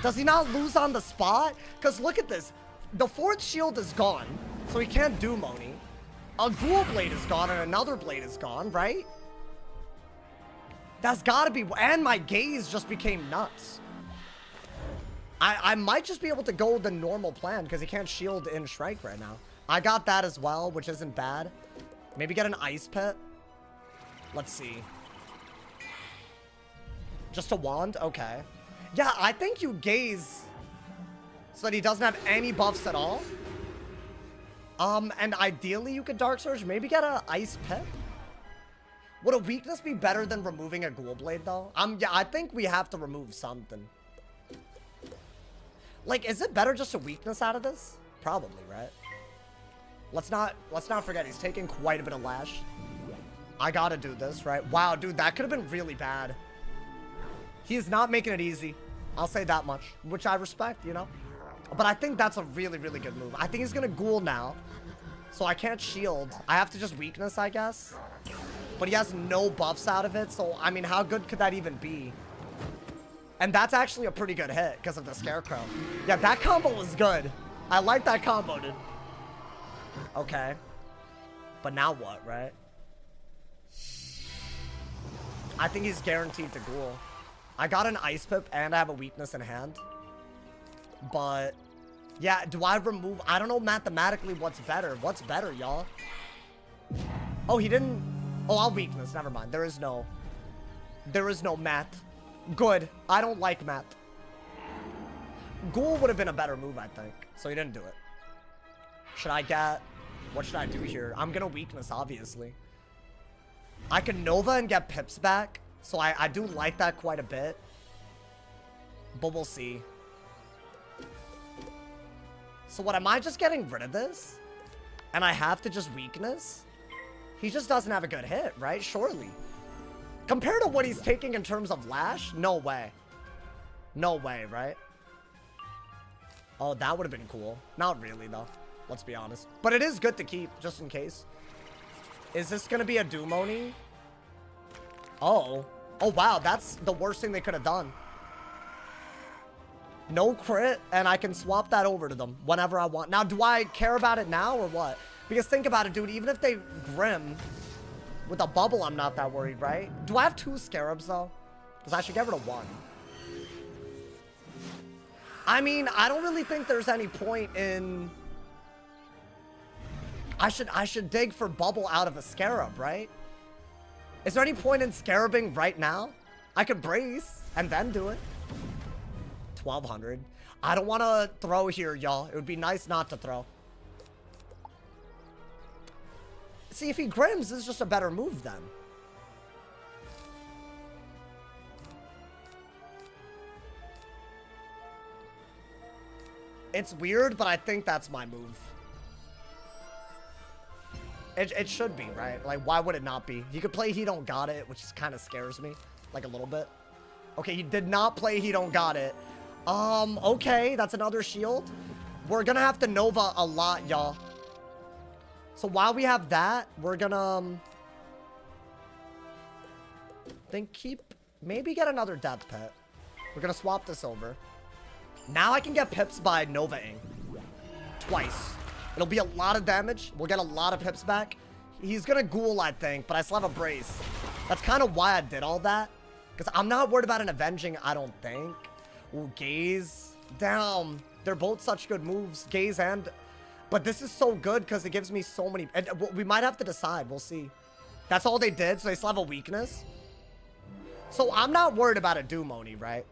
Does he not lose on the spot? Because look at this. The fourth shield is gone, so he can't do Moni. A Ghoul Blade is gone and another Blade is gone, right? That's gotta be... And my Gaze just became nuts. I might just be able to go the normal plan because he can't shield in Shrike right now. I got that as well, which isn't bad. Maybe get an Ice Pit. Let's see. Just a Wand? Okay. Yeah, I think you Gaze so that he doesn't have any buffs at all. And ideally you could Dark Surge. Maybe get a Ice Pit. Would a weakness be better than removing a Ghoul Blade though? Yeah, I think we have to remove something. Like, is it better just a weakness out of this? Probably, right? Let's not forget he's taking quite a bit of lash. I gotta do this, right? Wow, dude, that could have been really bad. He is not making it easy. I'll say that much, which I respect, you know? But I think that's a really, really good move. I think he's gonna Ghoul now. So I can't shield. I have to just weakness, I guess. But he has no buffs out of it, so, I mean, how good could that even be? And that's actually a pretty good hit because of the Scarecrow. Yeah, that combo was good. I like that combo, dude. Okay. But now what, right? I think he's guaranteed to Ghoul. I got an Ice Pip and I have a weakness in hand. But, yeah, do I remove... I don't know mathematically what's better. What's better, y'all? Oh, he didn't... Oh, I'll weakness. Never mind. There is no math. Good. I don't like math. Ghoul would have been a better move, I think. So he didn't do it. Should I get... What should I do here? I'm gonna weakness, obviously. I can Nova and get pips back. So I do like that quite a bit. But we'll see. So what, am I just getting rid of this? And I have to just weakness? He just doesn't have a good hit, right? Surely. Compared to what he's taking in terms of Lash? No way. No way, right? Oh, that would have been cool. Not really, though. Let's be honest. But it is good to keep, just in case. Is this going to be a Doomoni? Oh. Oh, wow. That's the worst thing they could have done. No crit, and I can swap that over to them whenever I want. Now, do I care about it now or what? Because think about it, dude. Even if they Grim with a bubble, I'm not that worried, right? Do I have 2 Scarabs, though? Because I should get rid of 1. I mean, I don't really think there's any point in... I should dig for bubble out of a Scarab, right? Is there any point in Scarabing right now? I could brace and then do it. 1200. I don't want to throw here, y'all. It would be nice not to throw. See, if he Grims, this is just a better move then. It's weird, but I think that's my move. It should be, right? Like, why would it not be? He could play He Don't Got It, which kind of scares me. Like, a little bit. Okay, he did not play He Don't Got It. Okay, that's another shield. We're gonna have to Nova a lot, y'all. So while we have that, we're gonna... then maybe get another Death Pit. We're gonna swap this over. Now I can get pips by Nova-ing. Twice. It'll be a lot of damage. We'll get a lot of pips back. He's gonna Ghoul, I think, but I still have a Brace. That's kind of why I did all that. Because I'm not worried about an Avenging, I don't think. Ooh, Gaze. Damn. They're both such good moves. Gaze and... But this is so good because it gives me so many... And we might have to decide. We'll see. That's all they did, so they still have a weakness. So I'm not worried about a Doomoni, right?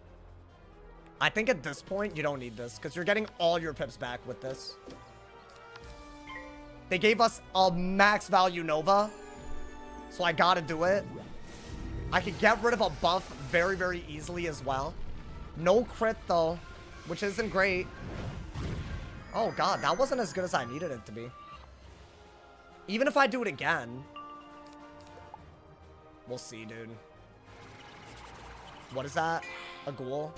I think at this point, you don't need this because you're getting all your pips back with this. They gave us a max value Nova. So I gotta do it. I could get rid of a buff very, very easily as well. No crit though, which isn't great. Oh god, that wasn't as good as I needed it to be. Even if I do it again. We'll see, dude. What is that? A Ghoul?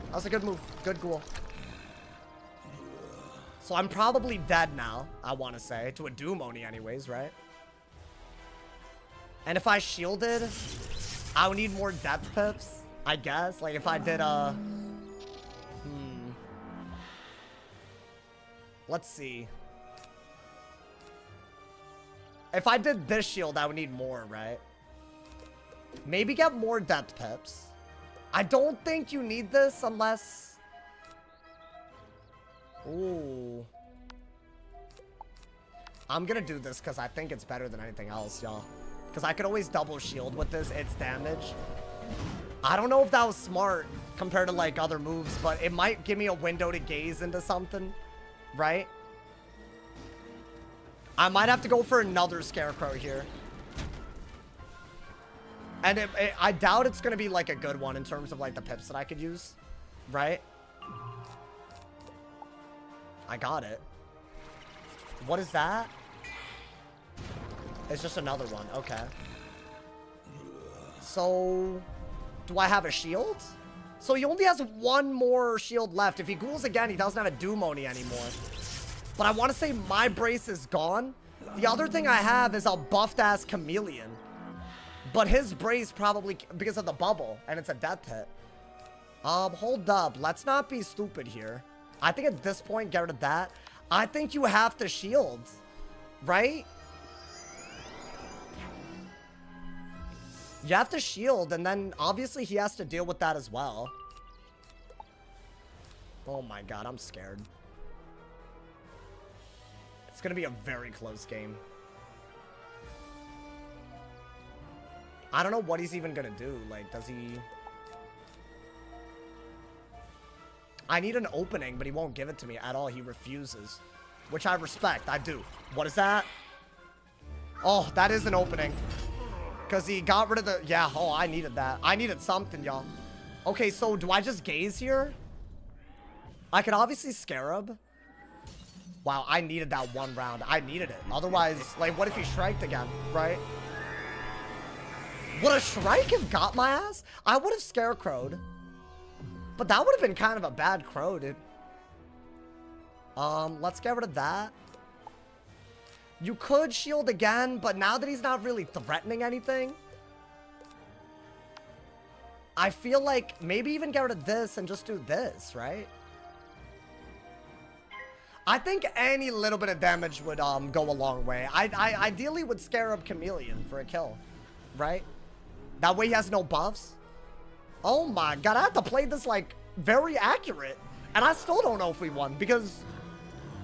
That was a good move. Good Ghoul. So I'm probably dead now, I want to say. To a Doomoni anyways, right? And if I shielded, I would need more depth pips, I guess. Like if I did a... Let's see. If I did this shield, I would need more, right? Maybe get more depth pips. I don't think you need this unless... Ooh. I'm gonna do this because I think it's better than anything else, y'all. Because I could always double shield with this, its damage. I don't know if that was smart compared to like other moves, but it might give me a window to gaze into something, right? I might have to go for another Scarecrow here. And I doubt it's gonna be like a good one in terms of like the pips that I could use, right? I got it. What is that? It's just another one. Okay. So, do I have a shield? So he only has one more shield left. If he ghouls again, he doesn't have a Doomoni anymore. But I want to say my brace is gone. The other thing I have is a buffed-ass Chameleon. But his brace probably, because of the bubble, and it's a death hit. Hold up. Let's not be stupid here. I think at this point, get rid of that. I think you have to shield, right? You have to shield, and then obviously he has to deal with that as well. Oh my god, I'm scared. It's gonna be a very close game. I don't know what he's even gonna do. Like, does he... I need an opening, but he won't give it to me at all. He refuses, which I respect. I do. What is that? Oh, that is an opening. Because he got rid of the... Yeah, oh, I needed that. I needed something, y'all. Okay, so do I just gaze here? I could obviously Scarab. Wow, I needed that one round. I needed it. Otherwise, like, what if he Shriked again, right? Would a Shrike have got my ass? I would have Scarecrowed. But that would have been kind of a bad crow, dude. Let's get rid of that. You could shield again, but now that he's not really threatening anything, I feel like maybe even get rid of this and just do this, right? I think any little bit of damage would go a long way. I ideally would Scarab Chameleon for a kill, right? That way he has no buffs. Oh my god, I have to play this like very accurate. And I still don't know if we won because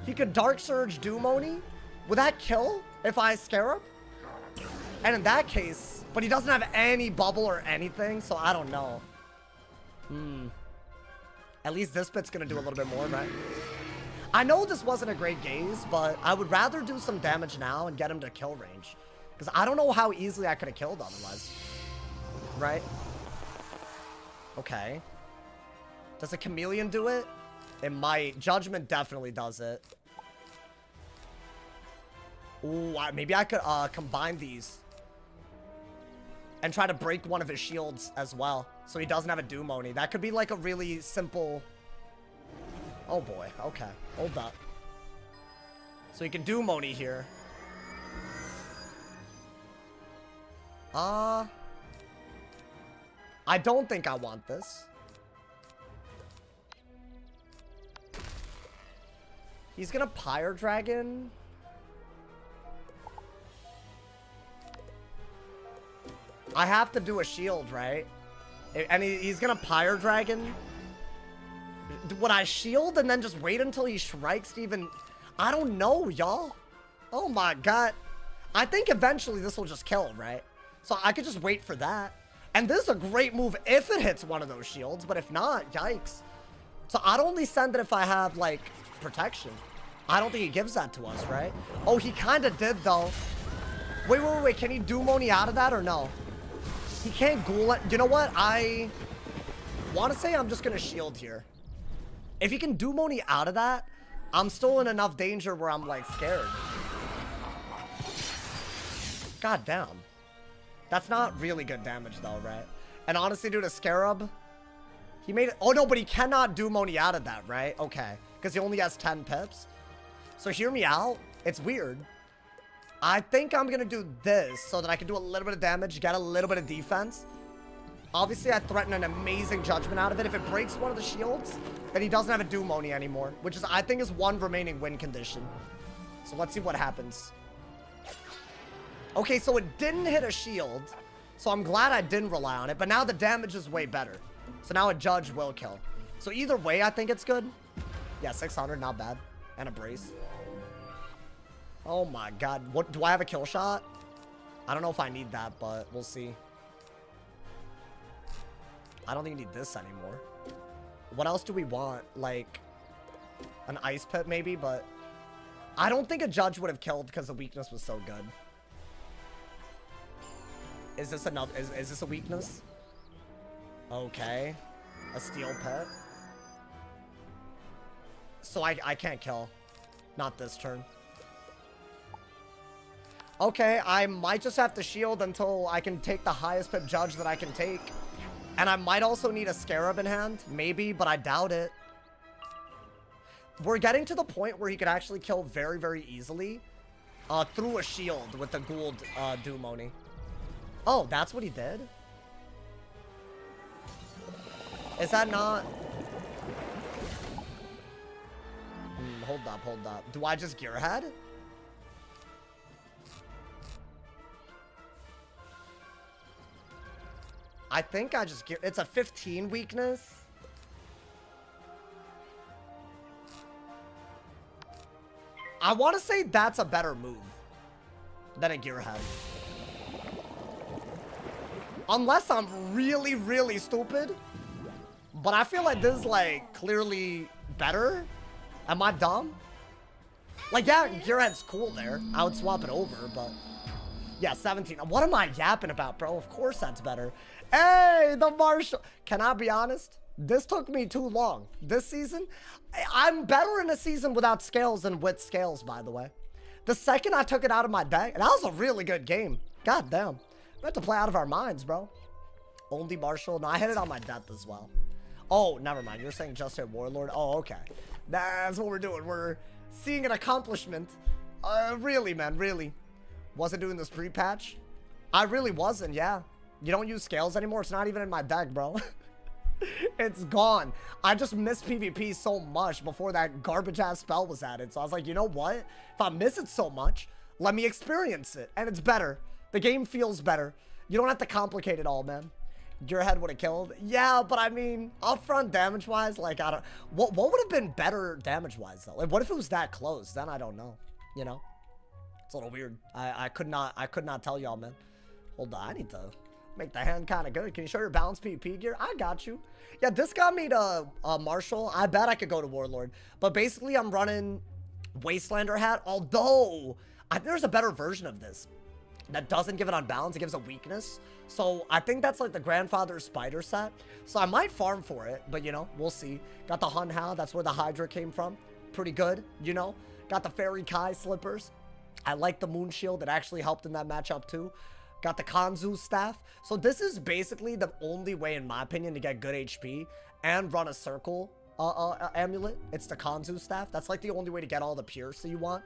he could Dark Surge Doom Oni. Would that kill if I Scarab? And in that case, but he doesn't have any bubble or anything, so I don't know. At least this bit's gonna do a little bit more, right? I know this wasn't a great gaze, but I would rather do some damage now and get him to kill range. Because I don't know how easily I could have killed otherwise. Right? Okay. Does a Chameleon do it? It might. Judgment definitely does it. Ooh, maybe I could combine these. And try to break one of his shields as well. So he doesn't have a Doom Oni. That could be like a really simple... Oh boy, okay. Hold up. So he can Doom Oni here. I don't think I want this. He's gonna Pyre Dragon. I have to do a shield, right? And he's gonna Pyre Dragon. Would I shield and then just wait until he Shrikes to even... I don't know, y'all. Oh my god. I think eventually this will just kill, right? So I could just wait for that. And this is a great move if it hits one of those shields. But if not, yikes. So I'd only send it if I have, like, protection. I don't think he gives that to us, right? Oh, he kind of did, though. Wait. Can he Doom Oni out of that or no? He can't Ghoul it. You know what? I want to say I'm just going to shield here. If he can Doom Oni out of that, I'm still in enough danger where I'm, like, scared. God damn. That's not really good damage, though, right? And honestly, dude, a Scarab, he made it... Oh, no, but he cannot Doom Oni out of that, right? Okay. Because he only has 10 pips. So hear me out. It's weird. I think I'm going to do this so that I can do a little bit of damage, get a little bit of defense. Obviously, I threaten an amazing Judgment out of it. If it breaks one of the shields, then he doesn't have a Doom Oni anymore, which is, I think, is one remaining win condition. So let's see what happens. Okay, so it didn't hit a shield, so I'm glad I didn't rely on it, but now the damage is way better. So now a Judge will kill. So either way, I think it's good. Yeah, 600, not bad. And a brace. Oh my god. What, do I have a kill shot? I don't know if I need that, but we'll see. I don't think you need this anymore. What else do we want? Like, an Ice Pit maybe, but I don't think a Judge would have killed because the weakness was so good. Is this another, is this a weakness? Okay. A Steel Pit. So I can't kill. Not this turn. Okay, I might just have to shield until I can take the highest pip Judge that I can take. And I might also need a Scarab in hand. Maybe, but I doubt it. We're getting to the point where he could actually kill very, very easily. Through a shield with the Gould Doom Oni. Oh, that's what he did? Is that not... hold up. Do I just Gearhead? I think I just get... It's a 15 weakness. I want to say that's a better move than a Gearhead. Unless I'm really, really stupid. But I feel like this is like clearly better. Am I dumb? Like, yeah, Gearhead's cool there. I would swap it over, but yeah, 17. What am I yapping about, bro? Of course that's better. Hey, the Marshall. Can I be honest? This took me too long. This season, I'm better in a season without scales than with scales, by the way. The second I took it out of my deck, and that was a really good game. God damn. We have to play out of our minds, bro. Only Marshall. No, I hit it on my death as well. Oh, never mind. You're saying just hit Warlord? Oh, okay. That's what we're doing. We're seeing an accomplishment. Really, man, really. Wasn't doing this pre-patch? I really wasn't, yeah. You don't use scales anymore? It's not even in my deck, bro. It's gone. I just missed PvP so much before that garbage-ass spell was added. So I was like, you know what? If I miss it so much, let me experience it. And it's better. The game feels better. You don't have to complicate it all, man. Your head would have killed. Yeah, but I mean, upfront damage-wise, like, I don't... What would have been better damage-wise, though? Like, what if it was that close? Then I don't know. You know? It's a little weird. I could not tell y'all, man. Hold on, I need to make the hand kind of good. Can you show your balanced PvP gear? I got you. Yeah, this got me to Marshall. I bet I could go to Warlord. But basically, I'm running Wastelander hat. Although, there's a better version of this that doesn't give it on balance. It gives a weakness. So I think that's like the grandfather spider set. So I might farm for it, but you know, we'll see. Got the Hun Hao. That's where the Hydra came from. Pretty good, you know. Got the Fairy Kai slippers. I like the Moon Shield. It actually helped in that matchup too. Got the Kanzu staff. So this is basically the only way, in my opinion, to get good HP and run a circle amulet. It's the Kanzu staff. That's like the only way to get all the Pierce that you want.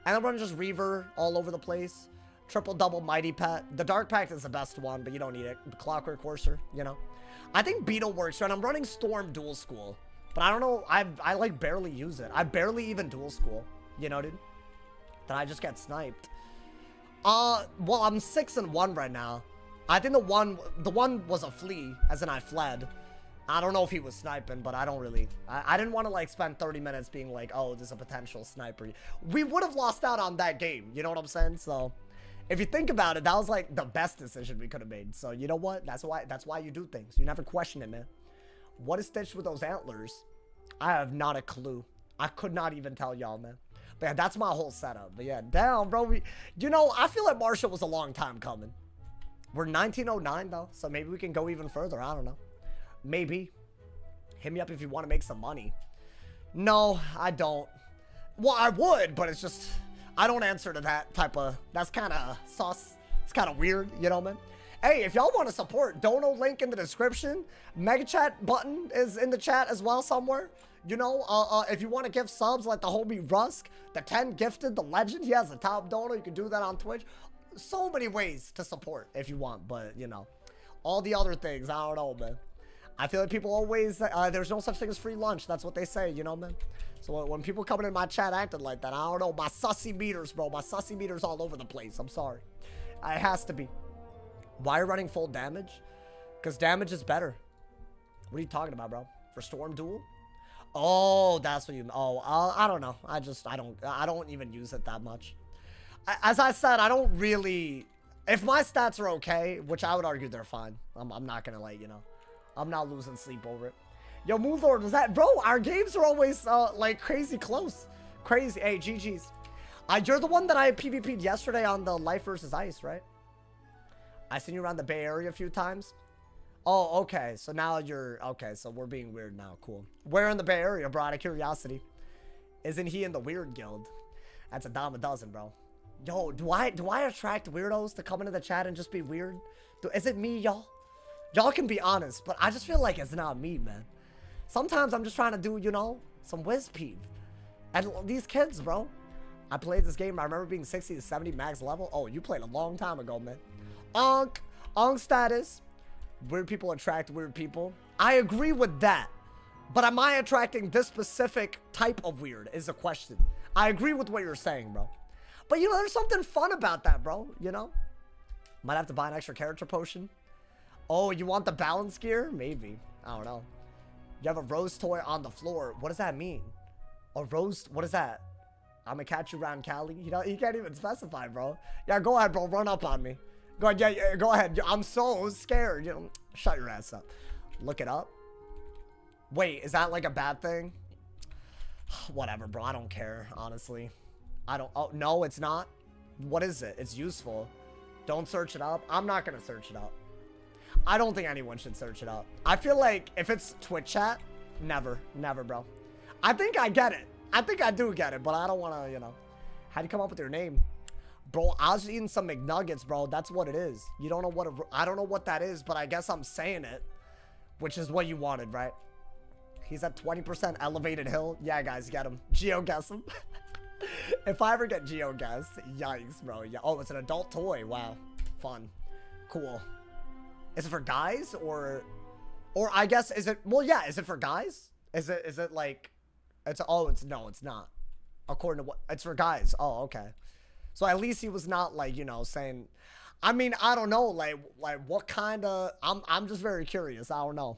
And I'm running just Reaver all over the place. Triple double Mighty Pet. The Dark Pact is the best one, but you don't need it. The Clockwork Courser, you know. I think Beetle works, right? I'm running Storm Dual School. But I don't know. I like barely use it. I barely even Dual School. You know, dude? Then I just get sniped. Well, I'm 6-1 right now. I think the one was a flea, as in I fled. I don't know if he was sniping, but I don't really. I didn't want to like spend 30 minutes being like, oh, there's a potential sniper. We would have lost out on that game. You know what I'm saying? So, if you think about it, that was like the best decision we could have made. So you know what? That's why you do things. You never question it, man. What is stitched with those antlers? I have not a clue. I could not even tell y'all, man. But yeah, that's my whole setup. But yeah, damn, bro. You know, I feel like Marshall was a long time coming. We're 1909 though, so maybe we can go even further. I don't know. Maybe. Hit me up if you want to make some money. No, I don't. Well, I would, but it's just, I don't answer to that type of, that's kind of sus. It's kind of weird, you know, man. Hey, if y'all want to support, dono link in the description. Mega chat button is in the chat as well somewhere. You know, if you want to give subs like the homie Rusk, the 10 gifted, the legend, he has a top dono. You can do that on Twitch. So many ways to support if you want, but you know, all the other things, I don't know, man. I feel like people always, there's no such thing as free lunch. That's what they say, you know, man. So when people coming in my chat acting like that, I don't know, my sussy meters, bro. My sussy meters all over the place. I'm sorry. It has to be. Why are you running full damage? Because damage is better. What are you talking about, bro? For Storm Duel? Oh, that's what you... Oh, I don't know. I don't even use it that much. As I said, I don't really... If my stats are okay, which I would argue they're fine. I'm not gonna, like, you know... I'm not losing sleep over it. Yo, Moonlord, was that... Bro, our games are always, like, crazy close. Crazy. Hey, GG's. You're the one that I PvP'd yesterday on the Life versus Ice, right? I seen you around the Bay Area a few times. Oh, okay. So now you're... Okay, so we're being weird now. Cool. Where in the Bay Area, bro? Out of curiosity. Isn't he in the Weird Guild? That's a dime a dozen, bro. Yo, do I attract weirdos to come into the chat and just be weird? Is it me, y'all? Y'all can be honest, but I just feel like it's not me, man. Sometimes I'm just trying to do, you know, some whiz peeve. And these kids, bro. I played this game. I remember being 60 to 70 max level. Oh, you played a long time ago, man. Onk status. Weird people attract weird people. I agree with that. But am I attracting this specific type of weird is the question. I agree with what you're saying, bro. But, you know, there's something fun about that, bro. You know? Might have to buy an extra character potion. Oh, you want the balance gear? Maybe. I don't know. You have a rose toy on the floor. What does that mean? A rose? What is that? I'm gonna catch you around Cali. You know, you can't even specify, bro. Yeah, go ahead, bro. Run up on me. Go ahead. Yeah, go ahead. I'm so scared. You know, shut your ass up. Look it up. Wait, is that like a bad thing? Whatever, bro. I don't care, honestly. I don't... Oh, no, it's not. What is it? It's useful. Don't search it up. I'm not going to search it up. I don't think anyone should search it up. I feel like if it's Twitch chat, never. Never, bro. I think I get it. I think I do get it, but I don't want to, you know. How'd you come up with your name? Bro, I was eating some McNuggets, bro. That's what it is. You don't know what... I don't know what that is, but I guess I'm saying it. Which is what you wanted, right? He's at 20% elevated hill. Yeah, guys, get him. Geo-guess him. If I ever get geo-guessed, yikes, bro. Yeah. Oh, it's an adult toy. Wow. Fun. Cool. Is it for guys or I guess, is it, well, yeah, is it for guys? Is it like, no, it's not. According to what, it's for guys. Oh, okay. So at least he was not like, you know, saying, I mean, I don't know, like what kind of, I'm just very curious. I don't know.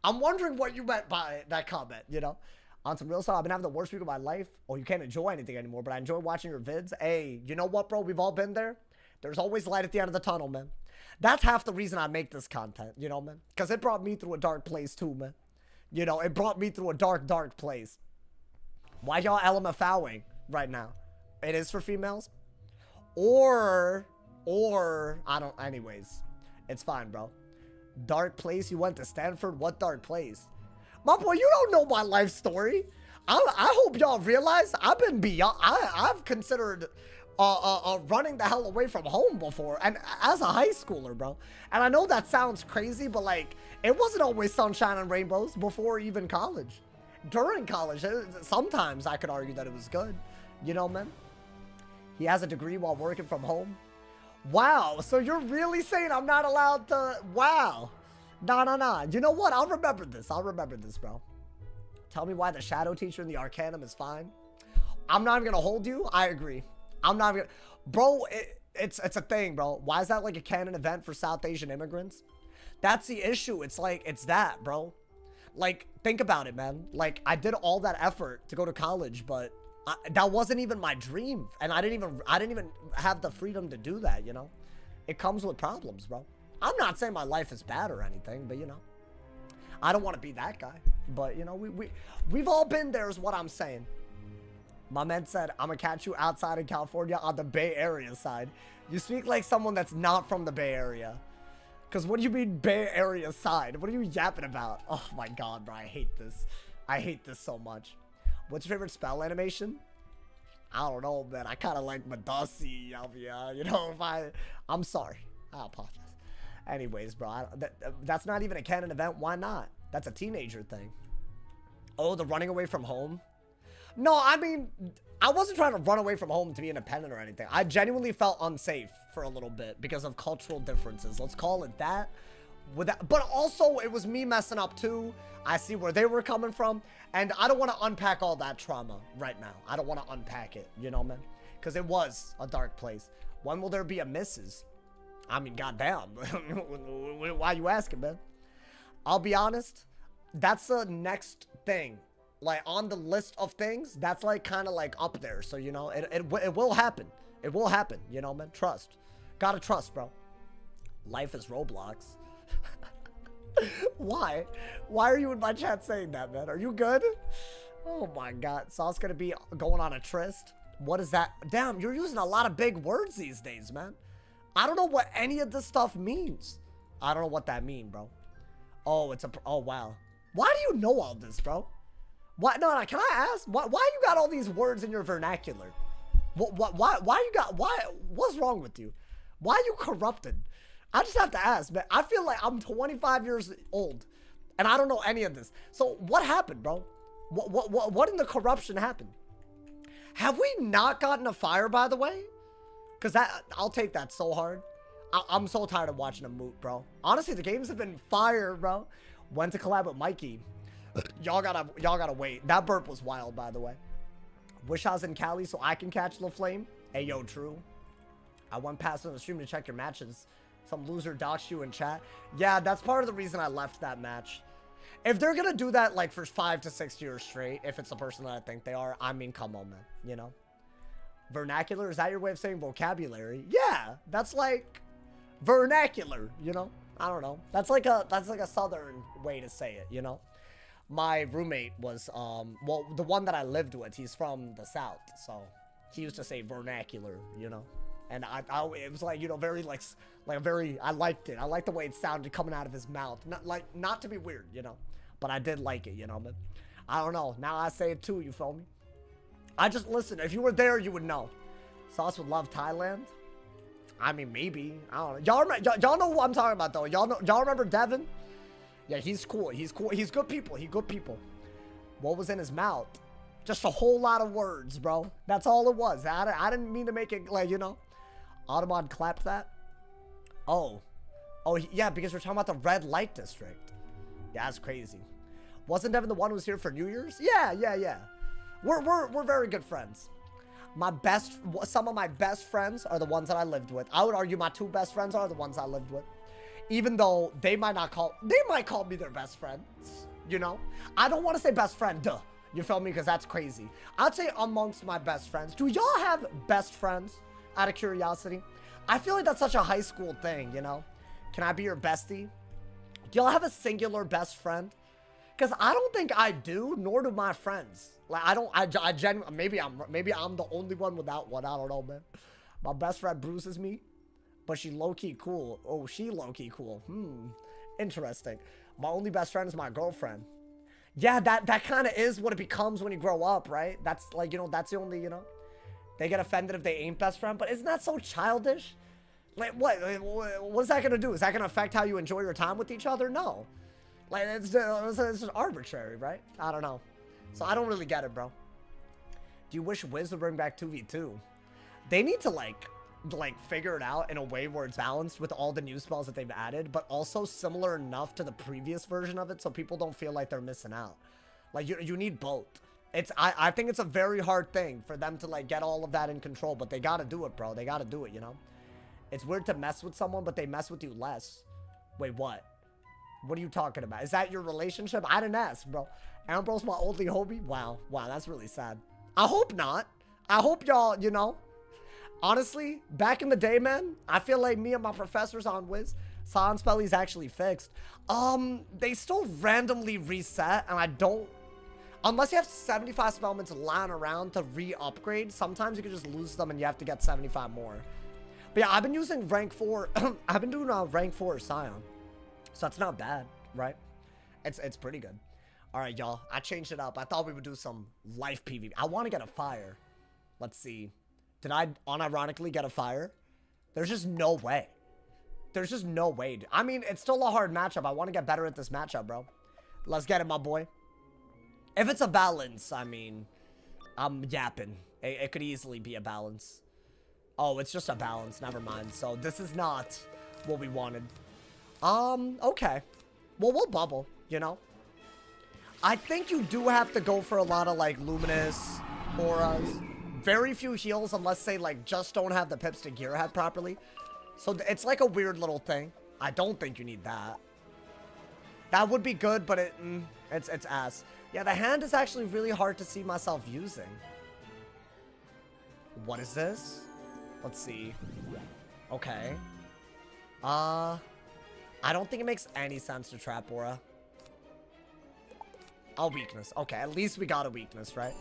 I'm wondering what you meant by that comment, you know? On some real stuff, I've been having the worst week of my life. Oh, you can't enjoy anything anymore, but I enjoy watching your vids. Hey, you know what, bro? We've all been there. There's always light at the end of the tunnel, man. That's half the reason I make this content, you know, man? Because it brought me through a dark place too, man. You know, it brought me through a dark, dark place. Why y'all LMFAOing right now? It is for females? Or, I don't, anyways. It's fine, bro. Dark place? You went to Stanford? What dark place? My boy, you don't know my life story. I hope y'all realize I've been beyond, I've considered running the hell away from home before, and as a high schooler, bro. And I know that sounds crazy, but like, it wasn't always sunshine and rainbows before even college. During college, sometimes I could argue that it was good. You know, man? He has a degree while working from home. Wow, so you're really saying I'm not allowed to, wow. Nah. You know what? I'll remember this, bro. Tell me why the shadow teacher in the Arcanum is fine. I'm not even gonna hold you. I agree. I'm not gonna, bro, it's a thing, bro. Why is that like a canon event for South Asian immigrants? That's the issue. It's like, it's that, bro. Like, think about it, man. Like, I did all that effort to go to college, but that wasn't even my dream. And I didn't even have the freedom to do that, you know? It comes with problems, bro. I'm not saying my life is bad or anything, but you know, I don't want to be that guy. But you know, we've all been there is what I'm saying. My man said, I'm gonna catch you outside in California on the Bay Area side. You speak like someone that's not from the Bay Area. Because what do you mean Bay Area side? What are you yapping about? Oh my God, bro, I hate this. I hate this so much. What's your favorite spell animation? I don't know, man. I kind of like Madasi, you know, I'm sorry. I apologize. Anyways, bro, that's not even a canon event. Why not? That's a teenager thing. Oh, the running away from home? No, I mean, I wasn't trying to run away from home to be independent or anything. I genuinely felt unsafe for a little bit because of cultural differences. Let's call it that. But also, it was me messing up too. I see where they were coming from. And I don't want to unpack all that trauma right now. I don't want to unpack it, you know, man? Because it was a dark place. When will there be a missus? I mean, goddamn. Why are you asking, man? I'll be honest. That's the next thing. Like, on the list of things, that's, like, kind of, like, up there. So, you know, it will happen. It will happen, you know, man? Trust. Gotta trust, bro. Life is Roblox. Why? Why are you in my chat saying that, man? Are you good? Oh, my God. Sauce gonna be going on a tryst? What is that? Damn, you're using a lot of big words these days, man. I don't know what any of this stuff means. I don't know what that means, bro. Oh, oh, wow. Why do you know all this, bro? What? No, can I ask? Why you got all these words in your vernacular? Why you got, what's wrong with you? Why are you corrupted? I just have to ask, man. I feel like I'm 25 years old and I don't know any of this. So what happened, bro? What in the corruption happened? Have we not gotten a fire, by the way? Because I'll take that so hard. I'm so tired of watching them moot, bro. Honestly, the games have been fire, bro. Went to collab with Mikey. Y'all gotta wait. That burp was wild, by the way. Wish I was in Cali so I can catch the flame. Hey, yo, true. I went past on the stream to check your matches. Some loser doxed you in chat. Yeah, that's part of the reason I left that match. If they're gonna do that, like, for 5 to 6 years straight, if it's the person that I think they are, I mean, come on, man. You know? Vernacular, is that your way of saying vocabulary? Yeah, that's like vernacular, you know? I don't know. That's like a southern way to say it, you know? my roommate was, well, the one that I lived with, he's from the South, so he used to say vernacular, you know? And it was like, you know, very, like I liked it. I liked the way it sounded coming out of his mouth. Not to be weird, you know? But I did like it, you know, but I don't know. Now I say it too, you feel me? I just, listen, if you were there, you would know. Sauce would love Thailand. I mean, maybe. I don't know. Y'all know who I'm talking about, though. Y'all remember Devin? Yeah, he's cool. He's cool. He's good people. He good people. What was in his mouth? Just a whole lot of words, bro. That's all it was. I didn't mean to make it, like, you know. Audemars clapped that. Oh, yeah, because we're talking about the red light district. Yeah, that's crazy. Wasn't Devin the one who was here for New Year's? Yeah. We're very good friends. Some of my best friends are the ones that I lived with. I would argue my 2 best friends are the ones I lived with. Even though they might call me their best friends, you know? I don't want to say best friend, duh. You feel me? Because that's crazy. I'd say amongst my best friends. Do y'all have best friends? Out of curiosity. I feel like that's such a high school thing, you know? Can I be your bestie? Do y'all have a singular best friend? Because I don't think I do, nor do my friends. Like, I genuinely, maybe I'm the only one without one. I don't know, man. My best friend bruises me, but she low-key cool. Oh, she low-key cool. Interesting. My only best friend is my girlfriend. Yeah, that kind of is what it becomes when you grow up, right? That's like, you know, that's the only, you know, they get offended if they ain't best friend, but isn't that so childish? Like, what's that gonna do? Is that gonna affect how you enjoy your time with each other? No. Like, it's just arbitrary, right? I don't know. So I don't really get it, bro. Do you wish Wiz would bring back 2v2? They need to, like figure it out in a way where it's balanced with all the new spells that they've added, but also similar enough to the previous version of it so people don't feel like they're missing out. Like, you need both. I think it's a very hard thing for them to, like, get all of that in control, but they gotta do it, bro. They gotta do it, you know? It's weird to mess with someone, but they mess with you less. Wait, what? What are you talking about? Is that your relationship? I didn't ask, bro. Ambro's my only homie? Wow, that's really sad. I hope not. I hope y'all, you know. Honestly, back in the day, man, I feel like me and my professors on Wiz, Silence Belly's actually fixed. They still randomly reset, and I don't... Unless you have 75 spellments lying around to re-upgrade, sometimes you can just lose them and you have to get 75 more. But yeah, I've been using rank 4. I've been doing rank 4 Scion. So that's not bad, right? It's pretty good. All right, y'all. I changed it up. I thought we would do some life PvP. I want to get a fire. Let's see. Did I unironically get a fire? There's just no way. There's just no way. I mean, it's still a hard matchup. I want to get better at this matchup, bro. Let's get it, my boy. If it's a balance, I mean, I'm yapping. It could easily be a balance. Oh, it's just a balance. Never mind. So this is not what we wanted. Okay. Well, we'll bubble, you know? I think you do have to go for a lot of, like, luminous auras. Very few heals unless they, like, just don't have the pips to gear head properly. So it's like a weird little thing. I don't think you need that. That would be good, but it's ass. Yeah, the hand is actually really hard to see myself using. What is this? Let's see. Okay. I don't think it makes any sense to trap aura. A weakness. Okay, at least we got a weakness, right?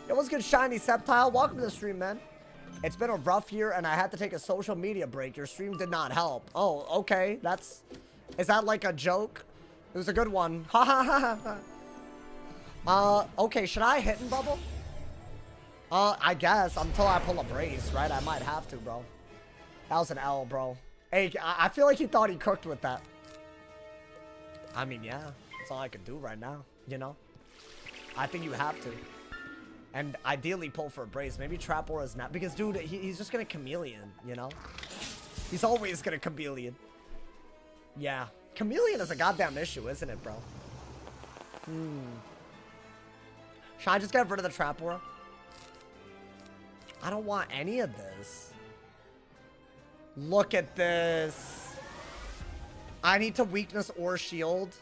It was good, Shiny Septile. Welcome to the stream, man. It's been a rough year, and I had to take a social media break. Your stream did not help. Oh, okay. Is that like a joke? It was a good one. Ha ha ha ha. Okay, should I hit and bubble? I guess, until I pull a brace, right? I might have to, bro. That was an L, bro. Hey, I feel like he thought he cooked with that. I mean, yeah. That's all I could do right now, you know? I think you have to. And ideally pull for a brace. Maybe trap aura's not. Because, dude, he's just gonna chameleon, you know? He's always gonna chameleon. Yeah. Chameleon is a goddamn issue, isn't it, bro? Should I just get rid of the trap aura? I don't want any of this. Look at this. I need to weakness or shield.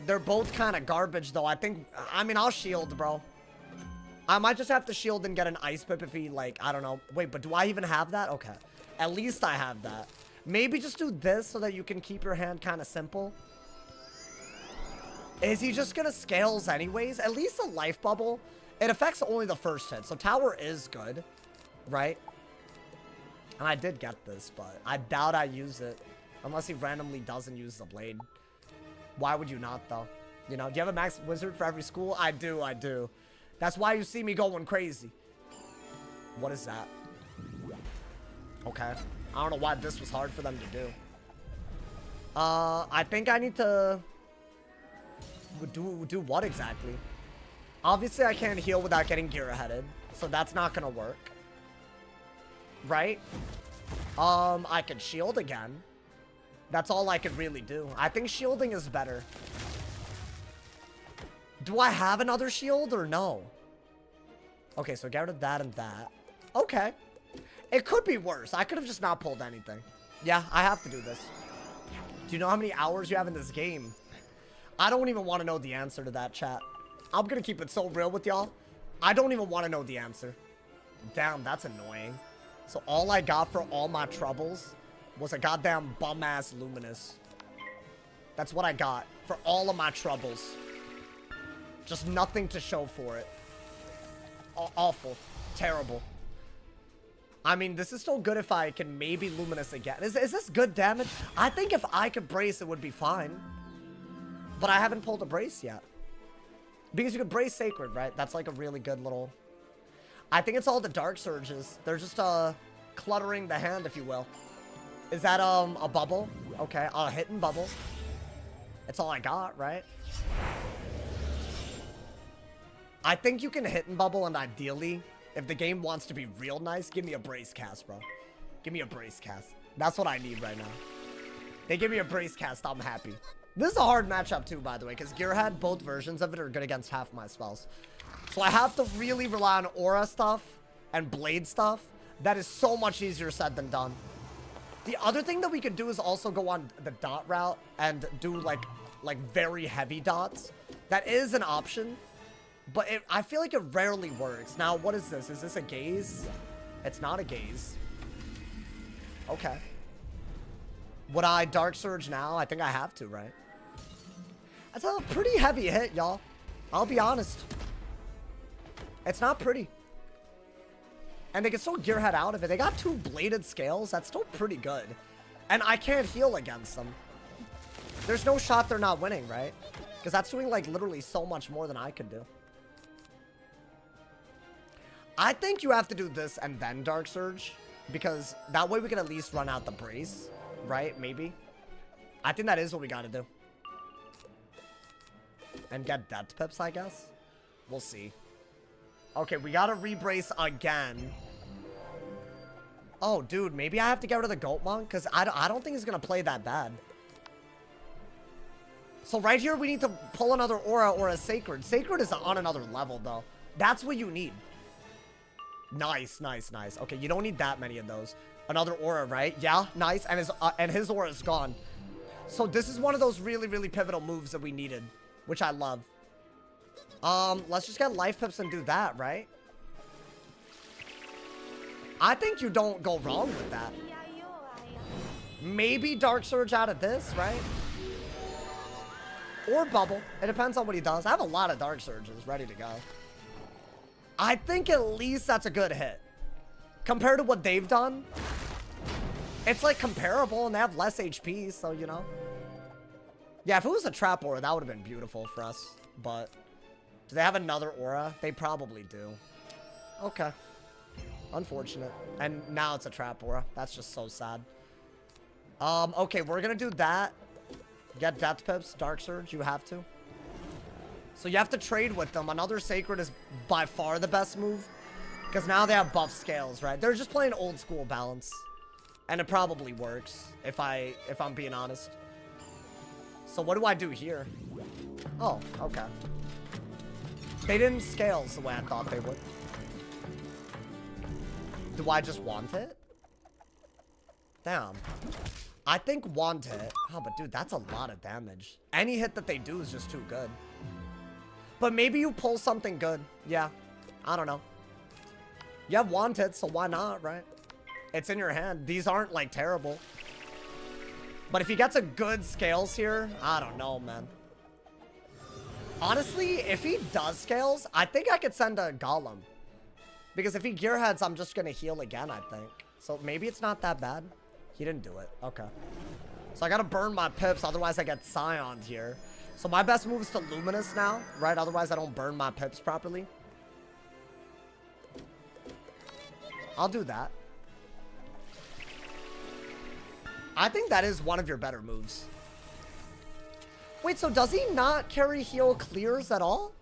They're both kind of garbage, though. I mean, I'll shield, bro. I might just have to shield and get an ice pip if he, like, I don't know. Wait, but do I even have that? Okay. At least I have that. Maybe just do this so that you can keep your hand kind of simple. Is he just gonna scales anyways? At least a life bubble. It affects only the first hit, so tower is good, right? And I did get this, but I doubt I use it. Unless he randomly doesn't use the blade. Why would you not, though? You know, do you have a max wizard for every school? I do, I do. That's why you see me going crazy. What is that? Okay. I don't know why this was hard for them to do. I think I need to... Do what exactly? Obviously, I can't heal without getting gear-headed. So that's not gonna work. Right? I could shield again. That's all I could really do. I think shielding is better. Do I have another shield or no? Okay, so get rid of that and that. Okay. It could be worse. I could have just not pulled anything. Yeah, I have to do this. Do you know how many hours you have in this game? I don't even want to know the answer to that, chat. I'm gonna keep it so real with y'all. I don't even want to know the answer. Damn, that's annoying. So all I got for all my troubles was a goddamn bum-ass Luminous. That's what I got for all of my troubles. Just nothing to show for it. Awful. Terrible. I mean, this is still good if I can maybe Luminous again. Is this good damage? I think if I could brace, it would be fine. But I haven't pulled a brace yet. Because you could brace Sacred, right? That's like a really good little... I think it's all the Dark Surges. They're just, cluttering the hand, if you will. Is that, a bubble? Okay, a hidden bubble. That's all I got, right? I think you can hit and bubble, and ideally, if the game wants to be real nice, give me a brace cast, bro. Give me a brace cast. That's what I need right now. They give me a brace cast, I'm happy. This is a hard matchup too, by the way, because Gearhead, both versions of it are good against half my spells. So I have to really rely on aura stuff and blade stuff. That is so much easier said than done. The other thing that we could do is also go on the dot route and do like very heavy dots. That is an option. But I feel like it rarely works. Now, what is this? Is this a gaze? It's not a gaze. Okay. Would I Dark Surge now? I think I have to, right? That's a pretty heavy hit, y'all. I'll be honest. It's not pretty. And they can still Gearhead out of it. They got 2 bladed scales. That's still pretty good. And I can't heal against them. There's no shot they're not winning, right? Because that's doing, like, literally so much more than I could do. I think you have to do this and then Dark Surge, because that way we can at least run out the brace, right? Maybe. I think that is what we gotta do. And get Depth Pips, I guess. We'll see. Okay, we gotta rebrace again. Oh, dude, maybe I have to get rid of the Goat Monk, because I don't think he's gonna play that bad. So right here, we need to pull another Aura or a Sacred. Sacred is on another level, though. That's what you need. Nice, nice, nice. Okay, you don't need that many of those. Another Aura, right? Yeah, nice. And his Aura is gone. So this is one of those really, really pivotal moves that we needed, which I love. Let's just get Life Pips and do that, right? I think you don't go wrong with that. Maybe Dark Surge out of this, right? Or Bubble. It depends on what he does. I have a lot of Dark Surges ready to go. I think at least that's a good hit. Compared to what they've done, it's like comparable and they have less HP, so you know. Yeah, if it was a Trap Aura, that would have been beautiful for us. But do they have another Aura? They probably do. Okay. Unfortunate. And now it's a Trap Aura. That's just so sad. Okay, we're gonna do that. Get Death Pips, Dark Surge, you have to. So you have to trade with them. Another Sacred is by far the best move. Because now they have buff scales, right? They're just playing old school balance. And it probably works, if I'm being honest. So what do I do here? Oh, okay. They didn't scales the way I thought they would. Do I just want it? Damn. I think want it. Oh, but dude, that's a lot of damage. Any hit that they do is just too good. But maybe you pull something good. Yeah. I don't know. You have want it, so why not, right? It's in your hand. These aren't, like, terrible. But if he gets a good scales here, I don't know, man. Honestly, if he does scales, I think I could send a golem. Because if he gearheads, I'm just going to heal again, I think. So maybe it's not that bad. He didn't do it. Okay. So I got to burn my pips, otherwise I get Scioned here. So my best move is to Luminous now, right? Otherwise I don't burn my pips properly. I'll do that. I think that is one of your better moves. Wait, so does he not carry heal clears at all?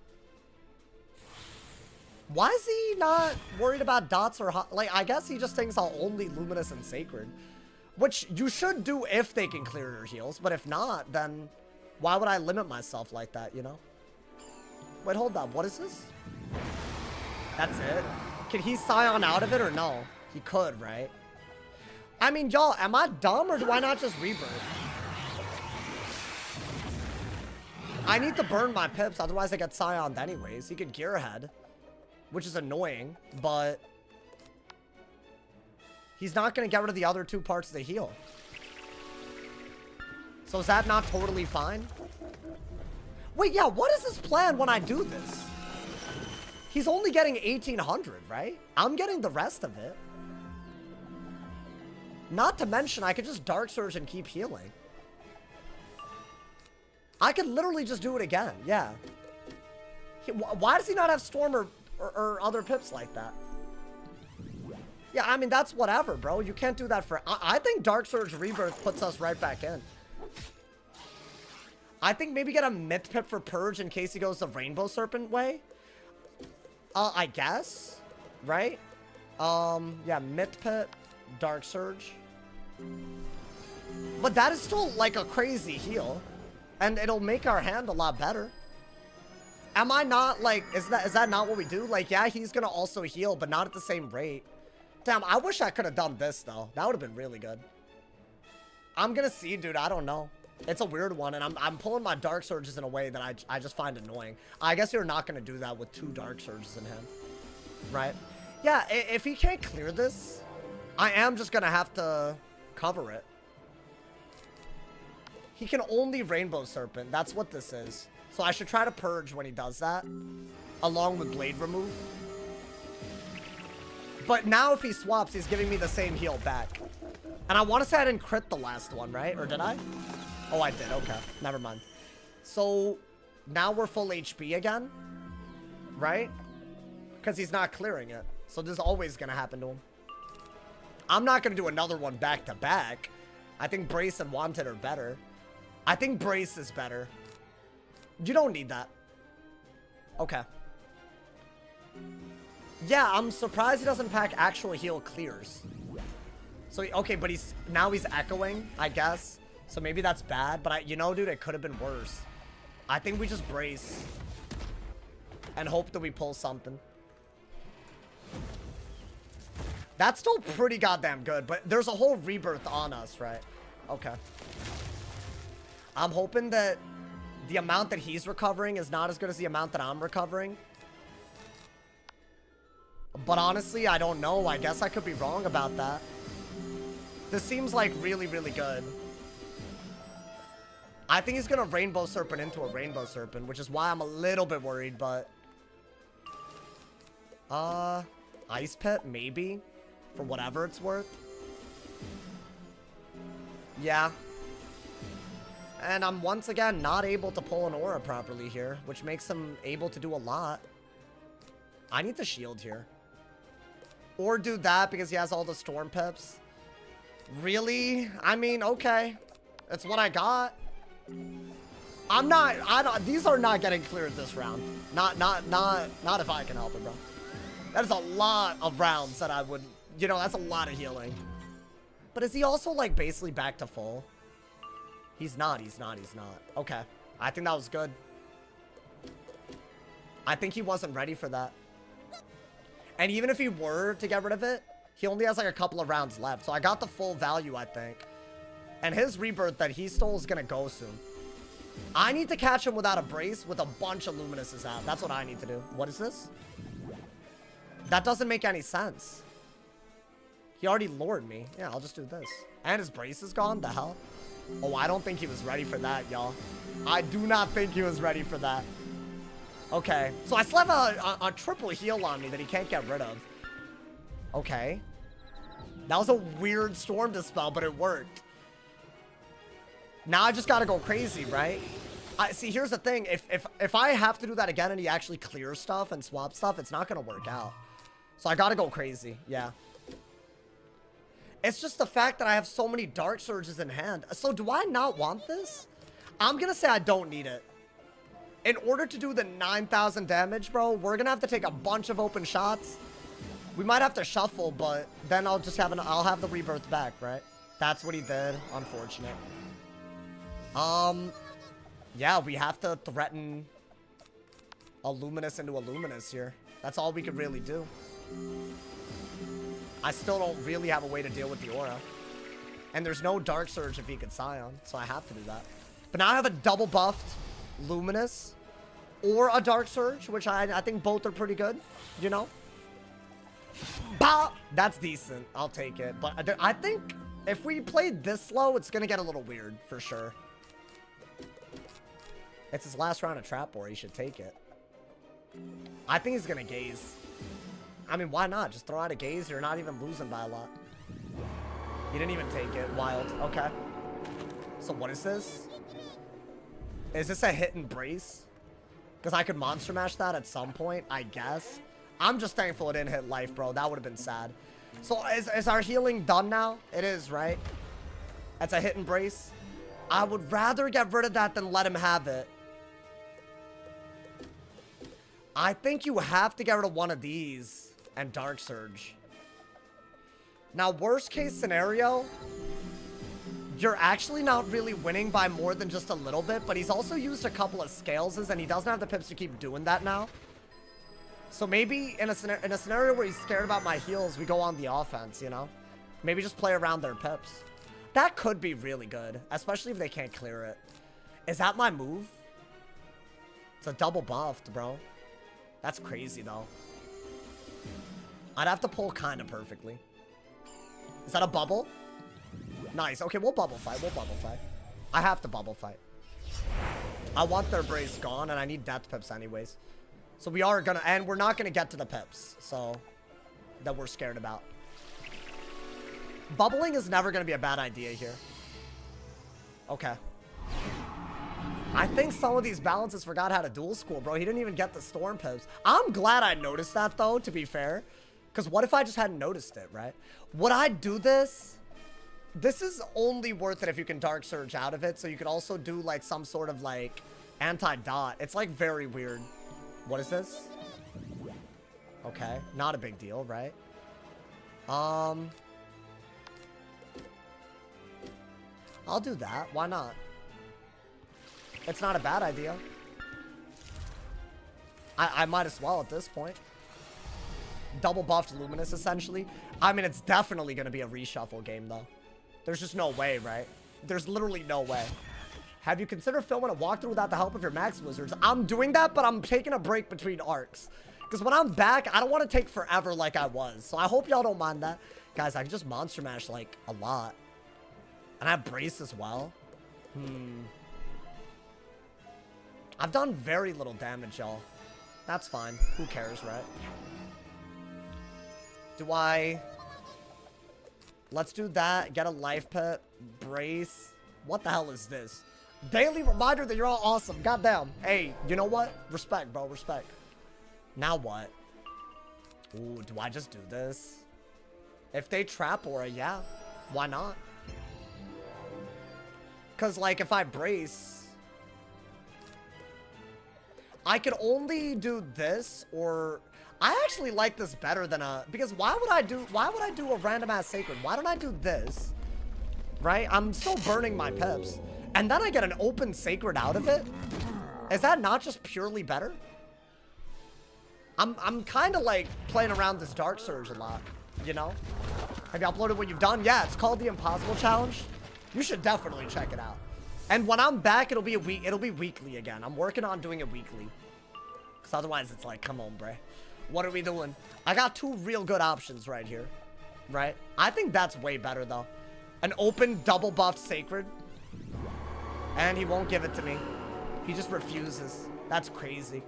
Why is he not worried about dots or... Like, I guess he just thinks I'll only Luminous and Sacred. Which you should do if they can clear your heals. But if not, then why would I limit myself like that, you know? Wait, hold up. What is this? That's it? Can he Scion out of it or no? He could, right? I mean, y'all, am I dumb or do I not just Rebirth? I need to burn my pips, otherwise I get Scioned anyways. He could Gearhead, which is annoying, but he's not going to get rid of the other two parts of the heal. So is that not totally fine? Wait, yeah, what is his plan when I do this? He's only getting 1,800, right? I'm getting the rest of it. Not to mention, I could just Dark Surge and keep healing. I could literally just do it again, yeah. Why does he not have Storm or other pips like that? Yeah, I mean, that's whatever, bro. You can't do that for... I think Dark Surge Rebirth puts us right back in. I think maybe get a Myth Pip for Purge in case he goes the Rainbow Serpent way. I guess. Right? Yeah, Myth Pip, Dark Surge. But that is still, like, a crazy heal. And it'll make our hand a lot better. Am I not, like, is that not what we do? Like, yeah, he's gonna also heal, but not at the same rate. Damn, I wish I could have done this, though. That would have been really good. I'm gonna see, dude. I don't know. It's a weird one, and I'm pulling my Dark Surges in a way that I just find annoying. I guess you're not gonna do that with 2 Dark Surges in hand. Right? Yeah, if he can't clear this, I am just gonna have to cover it. He can only Rainbow Serpent. That's what this is. So I should try to Purge when he does that, along with Blade Remove. But now if he swaps, he's giving me the same heal back. And I want to say I didn't crit the last one, right? Or did I? Oh, I did. Okay. Never mind. So now we're full HP again, right? Because he's not clearing it. So this is always going to happen to him. I'm not going to do another one back to back. I think Brace and Wanted are better. I think Brace is better. You don't need that. Okay. Yeah, I'm surprised he doesn't pack actual heal clears. So, okay, but now he's echoing, I guess. So maybe that's bad. But, you know, dude, it could have been worse. I think we just Brace. And hope that we pull something. That's still pretty goddamn good. But there's a whole Rebirth on us, right? Okay. I'm hoping that the amount that he's recovering is not as good as the amount that I'm recovering. But honestly, I don't know. I guess I could be wrong about that. This seems like really, really good. I think he's going to Rainbow Serpent into a Rainbow Serpent, which is why I'm a little bit worried, but... Ice Pit, maybe? For whatever it's worth. Yeah. And I'm once again not able to pull an aura properly here, which makes him able to do a lot. I need to shield here. Or do that because he has all the Storm Pips. Really? I mean, okay. That's what I got. These are not getting cleared this round. Not if I can help it, bro. That is a lot of rounds that I would, you know, that's a lot of healing. But is he also, like, basically back to full? He's not. Okay. I think that was good. I think he wasn't ready for that. And even if he were to get rid of it, he only has like a couple of rounds left. So I got the full value, I think. And his Rebirth that he stole is going to go soon. I need to catch him without a Brace with a bunch of Luminouses out. That's what I need to do. What is this? That doesn't make any sense. He already lured me. Yeah, I'll just do this. And his Brace is gone? The hell? Oh, I don't think he was ready for that, y'all. I do not think he was ready for that. Okay. So I still have a triple heal on me that he can't get rid of. Okay. That was a weird storm dispel, but it worked. Now I just gotta go crazy, right? See, here's the thing. If I have to do that again and he actually clears stuff and swaps stuff, it's not gonna work out. So I gotta go crazy. Yeah. It's just the fact that I have so many Dark Surges in hand. So do I not want this? I'm gonna say I don't need it. In order to do the 9,000 damage, bro, we're gonna have to take a bunch of open shots. We might have to shuffle, but then I'll just have I'll have the rebirth back, right? That's what he did. Unfortunate. Yeah, we have to threaten a Luminous into a Luminous here. That's all we could really do. I still don't really have a way to deal with the aura. And there's no Dark Surge if he could Scion, so I have to do that. But now I have a double buffed Luminous or a Dark Surge, which I think both are pretty good, you know? Bah! That's decent. I'll take it. But I think if we played this slow, it's going to get a little weird for sure. It's his last round of Trap War. He should take it. I think he's going to Gaze. I mean, why not? Just throw out a Gaze. You're not even losing by a lot. He didn't even take it. Wild. Okay. So what is this? Is this a hit and brace? Because I could Monster Mash that at some point, I guess. I'm just thankful it didn't hit life, bro. That would have been sad. So is our healing done now? It is, right? That's a hit and brace. I would rather get rid of that than let him have it. I think you have to get rid of one of these and Dark Surge. Now, worst case scenario, you're actually not really winning by more than just a little bit, but he's also used a couple of Scaleses, and he doesn't have the pips to keep doing that now. So maybe in a scenario where he's scared about my heals, we go on the offense, you know? Maybe just play around their pips. That could be really good, especially if they can't clear it. Is that my move? It's a double buffed, bro. That's crazy, though. I'd have to pull kind of perfectly. Is that a bubble? Nice. Okay, we'll bubble fight. We'll bubble fight. I have to bubble fight. I want their brace gone, and I need death pips anyways. So we are gonna, and we're not gonna get to the pips, so that we're scared about. Bubbling is never gonna be a bad idea here. Okay. I think some of these balances forgot how to dual school, bro. He didn't even get the storm pips. I'm glad I noticed that, though, to be fair. Because what if I just hadn't noticed it, right? Would I do this? This is only worth it if you can Dark Surge out of it. So you could also do, like, some sort of, like, anti-dot. It's, like, very weird. What is this? Okay. Not a big deal, right? I'll do that. Why not? It's not a bad idea. I might as well at this point. Double buffed Luminous, essentially. I mean, it's definitely going to be a reshuffle game, though. There's just no way, right? There's literally no way. Have you considered filming a walkthrough without the help of your Max Wizards? I'm doing that, but I'm taking a break between arcs. Because when I'm back, I don't want to take forever like I was. So I hope y'all don't mind that. Guys, I can just Monster Mash, like, a lot. And I have Brace as well. I've done very little damage, y'all. That's fine. Who cares, right? Do I... Let's do that. Get a life pet. Brace. What the hell is this? Daily reminder that you're all awesome. Goddamn. Hey, you know what? Respect, bro. Respect. Now what? Ooh, do I just do this? If they trap Aura, yeah. Why not? Because, like, if I brace... I could only do this, or... I actually like this better than a... Because why would I do a random ass sacred? Why don't I do this? Right? I'm still burning my pips. And then I get an open sacred out of it? Is that not just purely better? I'm kind of like playing around this Dark Surge a lot, you know? Have you uploaded what you've done? Yeah, it's called the Impossible Challenge. You should definitely check it out. And when I'm back, it'll be weekly again. I'm working on doing it weekly. Because otherwise it's like, come on, bruh. What are we doing? I got two real good options right here. Right? I think that's way better, though. An open double buffed sacred. And he won't give it to me. He just refuses. That's crazy.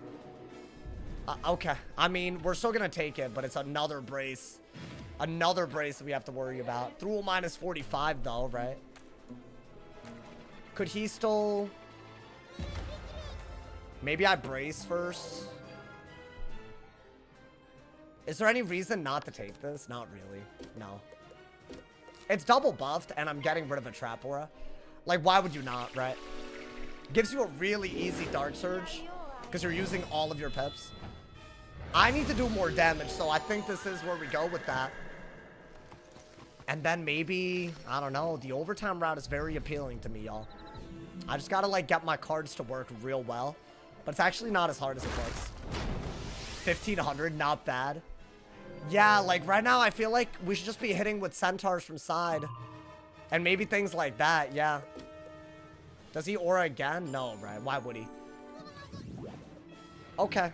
Okay. I mean, we're still gonna take it, but it's another brace. Another brace that we have to worry about. Through minus 45 though, right? Could he still... Maybe I brace first. Is there any reason not to take this? Not really. No. It's double buffed, and I'm getting rid of a trap aura. Like, why would you not, right? Gives you a really easy Dark Surge, because you're using all of your pips. I need to do more damage, so I think this is where we go with that. And then maybe, I don't know, the overtime route is very appealing to me, y'all. I just gotta, like, get my cards to work real well. But it's actually not as hard as it looks. 1,500, not bad. Yeah, like, right now I feel like we should just be hitting with centaurs from side. And maybe things like that, yeah. Does he aura again? No, right? Why would he? Okay.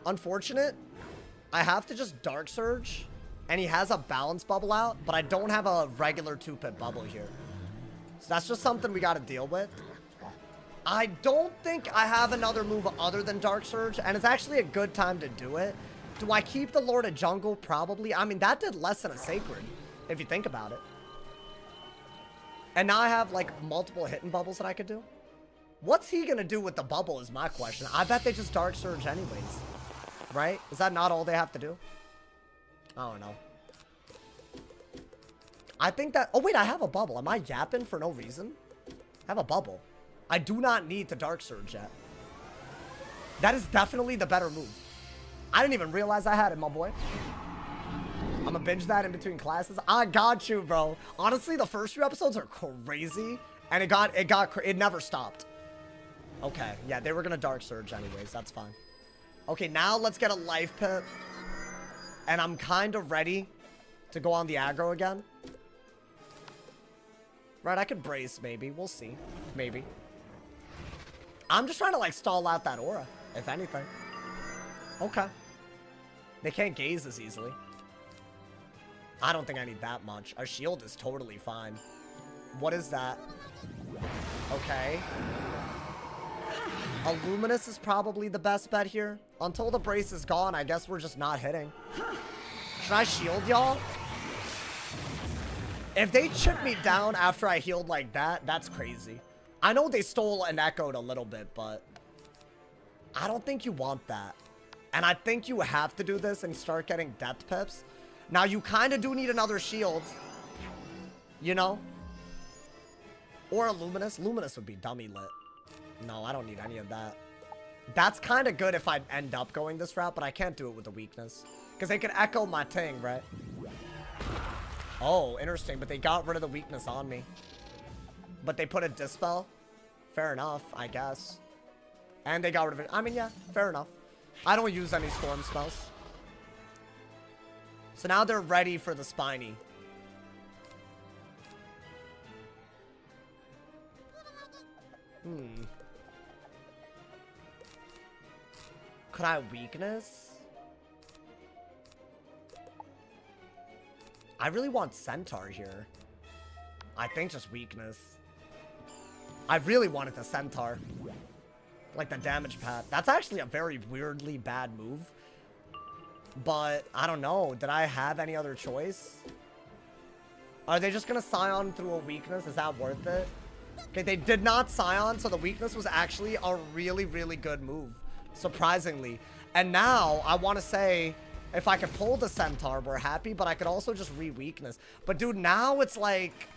Unfortunate. I have to just Dark Surge. And he has a balance bubble out, but I don't have a regular 2-pip bubble here. So that's just something we gotta deal with. I don't think I have another move other than Dark Surge, and it's actually a good time to do it. Do I keep the Lord of Jungle? Probably. I mean, that did less than a Sacred, if you think about it. And now I have, like, multiple hitting bubbles that I could do. What's he gonna do with the bubble is my question. I bet they just Dark Surge anyways. Right? Is that not all they have to do? I don't know. I think that... Oh, wait, I have a bubble. Am I yapping for no reason? I have a bubble. I do not need to Dark Surge yet. That is definitely the better move. I didn't even realize I had it, my boy. I'm gonna binge that in between classes. I got you, bro. Honestly, the first few episodes are crazy. And it never stopped. Okay, yeah, they were gonna Dark Surge anyways. That's fine. Okay, now let's get a life pip. And I'm kind of ready to go on the aggro again. Right, I could brace, maybe. We'll see. Maybe. I'm just trying to, like, stall out that aura, if anything. Okay. They can't gaze as easily. I don't think I need that much. Our shield is totally fine. What is that? Okay. A Luminous is probably the best bet here. Until the brace is gone, I guess we're just not hitting. Should I shield y'all? If they chip me down after I healed like that, that's crazy. I know they stole and echoed a little bit, but I don't think you want that. And I think you have to do this and start getting depth pips. Now, you kind of do need another shield. You know? Or a Luminous. Luminous would be dummy lit. No, I don't need any of that. That's kind of good if I end up going this route, but I can't do it with the weakness. Because they can echo my ting, right? Oh, interesting. But they got rid of the weakness on me. But they put a Dispel. Fair enough, I guess. And they got rid of it. I mean, yeah, fair enough. I don't use any Storm spells. So now they're ready for the Spiny. Could I weakness? I really want Centaur here. I think just weakness. I really wanted the Centaur. Like the damage pad. That's actually a very weirdly bad move. But I don't know. Did I have any other choice? Are they just gonna Scion through a weakness? Is that worth it? Okay, they did not Scion, so the weakness was actually a really, really good move. Surprisingly. And now, I want to say, if I could pull the Centaur, we're happy, but I could also just re-weakness. But dude, now it's like,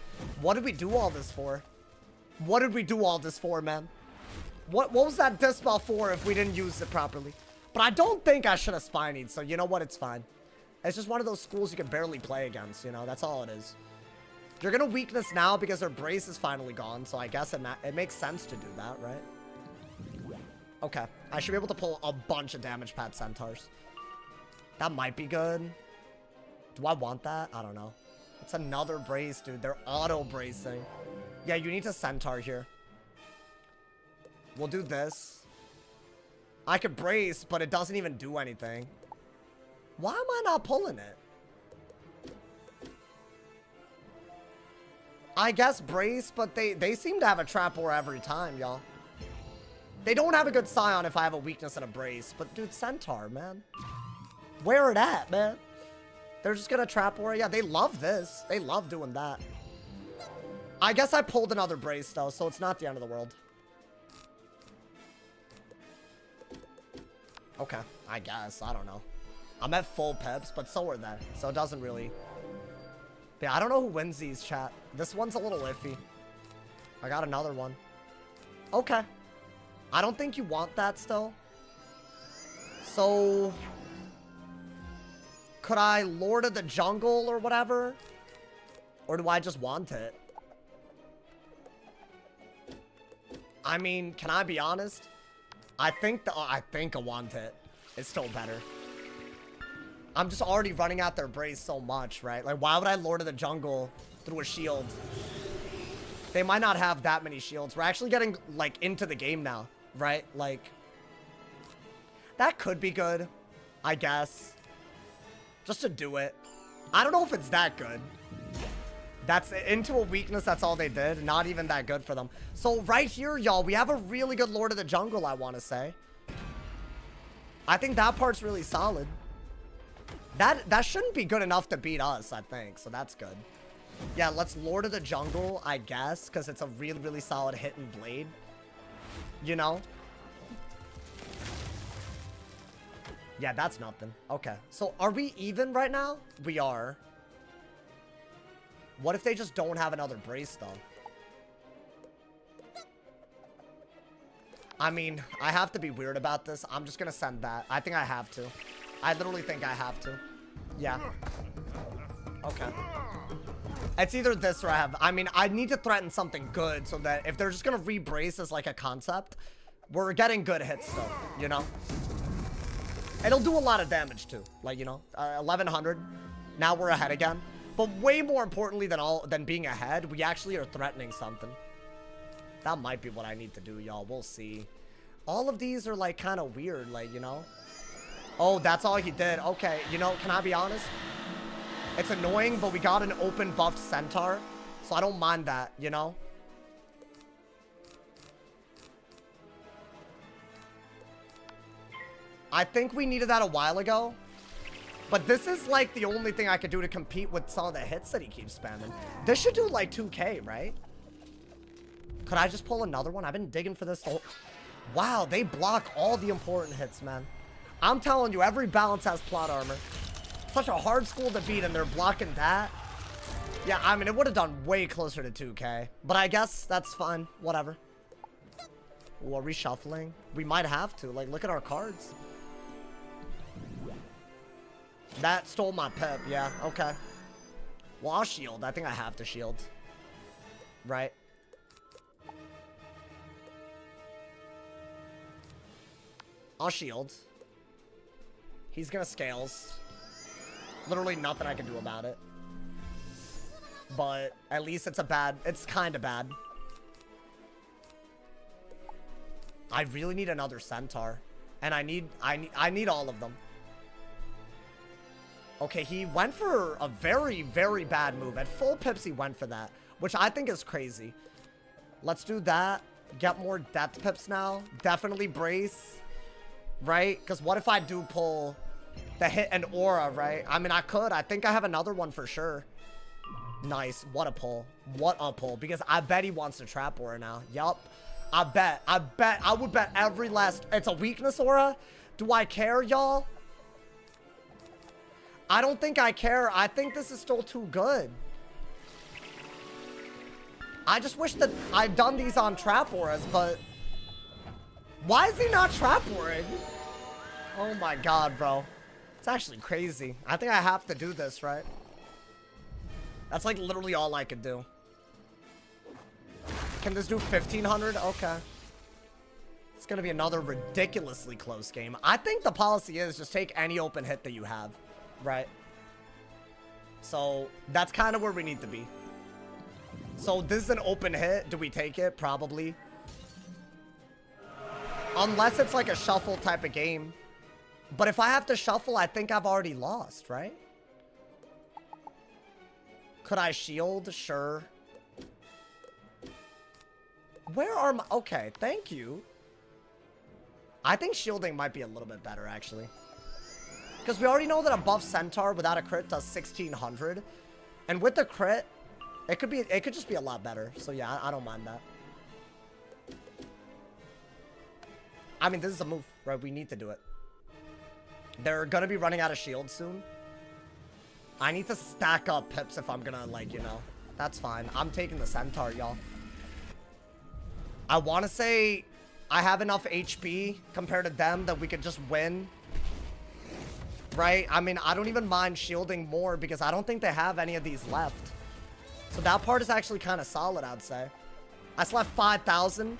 what did we do all this for? What did we do all this for, man? What was that Dispel for if we didn't use it properly? But I don't think I should have Spinied, so you know what? It's fine. It's just one of those schools you can barely play against, you know? That's all it is. You're gonna weakness now because their brace is finally gone, so I guess it makes sense to do that, right? Okay. I should be able to pull a bunch of damage pad Centaurs. That might be good. Do I want that? I don't know. It's another brace, dude. They're auto-bracing. Yeah, you need to Centaur here. We'll do this. I could brace, but it doesn't even do anything. Why am I not pulling it? I guess brace, but they seem to have a trap aura every time, y'all. They don't have a good Scion if I have a weakness and a brace. But, dude, Centaur, man. Where it at, man? They're just gonna trap war. Yeah, they love this. They love doing that. I guess I pulled another brace, though, so it's not the end of the world. Okay, I guess. I don't know. I'm at full pips, but so are they. So it doesn't really... But yeah, I don't know who wins these, chat. This one's a little iffy. I got another one. Okay. I don't think you want that still. So... Could I Lord of the Jungle or whatever? Or do I just want it? I mean, can I be honest? I think I want it. It's still better. I'm just already running out their brace so much, right? Like, why would I Lord of the Jungle through a shield? They might not have that many shields. We're actually getting, like, into the game now, right? Like, that could be good, I guess. Just to do it. I don't know if it's that good. That's into a weakness, that's all they did. Not even that good for them. So right here, y'all, we have a really good Lord of the Jungle, I want to say. I think that part's really solid. That shouldn't be good enough to beat us, I think. So that's good. Yeah, let's Lord of the Jungle, I guess, because it's a really, really solid hit and blade. You know? Yeah, that's nothing. Okay. So are we even right now? We are. What if they just don't have another brace, though? I mean, I have to be weird about this. I'm just going to send that. I think I have to. I literally think I have to. Yeah. Okay. It's either this or I have... I mean, I need to threaten something good so that if they're just going to re-brace as like a concept, we're getting good hits still, you know? It'll do a lot of damage too. Like, you know, 1100. Now we're ahead again. But way more importantly than being ahead, we actually are threatening something. That might be what I need to do, y'all. We'll see. All of these are like kind of weird, like, you know? Oh, that's all he did. Okay, you know, can I be honest? It's annoying, but we got an open buffed Centaur. So I don't mind that, you know? I think we needed that a while ago. But this is like the only thing I could do to compete with some of the hits that he keeps spamming. This should do like 2K, right? Could I just pull another one? I've been digging for this whole... Wow, they block all the important hits, man. I'm telling you, every balance has plot armor. Such a hard school to beat, and they're blocking that. Yeah, I mean, it would have done way closer to 2K. But I guess that's fine. Whatever. Ooh, are we shuffling? We might have to. Like, look at our cards. That stole my pep. Yeah, okay. Well, I'll shield. I think I have to shield. Right? I'll shield. He's gonna scales. Literally nothing I can do about it. But at least it's kind of bad. I really need another Centaur. And I need all of them. Okay, he went for a very, very bad move. At full pips, he went for that, which I think is crazy. Let's do that. Get more depth pips now. Definitely brace, right? Because what if I do pull the hit and aura, right? I mean, I could. I think I have another one for sure. Nice. What a pull. What a pull. Because I bet he wants to trap aura now. Yup. I bet. I would bet every last... It's a weakness aura? Do I care, y'all? I don't think I care. I think this is still too good. I just wish that I'd done these on trap auras, but... Why is he not trap auring? Oh my god, bro. It's actually crazy. I think I have to do this, right? That's like literally all I could do. Can this do 1500? Okay. It's gonna be another ridiculously close game. I think the policy is just take any open hit that you have. Right. So that's kind of where we need to be. So this is an open hit. Do we take it? Probably. Unless it's like a shuffle type of game. But if I have to shuffle, I think I've already lost, right? Could I shield? Sure. Where are my... Okay, thank you. I think shielding might be a little bit better, actually. Because we already know that a buff centaur without a crit does 1600. And with the crit, it could just be a lot better. So yeah, I don't mind that. I mean, this is a move, right? We need to do it. They're gonna be running out of shield soon. I need to stack up pips if I'm gonna, like, you know. That's fine. I'm taking the centaur, y'all. I want to say I have enough HP compared to them that we could just win. Right? I mean, I don't even mind shielding more because I don't think they have any of these left. So that part is actually kind of solid, I'd say. I still have 5,000.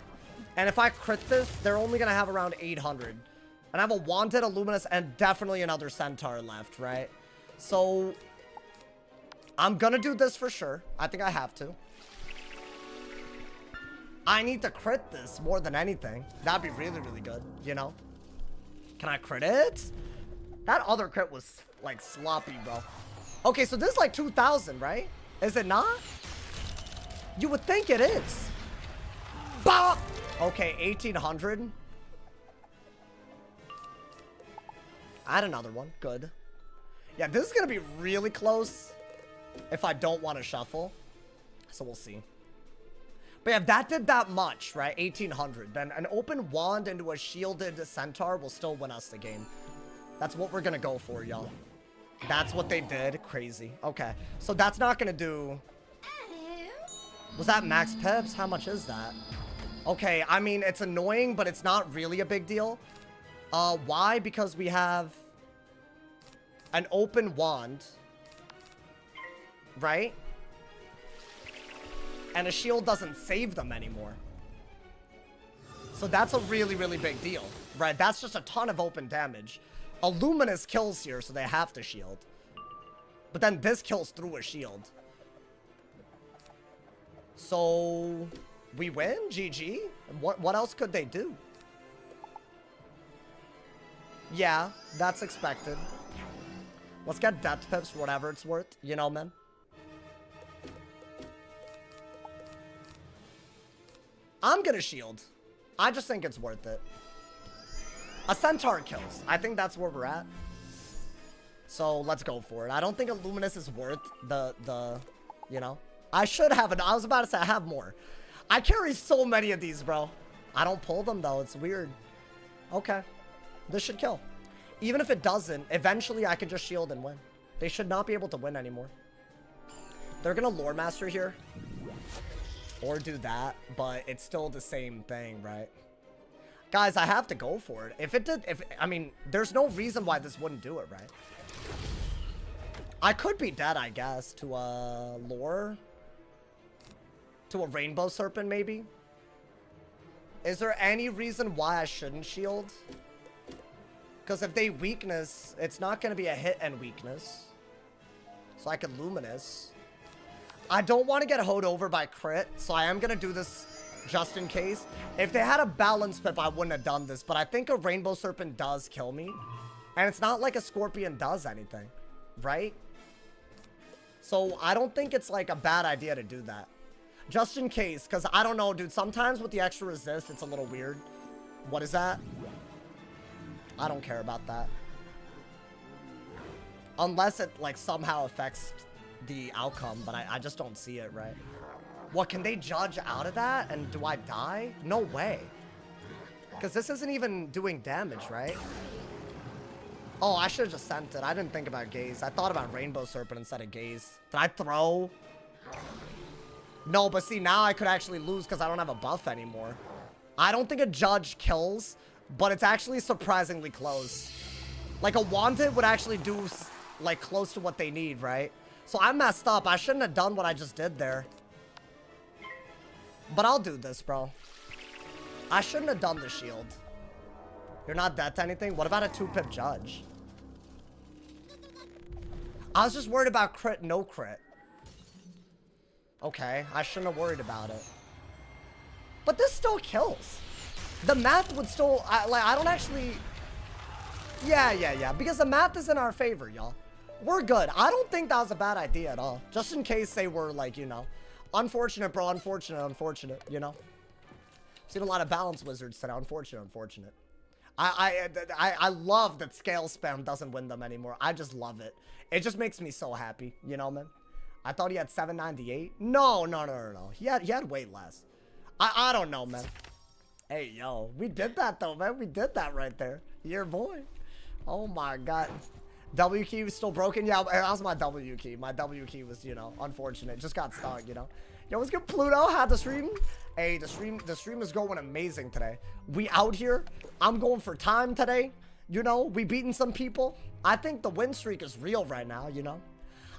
And if I crit this, they're only going to have around 800. And I have a Wanted, a Luminous, and definitely another Centaur left, right? So I'm going to do this for sure. I think I have to. I need to crit this more than anything. That'd be really, really good, you know? Can I crit it? That other crit was, like, sloppy, bro. Okay, so this is like 2,000, right? Is it not? You would think it is. Bah! Okay, 1,800. I had another one. Good. Yeah, this is going to be really close if I don't want to shuffle. So we'll see. But yeah, if that did that much, right? 1,800. Then an open wand into a shielded centaur will still win us the game. That's what we're going to go for, y'all. That's what they did. Crazy. Okay. So that's not going to do... Was that max pips? How much is that? Okay. I mean, it's annoying, but it's not really a big deal. Why? Because we have an open wand. Right? And a shield doesn't save them anymore. So that's a really, really big deal. Right? That's just a ton of open damage. A Luminous kills here, so they have to shield. But then this kills through a shield. So we win? GG? What else could they do? Yeah, that's expected. Let's get death pips for whatever it's worth. You know, man. I'm gonna shield. I just think it's worth it. A centaur kills. I think that's where we're at. So let's go for it. I don't think a Luminous is worth the you know. I should have it. I was about to say I have more. I carry so many of these, bro. I don't pull them though. It's weird. Okay. This should kill. Even if it doesn't, eventually I can just shield and win. They should not be able to win anymore. They're gonna Lore Master here. Or do that, but it's still the same thing, right? Guys, I have to go for it. If it did, I mean, there's no reason why this wouldn't do it, right? I could be dead, I guess, to a lore. To a Rainbow Serpent, maybe. Is there any reason why I shouldn't shield? Because if they weakness, it's not going to be a hit and weakness. So I could Luminous. I don't want to get hoed over by crit, so I am going to do this just in case. If they had a balance pip, I wouldn't have done this, but I think a Rainbow Serpent does kill me. And it's not like a Scorpion does anything, right? So I don't think it's like a bad idea to do that. Just in case, because I don't know, dude. Sometimes with the extra resist, it's a little weird. What is that? I don't care about that. Unless it, like, somehow affects the outcome, but I just don't see it, right? What, can they judge out of that? And do I die? No way. Because this isn't even doing damage, right? Oh, I should have just sent it. I didn't think about Gaze. I thought about Rainbow Serpent instead of Gaze. Did I throw? No, but see, now I could actually lose because I don't have a buff anymore. I don't think a judge kills, but it's actually surprisingly close. Like, a Wanted would actually do, like, close to what they need, right? So I messed up. I shouldn't have done what I just did there. But I'll do this, bro. I shouldn't have done the shield. You're not dead to anything? What about a 2-pip judge? I was just worried about crit, no crit. Okay, I shouldn't have worried about it. But this still kills. The math would still... I don't actually... Yeah. Because the math is in our favor, y'all. We're good. I don't think that was a bad idea at all. Just in case they were, like, you know... Unfortunate, bro. Unfortunate, you know? Seen a lot of balance wizards today. Unfortunate. I love that scale spam doesn't win them anymore. I just love it. It just makes me so happy, you know, man. I thought he had 798. No. He had way less. I don't know, man. Hey, yo, we did that though, man. We did that right there. Your boy. Oh my god. W key was still broken. Yeah, that was my W key. My W key was, you know, unfortunate. Just got stuck, you know. Yo, what's good, Pluto? Had the stream. Hey, the stream is going amazing today. We out here. I'm going for time today. You know, we beating some people. I think the win streak is real right now, you know.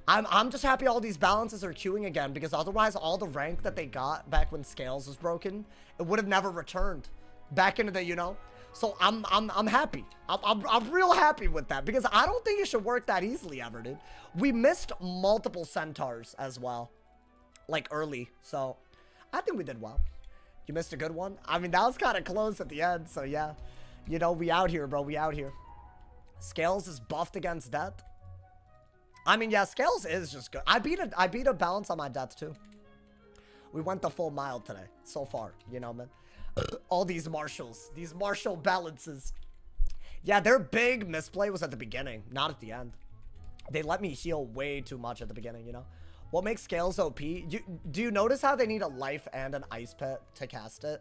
I'm just happy all these balances are queuing again, because otherwise all the rank that they got back when Scales was broken, it would have never returned back into the, you know. So I'm happy. I'm real happy with that, because I don't think it should work that easily ever, dude. We missed multiple centaurs as well, like early. So I think we did well. You missed a good one. I mean, that was kind of close at the end. So yeah, you know, we out here, bro. We out here. Scales is buffed against death. I mean, yeah, Scales is just good. I beat a balance on my death too. We went the full mile today so far, you know, man. All these marshals, these marshal balances. Yeah, their big misplay was at the beginning, not at the end. They let me heal way too much at the beginning, you know. What makes Scales OP? Do you notice how they need a life and an ice pit to cast it?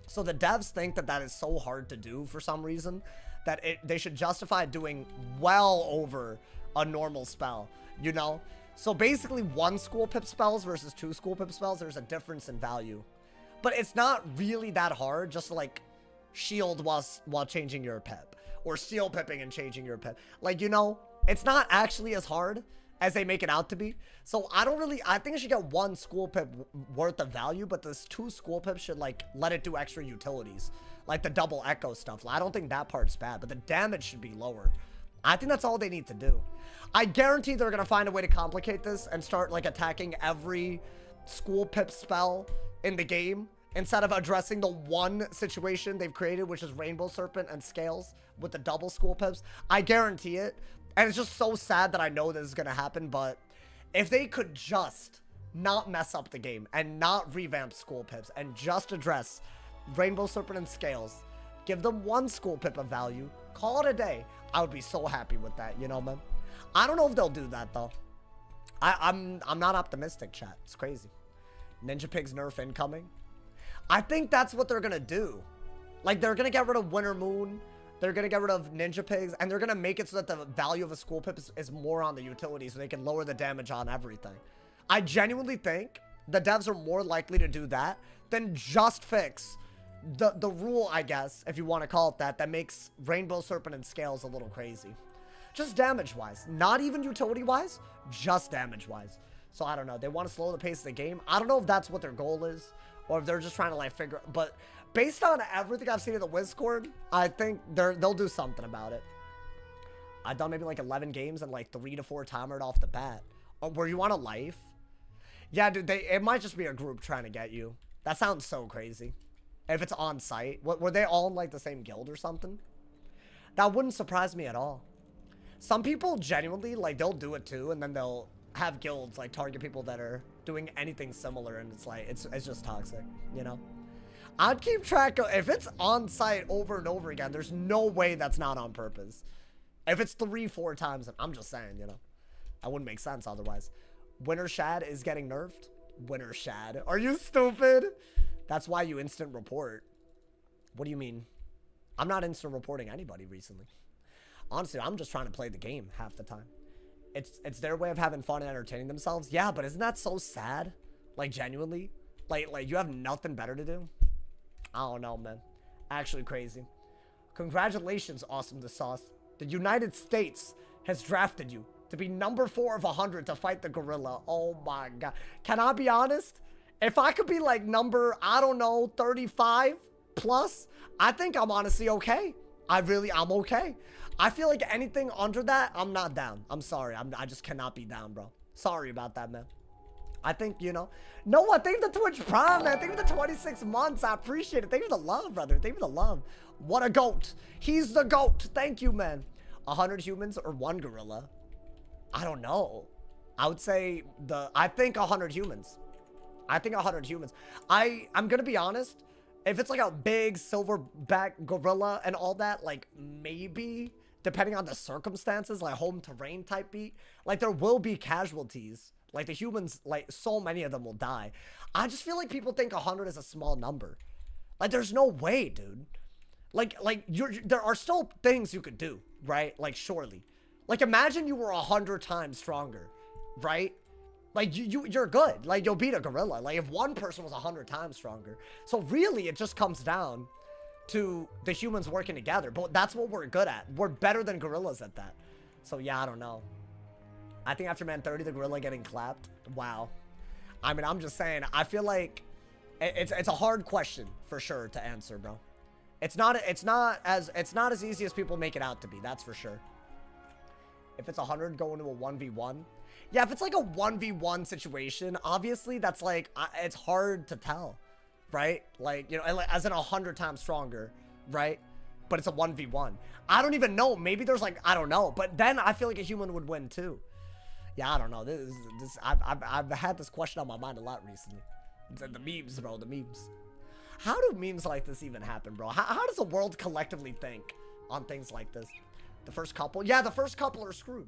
So the devs think that that is so hard to do for some reason that they should justify doing well over a normal spell, you know. So basically 1 school pip spells versus 2 school pip spells, there's a difference in value. But it's not really that hard just to like shield while changing your pip, or steel pipping and changing your pip. Like, you know, it's not actually as hard as they make it out to be. So I think it should get 1 school pip worth of value, but this 2 school pips should like let it do extra utilities, like the double echo stuff. I don't think that part's bad, but the damage should be lower. I think that's all they need to do. I guarantee they're gonna find a way to complicate this and start like attacking every school pip spell in the game instead of addressing the one situation they've created, which is Rainbow Serpent and Scales with the double school pips. I guarantee it. And it's just so sad that I know this is gonna happen, but if they could just not mess up the game and not revamp school pips and just address Rainbow Serpent and Scales, give them 1 school pip of value, call it a day, I would be so happy with that, you know, man. I don't know if they'll do that though. I'm not optimistic, chat. It's crazy. Ninja Pig's nerf incoming. I think that's what they're gonna do. Like, they're gonna get rid of Winter Moon, they're gonna get rid of Ninja Pigs, and they're gonna make it so that the value of a school pip is more on the utility, so they can lower the damage on everything. I genuinely think the devs are more likely to do that than just fix the rule, I guess, if you want to call it that, that makes Rainbow Serpent and Scales a little crazy. Just damage-wise. Not even utility-wise, just damage-wise. So I don't know. They want to slow the pace of the game. I don't know if that's what their goal is, or if they're just trying to like figure. But based on everything I've seen in the Discord, I think they'll do something about it. I've done maybe like 11 games and like 3 to 4 timered off the bat. Oh, were you on a life? Yeah, dude. It might just be a group trying to get you. That sounds so crazy. If it's on site, were they all in like the same guild or something? That wouldn't surprise me at all. Some people genuinely like they'll do it too, and then they'll have guilds like target people that are doing anything similar, and it's like it's just toxic, you know. I'd keep track of if it's on site over and over again. There's no way that's not on purpose. If it's 3-4 times, I'm just saying, you know, that wouldn't make sense otherwise. Winter Shad is getting nerfed. Winter Shad, are you stupid? That's why you instant report. What do you mean? I'm not instant reporting anybody recently. Honestly, I'm just trying to play the game half the time. It's their way of having fun and entertaining themselves. Yeah, but isn't that so sad? Like, genuinely? Like you have nothing better to do? I don't know, man. Actually crazy. Congratulations, Awesome the Sauce. The United States has drafted you to be number 4 of 100 to fight the gorilla. Oh my god. Can I be honest? If I could be like number, I don't know, 35 plus, I think I'm honestly okay. I'm okay. I feel like anything under that, I'm not down. I'm sorry. I just cannot be down, bro. Sorry about that, man. I think, you know. Noah, thank you for the Twitch Prime, man. Thank you for the 26 months. I appreciate it. Thank you for the love, brother. Thank you for the love. What a goat. He's the goat. Thank you, man. 100 humans or 1 gorilla? I don't know. I would say I think 100 humans. I think 100 humans. I'm going to be honest. If it's like a big silverback gorilla and all that, like maybe, depending on the circumstances, like home terrain type beat, like there will be casualties. Like the humans, like so many of them will die. I just feel like people think 100 is a small number. Like there's no way, dude. Like there are still things you could do, right? Like surely. Like imagine you were 100 times stronger, right? Like you're good. Like you'll beat a gorilla. Like if one person was 100 times stronger. So really it just comes down to the humans working together. But that's what we're good at. We're better than gorillas at that. So yeah, I don't know. I think after man 30, the gorilla getting clapped. Wow. I mean, I'm just saying, I feel like it's a hard question for sure to answer, bro. It's not as easy as people make it out to be. That's for sure. If it's 100 going to a 1v1. Yeah, if it's like a 1v1 situation, obviously that's like, it's hard to tell, right? Like, you know, as in 100 times stronger, right? But it's a 1v1. I don't even know. Maybe there's like, I don't know. But then I feel like a human would win too. Yeah, I don't know. I've had this question on my mind a lot recently. The memes, bro, the memes. How do memes like this even happen, bro? How does the world collectively think on things like this? The first couple? Yeah, the first couple are screwed.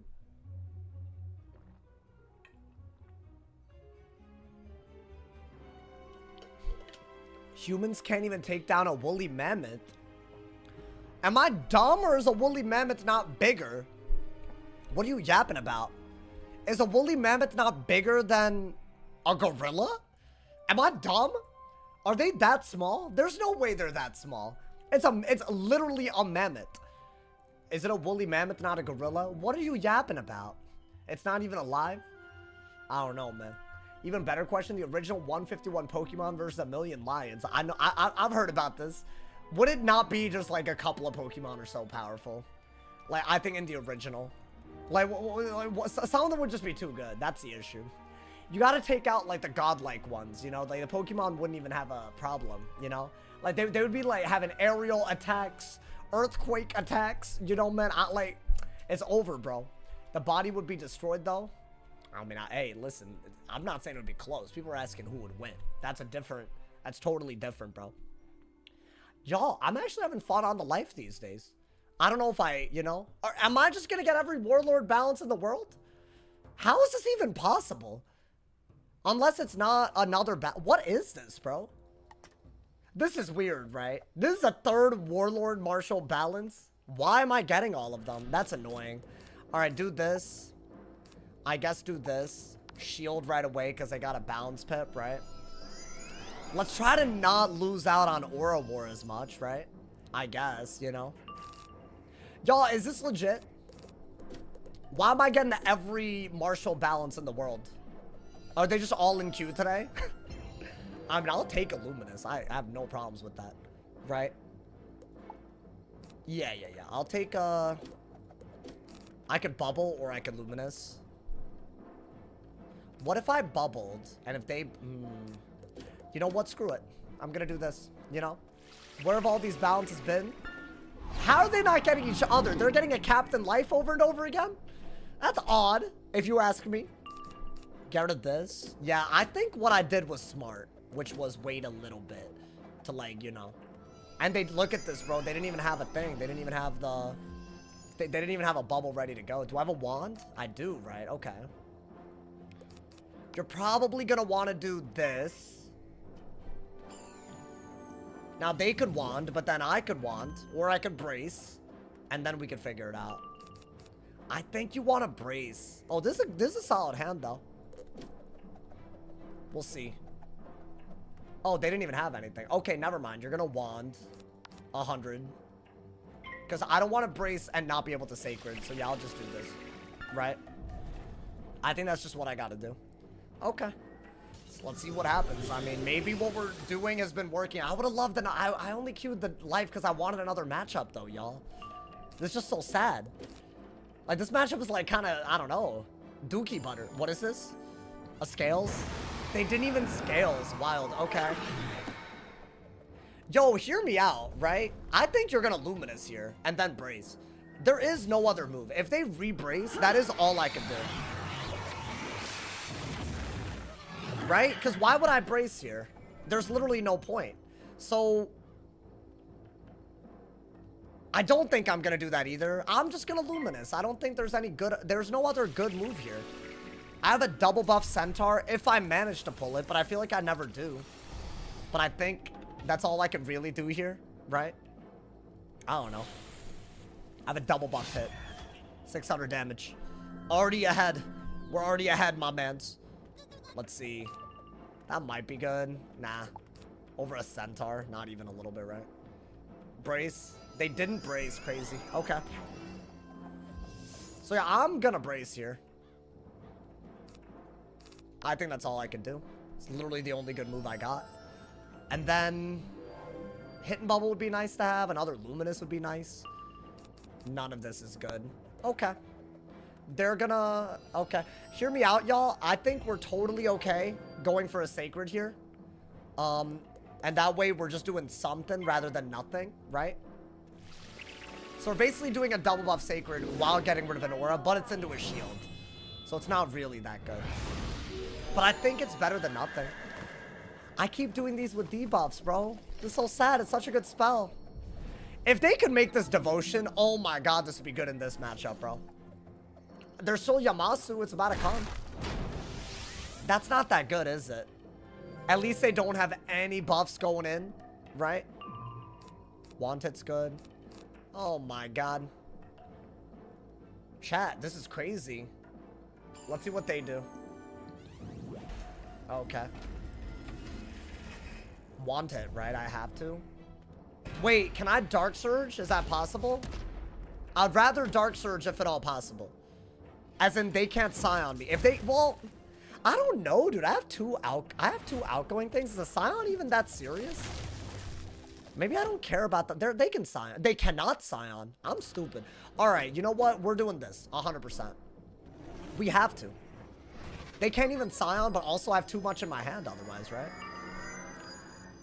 Humans can't even take down a woolly mammoth. Am I dumb or is a woolly mammoth not bigger? What are you yapping about? Is a woolly mammoth not bigger than a gorilla? Am I dumb? Are they that small? There's no way they're that small. It's literally a mammoth. Is it a woolly mammoth, not a gorilla? What are you yapping about? It's not even alive? I don't know, man. Even better question, the original 151 Pokemon versus a million lions. I know, I've heard about this. Would it not be just like a couple of Pokemon are so powerful? Like, I think in the original. Like, some of them would just be too good. That's the issue. You gotta take out, like, the godlike ones, you know? Like, the Pokemon wouldn't even have a problem, you know? Like, they would be, like, having aerial attacks, earthquake attacks, you know, man? Like, it's over, bro. The body would be destroyed, though. I mean, hey, listen, I'm not saying it would be close. People are asking who would win. That's totally different, bro. Y'all, I'm actually having fun on the life these days. I don't know if you know, or am I just gonna get every warlord balance in the world? How is this even possible? Unless it's not another what is this, bro? This is weird, right? This is a third warlord martial balance. Why am I getting all of them? That's annoying. All right, do this. I guess do this. Shield right away because I got a balance pip, right? Let's try to not lose out on Aura War as much, right? I guess, you know. Y'all, is this legit? Why am I getting every martial balance in the world? Are they just all in queue today? I mean, I'll take a Luminous. I have no problems with that, right? Yeah. I'll take I could bubble or I could Luminous. What if I bubbled and if they... You know what? Screw it. I'm gonna do this, you know? Where have all these balances been? How are they not getting each other? They're getting a Captain Life over and over again? That's odd, if you ask me. Get rid of this. Yeah, I think what I did was smart, which was wait a little bit to, like, you know. And they look at this, bro. They didn't even have a thing. They didn't even have the... They didn't even have a bubble ready to go. Do I have a wand? I do, right? Okay. You're probably gonna want to do this. Now, they could wand, but then I could wand, or I could brace, and then we could figure it out. I think you want to brace. Oh, this is a solid hand, though. We'll see. Oh, they didn't even have anything. Okay, never mind. You're going to wand 100. Because I don't want to brace and not be able to sacred, so yeah, I'll just do this. Right? I think that's just what I got to do. Okay. Let's see what happens. I mean, maybe what we're doing has been working. I would have loved I only queued the life because I wanted another matchup, though, y'all. This is just so sad. Like, this matchup is, like, kind of, I don't know, dookie butter. What is this? A scales? They didn't even scales. Wild. Okay. Yo, hear me out, right? I think you're going to Luminous here and then brace. There is no other move. If they re-brace, that is all I can do. Right? Because why would I brace here? There's literally no point. So I don't think I'm gonna do that either. I'm just gonna Luminous. I don't think there's any good, there's no other good move here. I have a double buff Centaur if I manage to pull it, but I feel like I never do. But I think that's all I can really do here, right? I don't know. I have a double buff hit. 600 damage. Already ahead. We're already ahead, my mans. Let's see. That might be good. Nah. Over a Centaur. Not even a little bit, right? Brace. They didn't brace. Crazy. Okay. So yeah, I'm gonna brace here. I think that's all I can do. It's literally the only good move I got. And then Hidden Bubble would be nice to have. Another Luminous would be nice. None of this is good. Okay. They're gonna... Okay. Hear me out, y'all. I think we're totally okay going for a Sacred here. And that way we're just doing something rather than nothing, right? So we're basically doing a double buff Sacred while getting rid of an aura, but it's into a shield. So it's not really that good. But I think it's better than nothing. I keep doing these with debuffs, bro. This is so sad. It's such a good spell. If they could make this Devotion, oh my god, this would be good in this matchup, bro. There's still Yamasu. It's about to come. That's not that good, is it? At least they don't have any buffs going in, right? Wanted's good. Oh my god. Chat, this is crazy. Let's see what they do. Okay. Wanted, right? I have to. Wait, can I Dark Surge? Is that possible? I'd rather Dark Surge if at all possible. As in, they can't Scion me. If they, well, I don't know, dude. I have two outgoing things. Is a Scion even that serious? Maybe I don't care about that. They can Scion. They cannot Scion. I'm stupid. All right, you know what? We're doing this 100%. We have to. They can't even Scion, but also I have too much in my hand otherwise, right?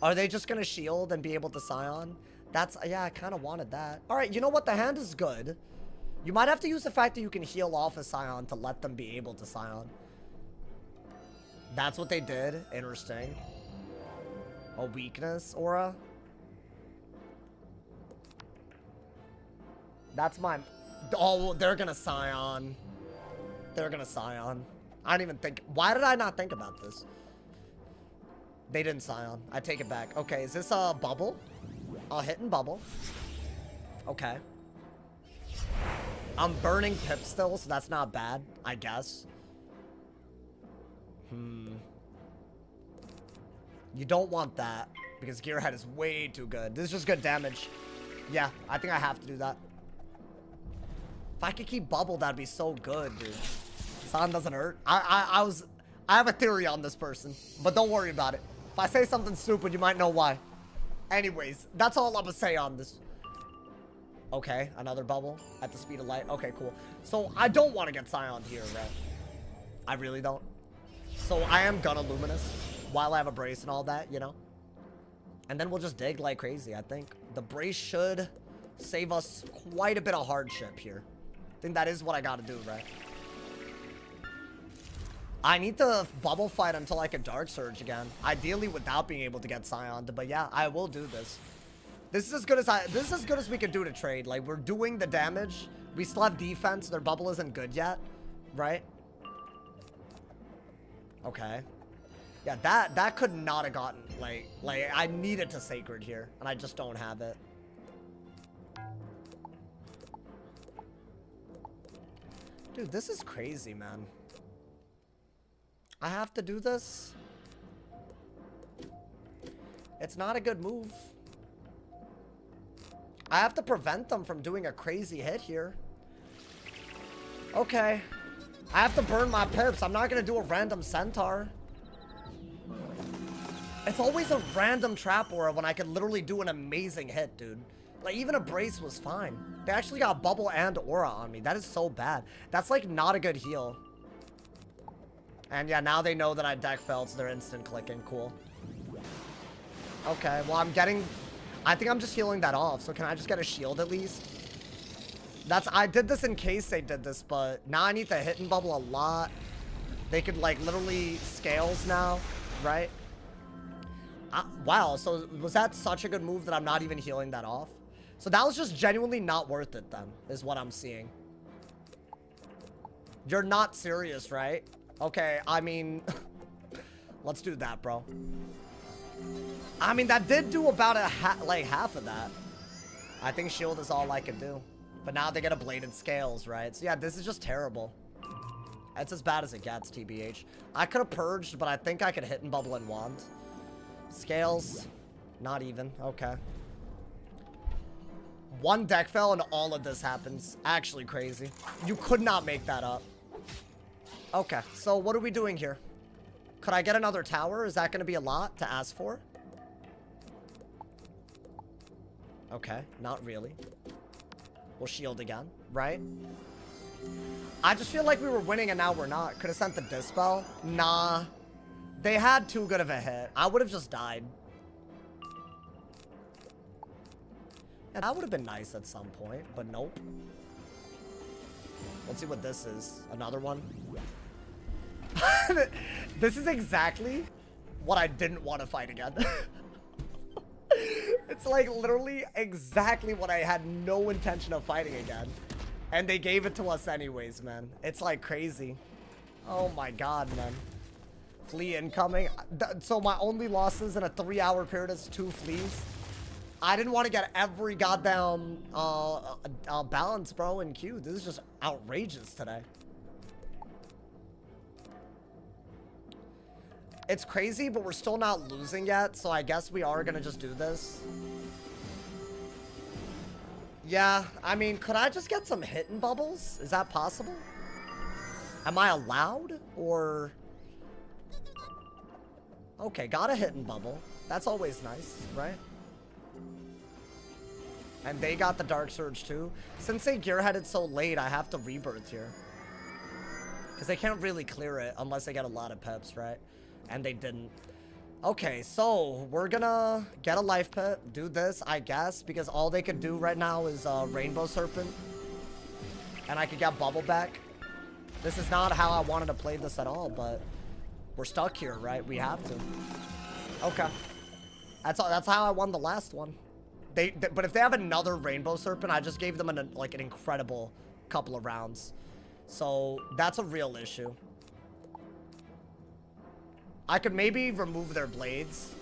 Are they just going to shield and be able to Scion? That's, yeah, I kind of wanted that. All right, you know what? The hand is good. You might have to use the fact that you can heal off a Scion to let them be able to Scion. That's what they did. Interesting. A weakness aura. That's my... Oh, they're going to Scion. They're going to Scion. I didn't even think... Why did I not think about this? They didn't Scion. I take it back. Okay, is this a bubble? A hidden bubble. Okay. I'm burning Pip still, so that's not bad, I guess. You don't want that, because Gearhead is way too good. This is just good damage. Yeah, I think I have to do that. If I could keep bubble, that'd be so good, dude. Scion doesn't hurt. I have a theory on this person, but don't worry about it. If I say something stupid, you might know why. Anyways, that's all I'm gonna say on this. Okay, another bubble at the speed of light. Okay, cool. So I don't want to get Scion here, right? I really don't. So I am gonna Luminous while I have a brace and all that, you know? And then we'll just dig like crazy, I think. The brace should save us quite a bit of hardship here. I think that is what I gotta do, right? I need to bubble fight until I can Dark Surge again. Ideally without being able to get Scioned, but yeah, I will do this. This is as good as we can do to trade. Like, we're doing the damage. We still have defense. Their bubble isn't good yet, right? Okay. Yeah, that could not have gotten, like I needed to Sacred here, and I just don't have it. Dude, this is crazy, man. I have to do this. It's not a good move. I have to prevent them from doing a crazy hit here. Okay. I have to burn my pips. I'm not going to do a random Centaur. It's always a random trap aura when I can literally do an amazing hit, dude. Like, even a brace was fine. They actually got bubble and aura on me. That is so bad. That's, like, not a good heal. And, yeah, now they know that I deck failed, so they're instant clicking. Cool. Okay, well, I'm getting... I think I'm just healing that off, so can I just get a shield at least? I did this in case they did this, but now I need to hit and bubble a lot. They could, like, literally scales now, right? Wow, so was that such a good move that I'm not even healing that off? So that was just genuinely not worth it then, is what I'm seeing. You're not serious, right? Okay, I mean, let's do that, bro. I mean, that did do about like half of that. I think shield is all I can do. But now they get a bladed scales, right? So yeah, this is just terrible. It's as bad as it gets, TBH. I could have purged, but I think I could hit and bubble and wand. Scales, not even. Okay. One deck fell and all of this happens. Actually crazy. You could not make that up. Okay, so what are we doing here? Could I get another tower? Is that going to be a lot to ask for? Okay, not really. We'll shield again, right? I just feel like we were winning and now we're not. Could have sent the dispel. Nah. They had too good of a hit. I would have just died. Yeah, that would have been nice at some point, but nope. Let's see what this is. Another one. This is exactly what I didn't want to fight again. It's like literally exactly what I had no intention of fighting again. And they gave it to us anyways, man. It's like crazy. Oh my god, man. Flea incoming. So my only losses in a 3-hour period is 2 fleas. I didn't want to get every goddamn balance, bro, in queue. This is just outrageous today. It's crazy, but we're still not losing yet, so I guess we are gonna just do this. Yeah, I mean, could I just get some hidden bubbles? Is that possible? Am I allowed? Or... Okay, got a hidden bubble. That's always nice, right? And they got the Dark Surge too. Since they gearheaded so late, I have to rebirth here. Because they can't really clear it unless they get a lot of peps, right? And they didn't. Okay, so we're gonna get a life pet, do this, I guess, because all they could do right now is Rainbow Serpent. And I could get Bubble back. This is not how I wanted to play this at all, but we're stuck here, right? We have to. Okay. That's how I won the last one. But if they have another Rainbow Serpent, I just gave them an incredible couple of rounds. So that's a real issue. I could maybe remove their blades.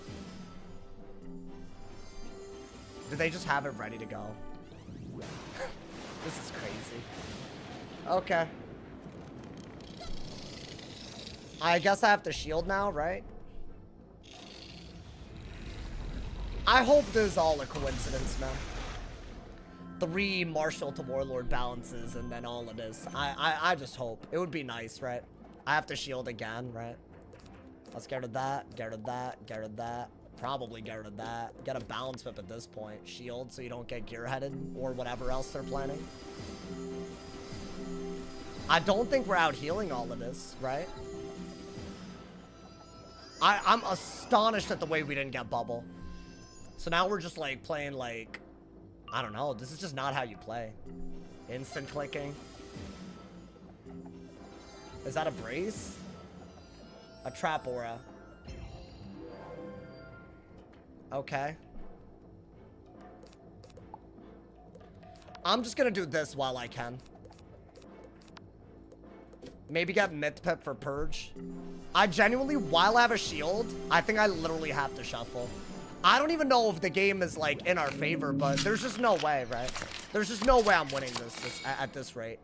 Do they just have it ready to go? This is crazy. Okay. I guess I have to shield now, right? I hope this is all a coincidence, man. 3 Marshal to Warlord balances and then all of this. I just hope. It would be nice, right? I have to shield again, right? Let's get rid of that, get rid of that, get rid of that. Probably get rid of that. Get a balance whip at this point. Shield so you don't get gearheaded or whatever else they're planning. I don't think we're out healing all of this, right? I'm astonished at the way we didn't get bubble. So now we're just like playing like, I don't know. This is just not how you play. Instant clicking. Is that a brace? A trap aura. Okay. I'm just gonna do this while I can. Maybe get myth pip for purge. I genuinely, while I have a shield, I think I literally have to shuffle. I don't even know if the game is like in our favor, but there's just no way, right? There's just no way I'm winning this at this rate.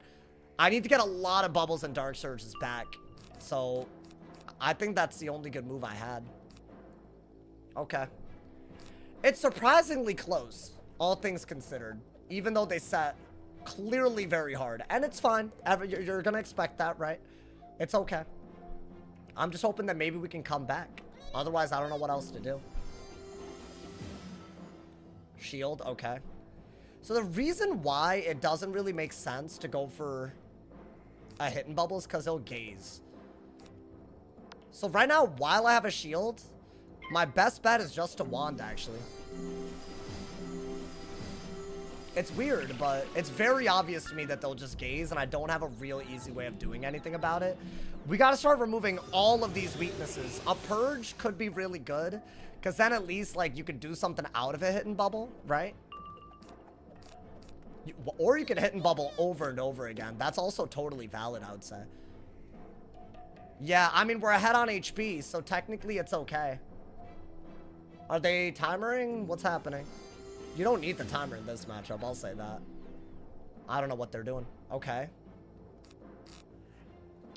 I need to get a lot of bubbles and dark surges back. So I think that's the only good move I had. Okay. It's surprisingly close, all things considered, even though they set clearly very hard. And it's fine. You're going to expect that, right? It's okay. I'm just hoping that maybe we can come back. Otherwise, I don't know what else to do. Shield, okay. So the reason why it doesn't really make sense to go for a hidden bubble is because he'll gaze. So right now, while I have a shield, my best bet is just to wand, actually. It's weird, but it's very obvious to me that they'll just gaze, and I don't have a real easy way of doing anything about it. We gotta start removing all of these weaknesses. A purge could be really good, because then at least, like, you can do something out of a hit and bubble, right? Or you can hit and bubble over and over again. That's also totally valid, I would say. Yeah, I mean, we're ahead on HP, so technically it's okay. Are they timering? What's happening? You don't need the timer in this matchup, I'll say that. I don't know what they're doing. Okay.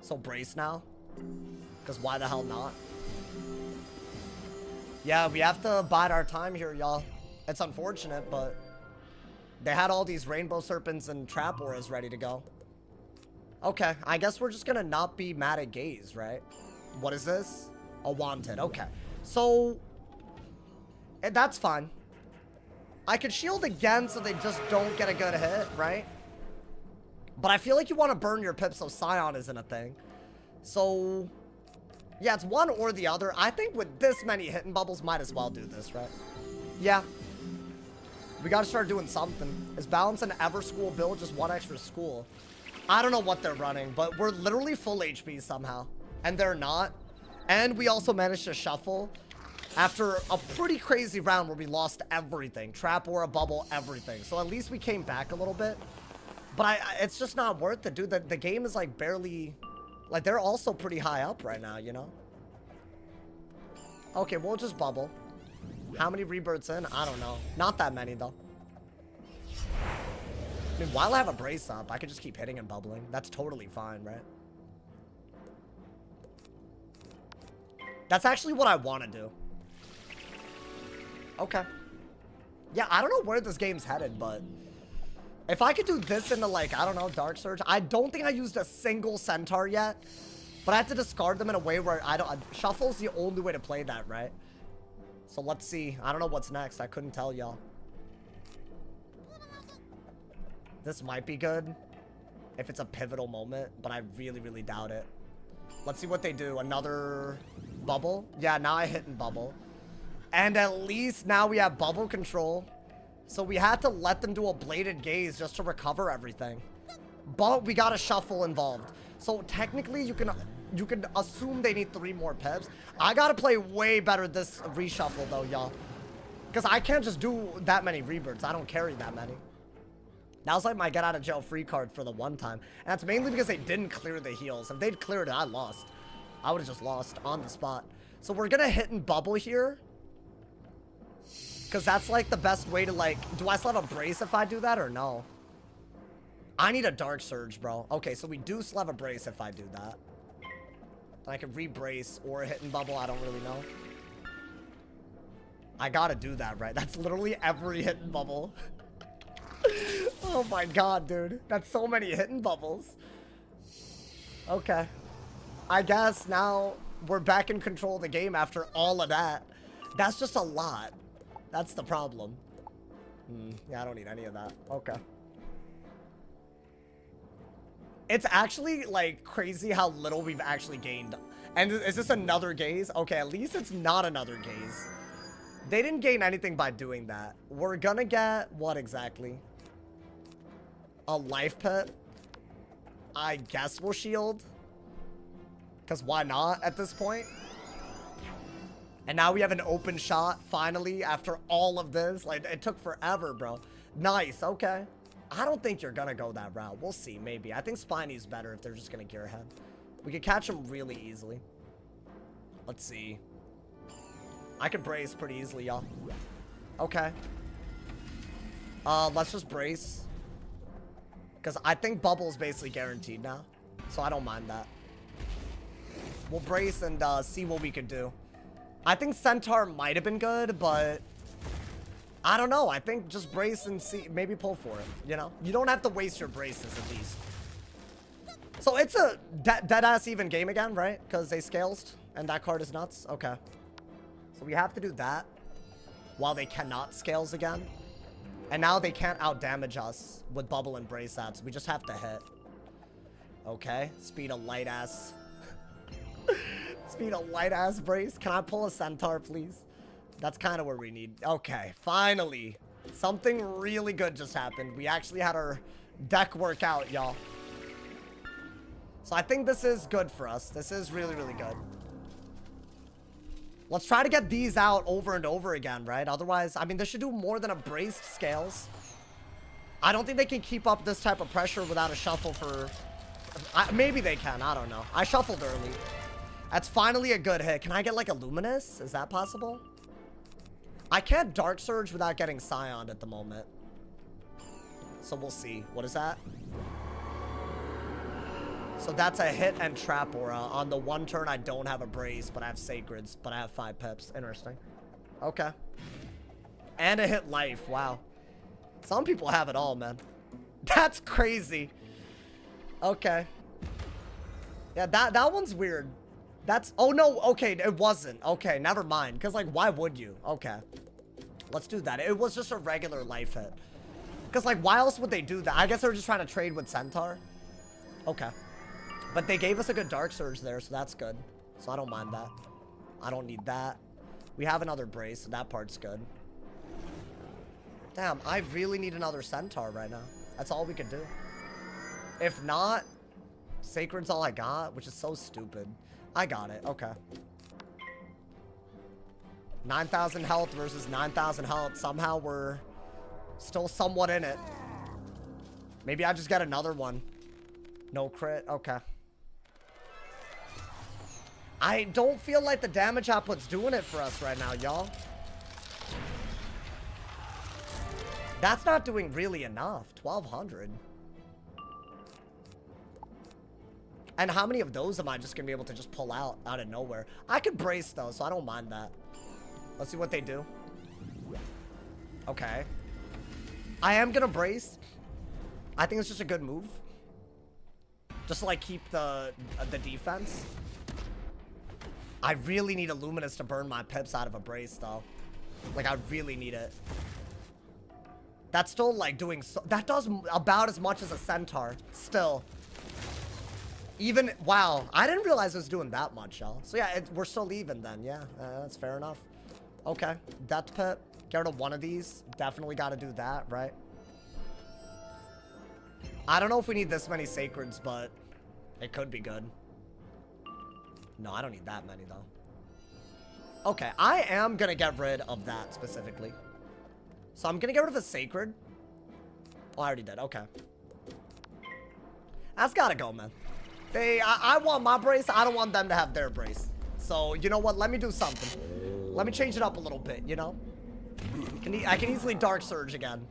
So brace now? Because why the hell not? Yeah, we have to bide our time here, y'all. It's unfortunate, but they had all these rainbow serpents and trap auras ready to go. Okay, I guess we're just gonna not be mad at gaze, right? What is this? A wanted. Okay. So that's fine. I could shield again so they just don't get a good hit, right? But I feel like you want to burn your pip so Scion isn't a thing. So yeah, it's one or the other. I think with this many hit and bubbles, might as well do this, right? Yeah. We got to start doing something. Is balance an ever school build just one extra school? I don't know what they're running, but we're literally full HP somehow. And they're not. And we also managed to shuffle after a pretty crazy round where we lost everything. Trap aura, bubble, everything. So at least we came back a little bit. But it's just not worth it, dude. The game is like barely... Like, they're also pretty high up right now, you know? Okay, we'll just bubble. How many rebirths in? I don't know. Not that many, though. I mean, while I have a brace up, I could just keep hitting and bubbling. That's totally fine, right? That's actually what I want to do. Okay. Yeah, I don't know where this game's headed, but... If I could do this into, like, I don't know, Dark Surge. I don't think I used a single Centaur yet. But I have to discard them in a way where I don't... Shuffle's the only way to play that, right? So let's see. I don't know what's next. I couldn't tell y'all. This might be good. If it's a pivotal moment. But I really, really doubt it. Let's see what they do. Another bubble? Yeah, now I hit and bubble. And at least now we have bubble control. So we had to let them do a bladed gaze just to recover everything. But we got a shuffle involved. So technically you can assume they need 3 more pips. I gotta play way better this reshuffle though, y'all. Because I can't just do that many rebirths. I don't carry that many. That was like my get out of jail free card for the one time. And that's mainly because they didn't clear the heals. If they'd cleared it, I lost. I would have just lost on the spot. So we're gonna hit and bubble here. Because that's like the best way to like... Do I still have a brace if I do that or no? I need a Dark Surge, bro. Okay, so we do still have a brace if I do that. And I can re-brace or hit and bubble. I don't really know. I gotta do that, right? That's literally every hit and bubble. Oh my god, dude. That's so many hit and bubbles. Okay. I guess now we're back in control of the game after all of that. That's just a lot. That's the problem. Yeah, I don't need any of that. Okay. It's actually, like, crazy how little we've actually gained. And is this another gaze? Okay, at least it's not another gaze. They didn't gain anything by doing that. We're gonna get... What exactly? A life pit? I guess we'll shield. Because why not at this point? And now we have an open shot, finally, after all of this. Like, it took forever, bro. Nice, okay. I don't think you're gonna go that route. We'll see, maybe. I think Spiny's better if they're just gonna gear ahead. We could catch him really easily. Let's see. I could brace pretty easily, y'all. Okay. Let's just brace. Because I think Bubble's basically guaranteed now. So I don't mind that. We'll brace and see what we can do. I think Centaur might have been good, but I don't know. I think just brace and see, maybe pull for it, you know? You don't have to waste your braces at least. So it's a dead-ass even game again, right? Because they scales and that card is nuts. Okay. So we have to do that while they cannot scales again. And now they can't out-damage us with bubble and brace ads. We just have to hit. Okay. Speed a light-ass... Speed a light-ass brace. Can I pull a Centaur, please? That's kind of where we need... Okay, finally. Something really good just happened. We actually had our deck work out, y'all. So I think this is good for us. This is really, really good. Let's try to get these out over and over again, right? Otherwise, I mean, this should do more than a braced scales. I don't think they can keep up this type of pressure without a shuffle for... maybe they can. I don't know. I shuffled early. That's finally a good hit. Can I get like a Luminous? Is that possible? I can't Dark Surge without getting Scioned at the moment. So we'll see. What is that? So that's a hit and trap aura. On the one turn, I don't have a brace, but I have Sacreds, but I have 5 pips. Interesting. Okay. And a hit life. Wow. Some people have it all, man. That's crazy. Okay. Yeah, that one's weird. That's... Oh, no. Okay, it wasn't. Okay, never mind. Because, like, why would you? Okay. Let's do that. It was just a regular life hit. Because, like, why else would they do that? I guess they were just trying to trade with Centaur. Okay. But they gave us a good Dark Surge there, so that's good. So I don't mind that. I don't need that. We have another brace, so that part's good. Damn, I really need another Centaur right now. That's all we could do. If not, Sacred's all I got, which is so stupid. I got it. Okay. 9,000 health versus 9,000 health. Somehow we're still somewhat in it. Maybe I just get another one. No crit. Okay. I don't feel like the damage output's doing it for us right now, y'all. That's not doing really enough. 1,200. And how many of those am I just gonna be able to just pull out of nowhere? I could brace though, so I don't mind that. Let's see what they do. Okay. I am gonna brace. I think it's just a good move. Just to, like, keep the defense. I really need a Luminous to burn my pips out of a brace, though. Like, I really need it. That's still, like, doing so... That does about as much as a Centaur. Still. Even... Wow. I didn't realize it was doing that much, y'all. So, yeah, we're still even, then. Yeah, that's fair enough. Okay. Death Pit. Get rid of one of these. Definitely got to do that, right? I don't know if we need this many Sacreds, but it could be good. No, I don't need that many, though. Okay, I am going to get rid of that specifically. So I'm going to get rid of a Sacred. Oh, I already did. Okay. That's got to go, man. I want my brace. I don't want them to have their brace. So, you know what? Let me do something. Let me change it up a little bit, you know? I can easily Dark Surge again.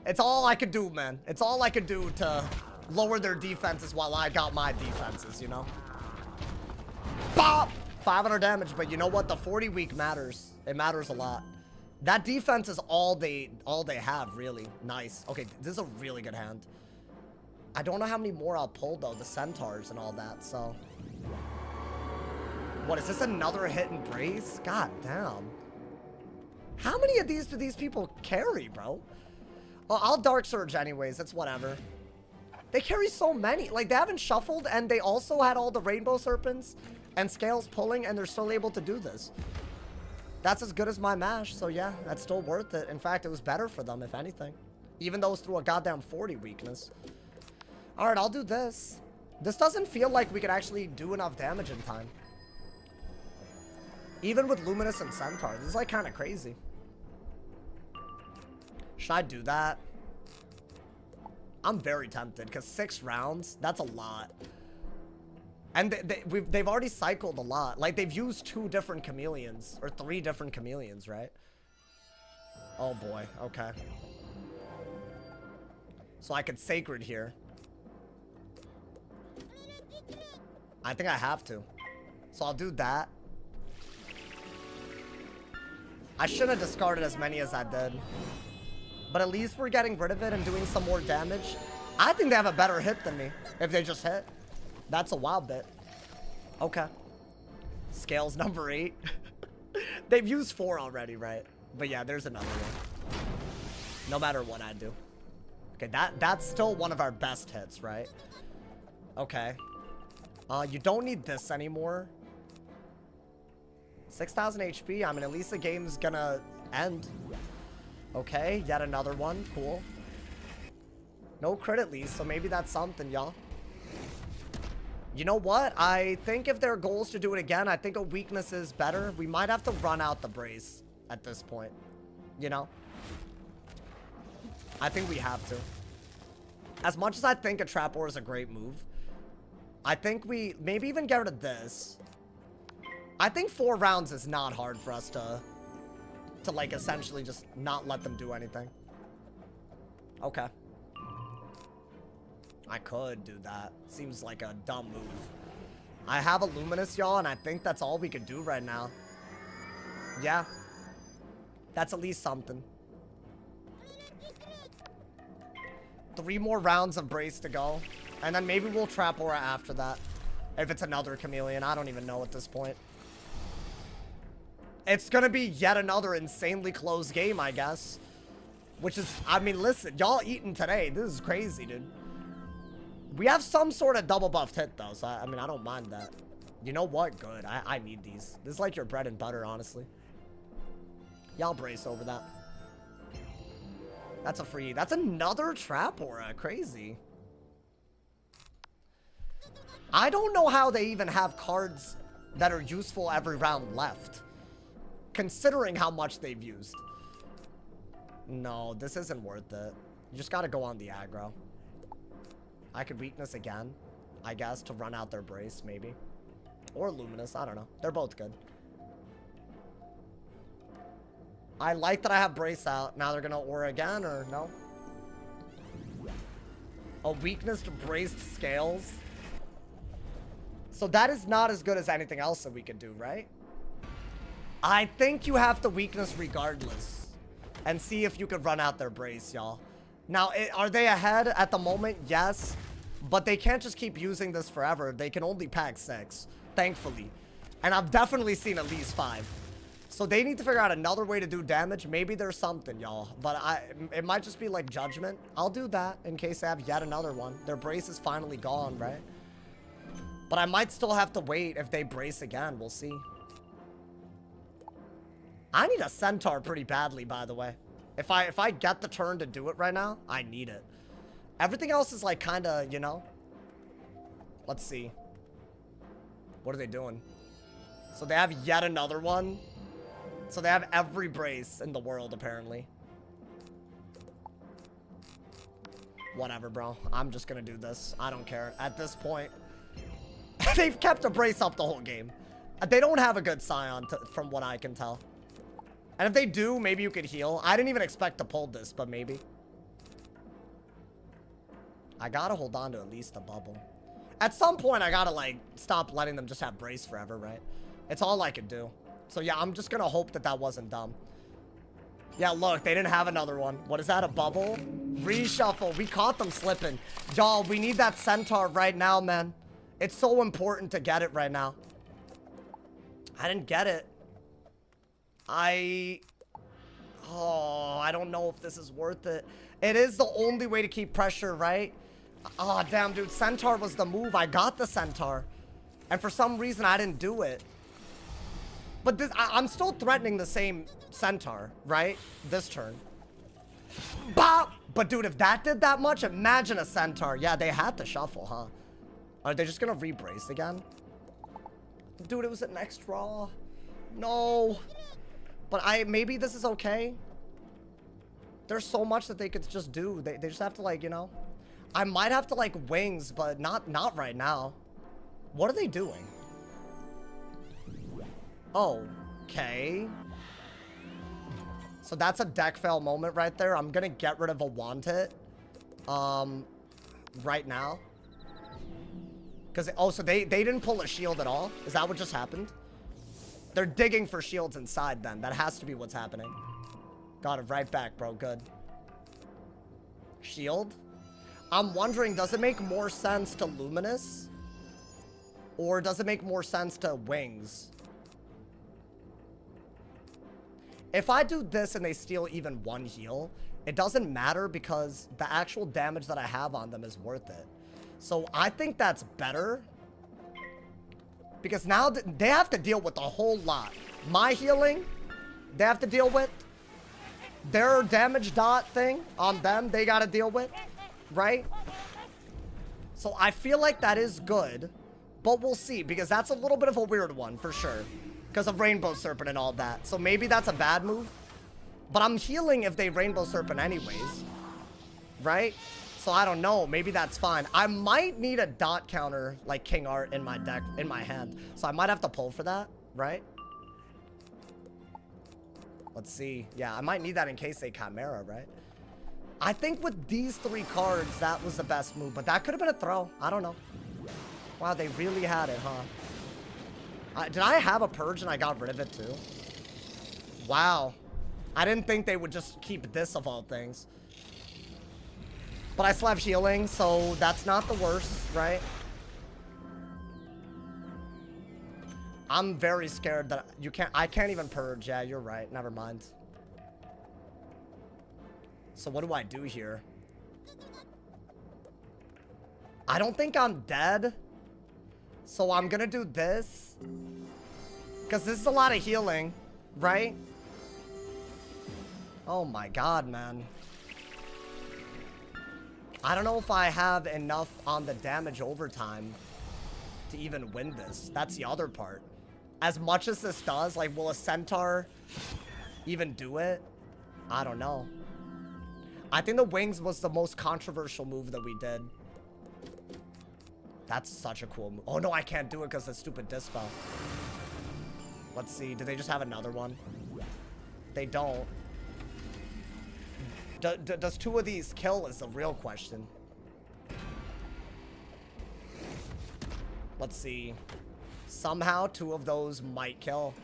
It's all I could do, man. It's all I could do to lower their defenses while I got my defenses, you know? Bop! 500 damage, but you know what? The 40 week matters. It matters a lot. That defense is all they have, really. Nice. Okay, this is a really good hand. I don't know how many more I'll pull, though. The Centaurs and all that, so... What, is this another hit and brace? God damn. How many of these do these people carry, bro? Well, I'll Dark Surge anyways. It's whatever. They carry so many. Like, they haven't shuffled, and they also had all the Rainbow Serpents and Scales pulling, and they're still able to do this. That's as good as my mash, so yeah, that's still worth it. In fact, it was better for them, if anything. Even though it's through a goddamn 40 weakness. Alright, I'll do this. This doesn't feel like we could actually do enough damage in time. Even with Luminous and Centaur. This is, like, kind of crazy. Should I do that? I'm very tempted, because 6 rounds, that's a lot. And they've already cycled a lot. Like, they've used 2 different chameleons. Or 3 different chameleons, right? Oh, boy. Okay. So I could Sacred here. I think I have to. So I'll do that. I shouldn't have discarded as many as I did. But at least we're getting rid of it and doing some more damage. I think they have a better hit than me. If they just hit. That's a wild bit. Okay. Scales number 8. They've used 4 already, right? But yeah, there's another one. No matter what I do. Okay, that's still one of our best hits, right? Okay. You don't need this anymore. 6,000 HP. I mean, at least the game's gonna end. Okay, yet another one. Cool. No crit at least, so maybe that's something, y'all. You know what? I think if their goal is to do it again, I think a weakness is better. We might have to run out the brace at this point. You know? I think we have to. As much as I think a trap ore is a great move, I think we maybe even get rid of this. I think 4 rounds is not hard for us to like essentially just not let them do anything. Okay. I could do that. Seems like a dumb move. I have a Luminous, y'all, and I think that's all we could do right now. Yeah. That's at least something. 3 more rounds of brace to go. And then maybe we'll trap aura after that. If it's another chameleon. I don't even know at this point. It's gonna be yet another insanely close game, I guess. Which is, I mean, listen, y'all eating today. This is crazy, dude. We have some sort of double buffed hit, though. So, I mean, I don't mind that. You know what? Good. I need these. This is like your bread and butter, honestly. Y'all brace over that. That's a free. That's another trap aura. Crazy. I don't know how they even have cards that are useful every round left, considering how much they've used. No, this isn't worth it. You just gotta go on the aggro. I could weakness again, I guess, to run out their brace, maybe. Or Luminous, I don't know. They're both good. I like that I have brace out. Now they're gonna aura again, or no? A weakness to braced scales. So that is not as good as anything else that we could do, right? I think you have to weakness regardless. And see if you could run out their brace, y'all. Now, are they ahead at the moment? Yes. But they can't just keep using this forever. They can only pack 6, thankfully. And I've definitely seen at least 5. So they need to figure out another way to do damage. Maybe there's something, y'all. But it might just be like judgment. I'll do that in case they have yet another one. Their brace is finally gone, right? But I might still have to wait if they brace again. We'll see. I need a centaur pretty badly, by the way. If I get the turn to do it right now, I need it. Everything else is like kind of, you know. Let's see. What are they doing? So they have yet another one. So they have every brace in the world, apparently. Whatever, bro. I'm just gonna do this. I don't care. At this point, they've kept a brace up the whole game. They don't have a good scion, from what I can tell. And if they do, maybe you could heal. I didn't even expect to pull this, but maybe. I gotta hold on to at least a bubble. At some point, I gotta, like, stop letting them just have brace forever, right? It's all I could do. So, yeah, I'm just gonna hope that that wasn't dumb. Yeah, look, they didn't have another one. What is that, a bubble? Reshuffle. We caught them slipping. Y'all, we need that centaur right now, man. It's so important to get it right now. I didn't get it. I don't know if this is worth it. It is the only way to keep pressure, right? Oh, damn, dude. Centaur was the move. I got the centaur. And for some reason, I didn't do it. But this, I'm still threatening the same centaur, right? This turn. Bop! But, dude, if that did that much, imagine a centaur. Yeah, they had to shuffle, huh? Are they just going to re-brace again? Dude, it was an next draw. No. But maybe this is okay. There's so much that they could just do. They just have to, like, you know. I might have to, like, wings, but not right now. What are they doing? Okay. So that's a deck fail moment right there. I'm gonna get rid of a want it. Right now. Because, oh, so they didn't pull a shield at all? Is that what just happened? They're digging for shields inside then. That has to be what's happening. Got it right back, bro. Good. Shield? I'm wondering, does it make more sense to Luminous? Or does it make more sense to Wings? If I do this and they steal even 1 heal, it doesn't matter because the actual damage that I have on them is worth it. So I think that's better. Because now they have to deal with a whole lot. My healing, they have to deal with. Their damage dot thing on them, they gotta deal with, right? So I feel like that is good, but we'll see, because that's a little bit of a weird one for sure, because of Rainbow Serpent and all that. So maybe that's a bad move, but I'm healing if they Rainbow Serpent anyways, right? So I don't know, maybe that's fine. I might need a dot counter like King Art in my deck, in my hand, so I might have to pull for that, right? Let's see. Yeah, I might need that in case they Chimera, right? I think with these 3 cards, that was the best move. But that could have been a throw. I don't know. Wow, they really had it, huh? Did I have a Purge and I got rid of it too? Wow. I didn't think they would just keep this of all things. But I still have healing, so that's not the worst, right? I'm very scared that I can't even Purge. Yeah, you're right. Never mind. So what do I do here? I don't think I'm dead. So I'm gonna do this. Because this is a lot of healing, right? Oh my god, man. I don't know if I have enough on the damage overtime to even win this. That's the other part. As much as this does, like, will a Centaur even do it? I don't know. I think the Wings was the most controversial move that we did. That's such a cool move. Oh, no, I can't do it because of the stupid Dispel. Let's see. Do they just have another one? They don't. Does 2 of these kill is the real question. Let's see. Somehow 2 of those might kill,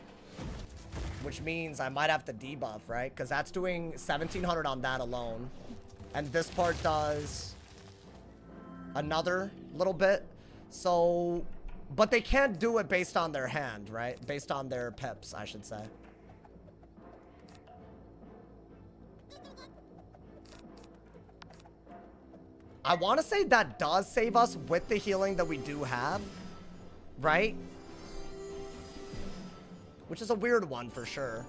which means I might have to debuff, right? Because that's doing 1700 on that alone, and this part does another little bit. So, but they can't do it based on their hand, right? Based on their pips, I should say. I want to say that does save us with the healing that we do have, right? Which is a weird one for sure.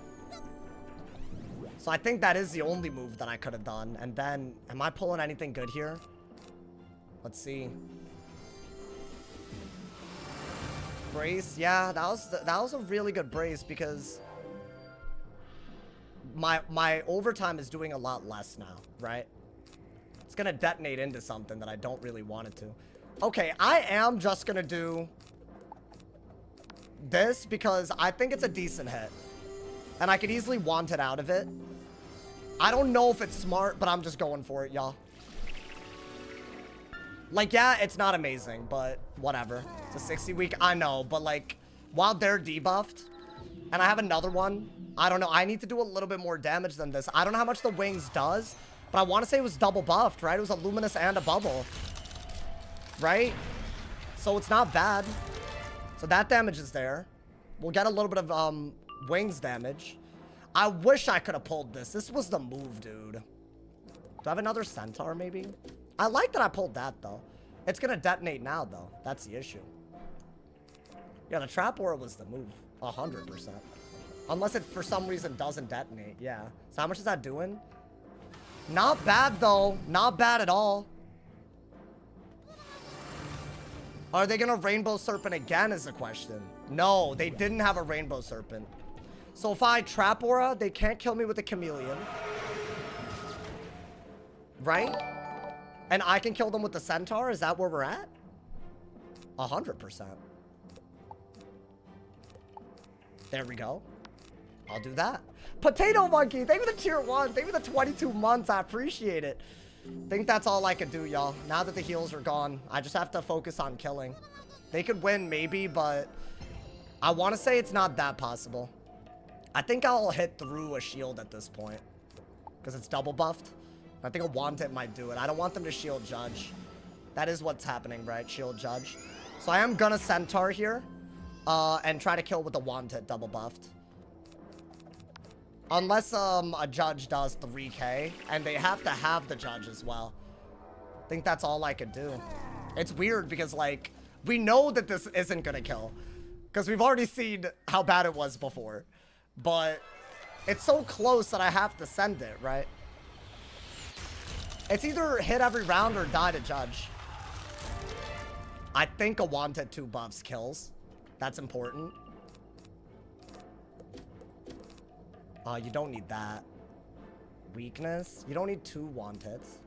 So I think that is the only move that I could have done. And then, am I pulling anything good here? Let's see. Brace, yeah, that was a really good brace because my overtime is doing a lot less now, right? It's gonna detonate into something that I don't really want it to. Okay, I am just gonna do this because I think it's a decent hit. And I could easily want it out of it. I don't know if it's smart, but I'm just going for it, y'all. Like, yeah, it's not amazing, but whatever. It's a 60 week, I know, but like, while they're debuffed, and I have another one, I don't know, I need to do a little bit more damage than this. I don't know how much the Wings does, but I want to say it was double buffed, right? It was a Luminous and a Bubble, right? So it's not bad. So that damage is there. We'll get a little bit of Wings damage. I wish I could have pulled this. This was the move, dude. Do I have another Centaur, maybe? I like that I pulled that, though. It's going to detonate now, though. That's the issue. Yeah, the Trap Aura was the move. 100%. Unless it, for some reason, doesn't detonate. Yeah. So how much is that doing? Not bad, though. Not bad at all. Are they going to Rainbow Serpent again is the question. No, they didn't have a Rainbow Serpent. So if I Trap Aura, they can't kill me with a Chameleon. Right? And I can kill them with the Centaur? Is that where we're at? 100%. There we go. I'll do that. Potato Monkey, thank you for the tier 1. Thank you for the 22 months. I appreciate it. I think that's all I can do, y'all. Now that the heals are gone, I just have to focus on killing. They could win, maybe, but I want to say it's not that possible. I think I'll hit through a shield at this point because it's double buffed. I think a Want It might do it. I don't want them to shield judge. That is what's happening, right? Shield judge. So I am gonna Centaur here and try to kill with the Want It double buffed. Unless a judge does 3k, and they have to have the judge as well. I think that's all I could do. It's weird because, like, we know that this isn't gonna kill because we've already seen how bad it was before. But It's so close that I have to send it, right? It's either hit every round or die to judge. I think a wanted 2 buffs kills. That's important. You don't need that. Weakness. You don't need 2 wanteds.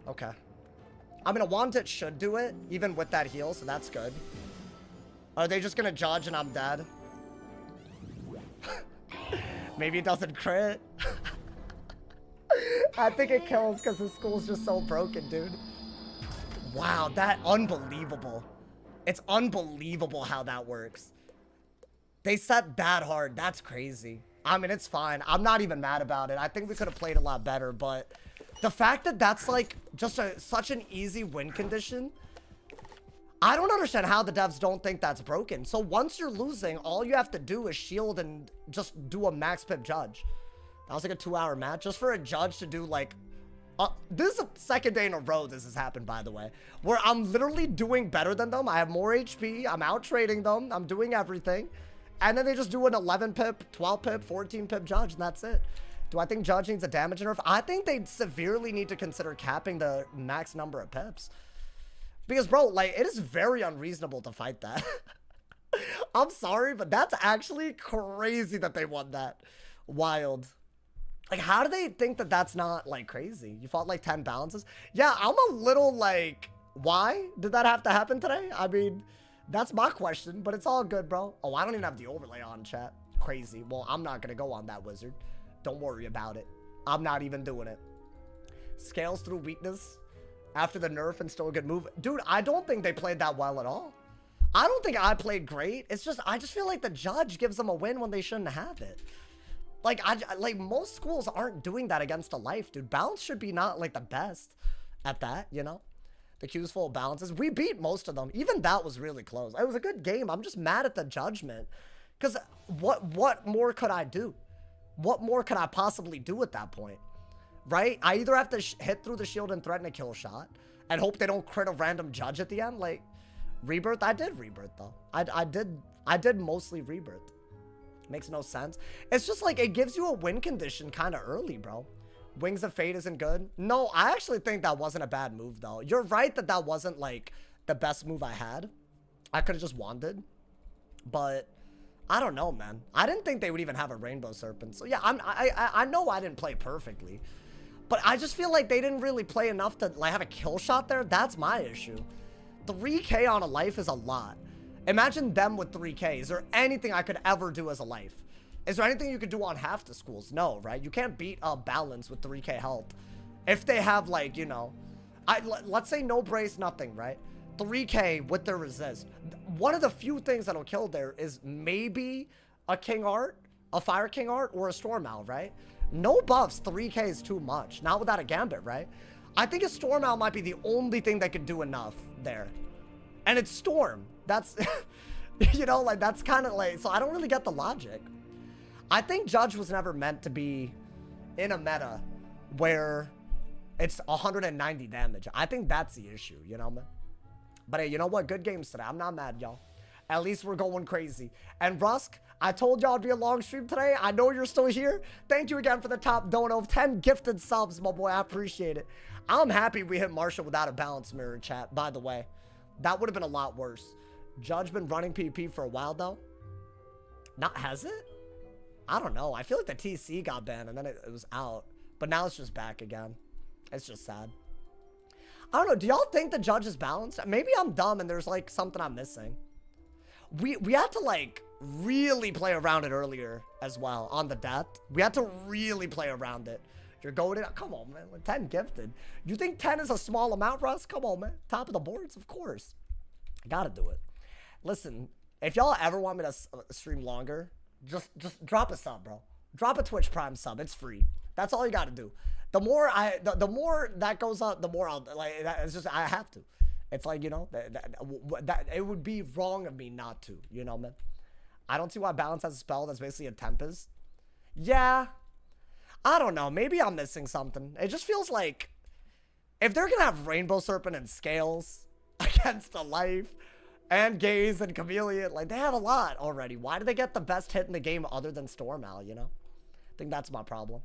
Okay. I mean, a wanted should do it, even with that heal, so that's good. Are they just gonna judge and I'm dead? Maybe it doesn't crit. I think it kills because the school's just so broken, dude. Wow, that unbelievable. It's unbelievable how that works. They set that hard. That's crazy. I mean, it's fine. I'm not even mad about it. I think we could have played a lot better, but the fact that that's like just such an easy win condition, I don't understand how the devs don't think that's broken. So once you're losing, all you have to do is shield and just do a max pip judge. That was like a 2-hour match just for a judge to do like, this is the second day in a row this has happened, by the way, where I'm literally doing better than them. I have more HP. I'm out trading them. I'm doing everything. And then they just do an 11 pip, 12 pip, 14 pip judge, and that's it. Do I think judge needs a damage nerf? I think they severely need to consider capping the max number of pips. Because, bro, like, it is very unreasonable to fight that. I'm sorry, but that's actually crazy that they won that. Wild. Like, how do they think that that's not, like, crazy? You fought, like, 10 balances? Yeah, I'm a little, like, why did that have to happen today? I mean, that's my question, but it's all good, bro. Oh, I don't even have the overlay on, chat. Crazy. Well, I'm not going to go on that, Wizard. Don't worry about it. I'm not even doing it. Scales through weakness after the nerf and still a good move. Dude, I don't think they played that well at all. I don't think I played great. It's just, I just feel like the judge gives them a win when they shouldn't have it. Like, like most schools aren't doing that against a life, dude. Balance should be not like the best at that, you know? The queue's full of balances. We beat most of them. Even that was really close. It was a good game. I'm just mad at the judgment. Because what more could I do? What more could I possibly do at that point? Right? I either have to hit through the shield and threaten a kill shot and hope they don't crit a random judge at the end. Like, rebirth? I did rebirth, though. I did mostly rebirth. Makes no sense. It's just like, it gives you a win condition kind of early, bro. Wings of Fate isn't good. No, I actually think that wasn't a bad move, though. You're right that that wasn't, like, the best move I had. I could have just wanted. But I don't know, man. I didn't think they would even have a Rainbow Serpent. So, yeah, I know I didn't play perfectly. But I just feel like they didn't really play enough to, like, have a kill shot there. That's my issue. 3K on a life is a lot. Imagine them with 3K. Is there anything I could ever do as a life? Is there anything you could do on half the schools? No, right? You can't beat a balance with 3K health. If they have, like, you know, let's say no brace, nothing, right? 3K with their resist. One of the few things that'll kill there is maybe a King Art, a Fire King Art, or a Storm Owl, right? No buffs, 3K is too much. Not without a Gambit, right? I think a Storm Owl might be the only thing that could do enough there. And it's Storm. That's, you know, like, that's kind of like, so I don't really get the logic. I think Judge was never meant to be in a meta where it's 190 damage. I think that's the issue, you know, man? But hey, you know what? Good games today. I'm not mad, y'all. At least we're going crazy. And Rusk, I told y'all it'd be a long stream today. I know you're still here. Thank you again for the top dono of 10 gifted subs, my boy. I appreciate it. I'm happy we hit Marshall without a balance mirror, chat, by the way. That would have been a lot worse. Judge been running PvP for a while, though. Not, has it? I don't know. I feel like the TC got banned and then it was out. But now it's just back again. It's just sad. I don't know. Do y'all think the Judge is balanced? Maybe I'm dumb and there's like something I'm missing. We had to like really play around it earlier as well on the death. We had to really play around it. You're going in. Come on, man. Like 10 gifted. You think 10 is a small amount, Russ? Come on, man. Top of the boards, of course. I gotta do it. Listen, if y'all ever want me to stream longer, just drop a sub, bro. Drop a Twitch Prime sub. It's free. That's all you gotta do. The more the more that goes up, the more I'll like. It's just I have to. It's like, you know, that it would be wrong of me not to. You know, man. I don't see why balance has a spell that's basically a Tempest. Yeah, I don't know. Maybe I'm missing something. It just feels like if they're gonna have Rainbow Serpent and Scales against a life and Gaze and Chameleon, like they have a lot already. Why do they get the best hit in the game other than Storm Owl, you know? think that's my problem.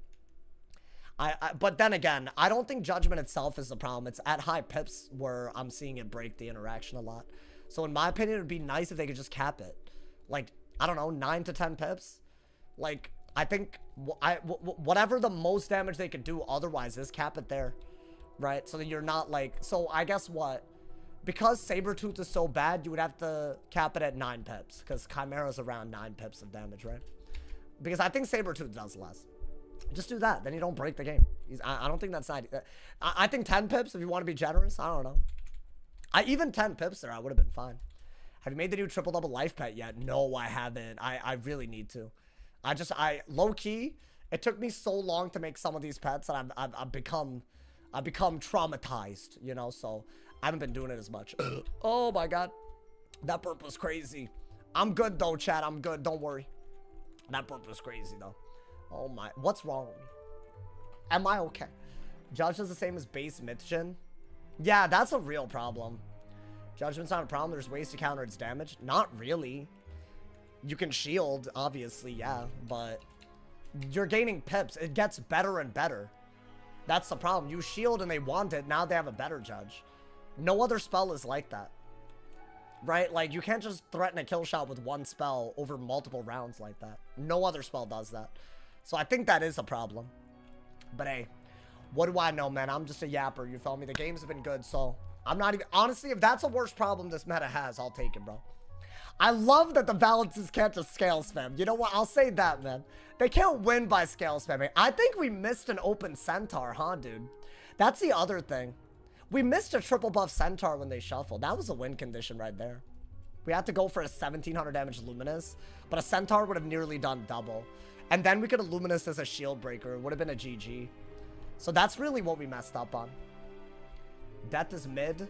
But then again, I don't think Judgment itself is the problem. It's at high pips where I'm seeing it break the interaction a lot. So in my opinion, it would be nice if they could just cap it. Like, I don't know, 9 to 10 pips. Like, I think whatever the most damage they could do otherwise is cap it there. Right? So that you're not like... So I guess what? Because Sabretooth is so bad, you would have to cap it at 9 pips. Because Chimera's around 9 pips of damage, right? Because I think Sabretooth does less. Just do that. Then you don't break the game. I don't think that's not... I think 10 pips, if you want to be generous. I don't know. Even 10 pips there, I would have been fine. Have you made the new triple-double life pet yet? No, I haven't. I really need to. Low-key, it took me so long to make some of these pets that I've become traumatized, you know? So, I haven't been doing it as much. Oh, my God. That burp was crazy. I'm good, though, chat. I'm good. Don't worry. That burp was crazy, though. Oh my, what's wrong with me? Am I okay? Judge is the same as base Mitchin. Yeah, that's a real problem. Judgment's not a problem. There's ways to counter its damage. Not really. You can shield, obviously, yeah, but you're gaining pips. It gets better and better. That's the problem. You shield and they want it. Now they have a better Judge. No other spell is like that. Right? Like, you can't just threaten a kill shot with one spell over multiple rounds like that. No other spell does that. So I think that is a problem. But hey, what do I know, man? I'm just a yapper, you feel me? The games have been good, so I'm not even... Honestly, if that's a worse problem this meta has, I'll take it, bro. I love that the balances can't just scale spam. You know what? I'll say that, man. They can't win by scale spamming. I think we missed an open Centaur, huh, dude? That's the other thing. We missed a triple buff Centaur when they shuffled. That was a win condition right there. We had to go for a 1700 damage Luminous, but a Centaur would have nearly done double. And then we could have Luminous as a shield breaker. It would have been a GG. So that's really what we messed up on. Death is mid.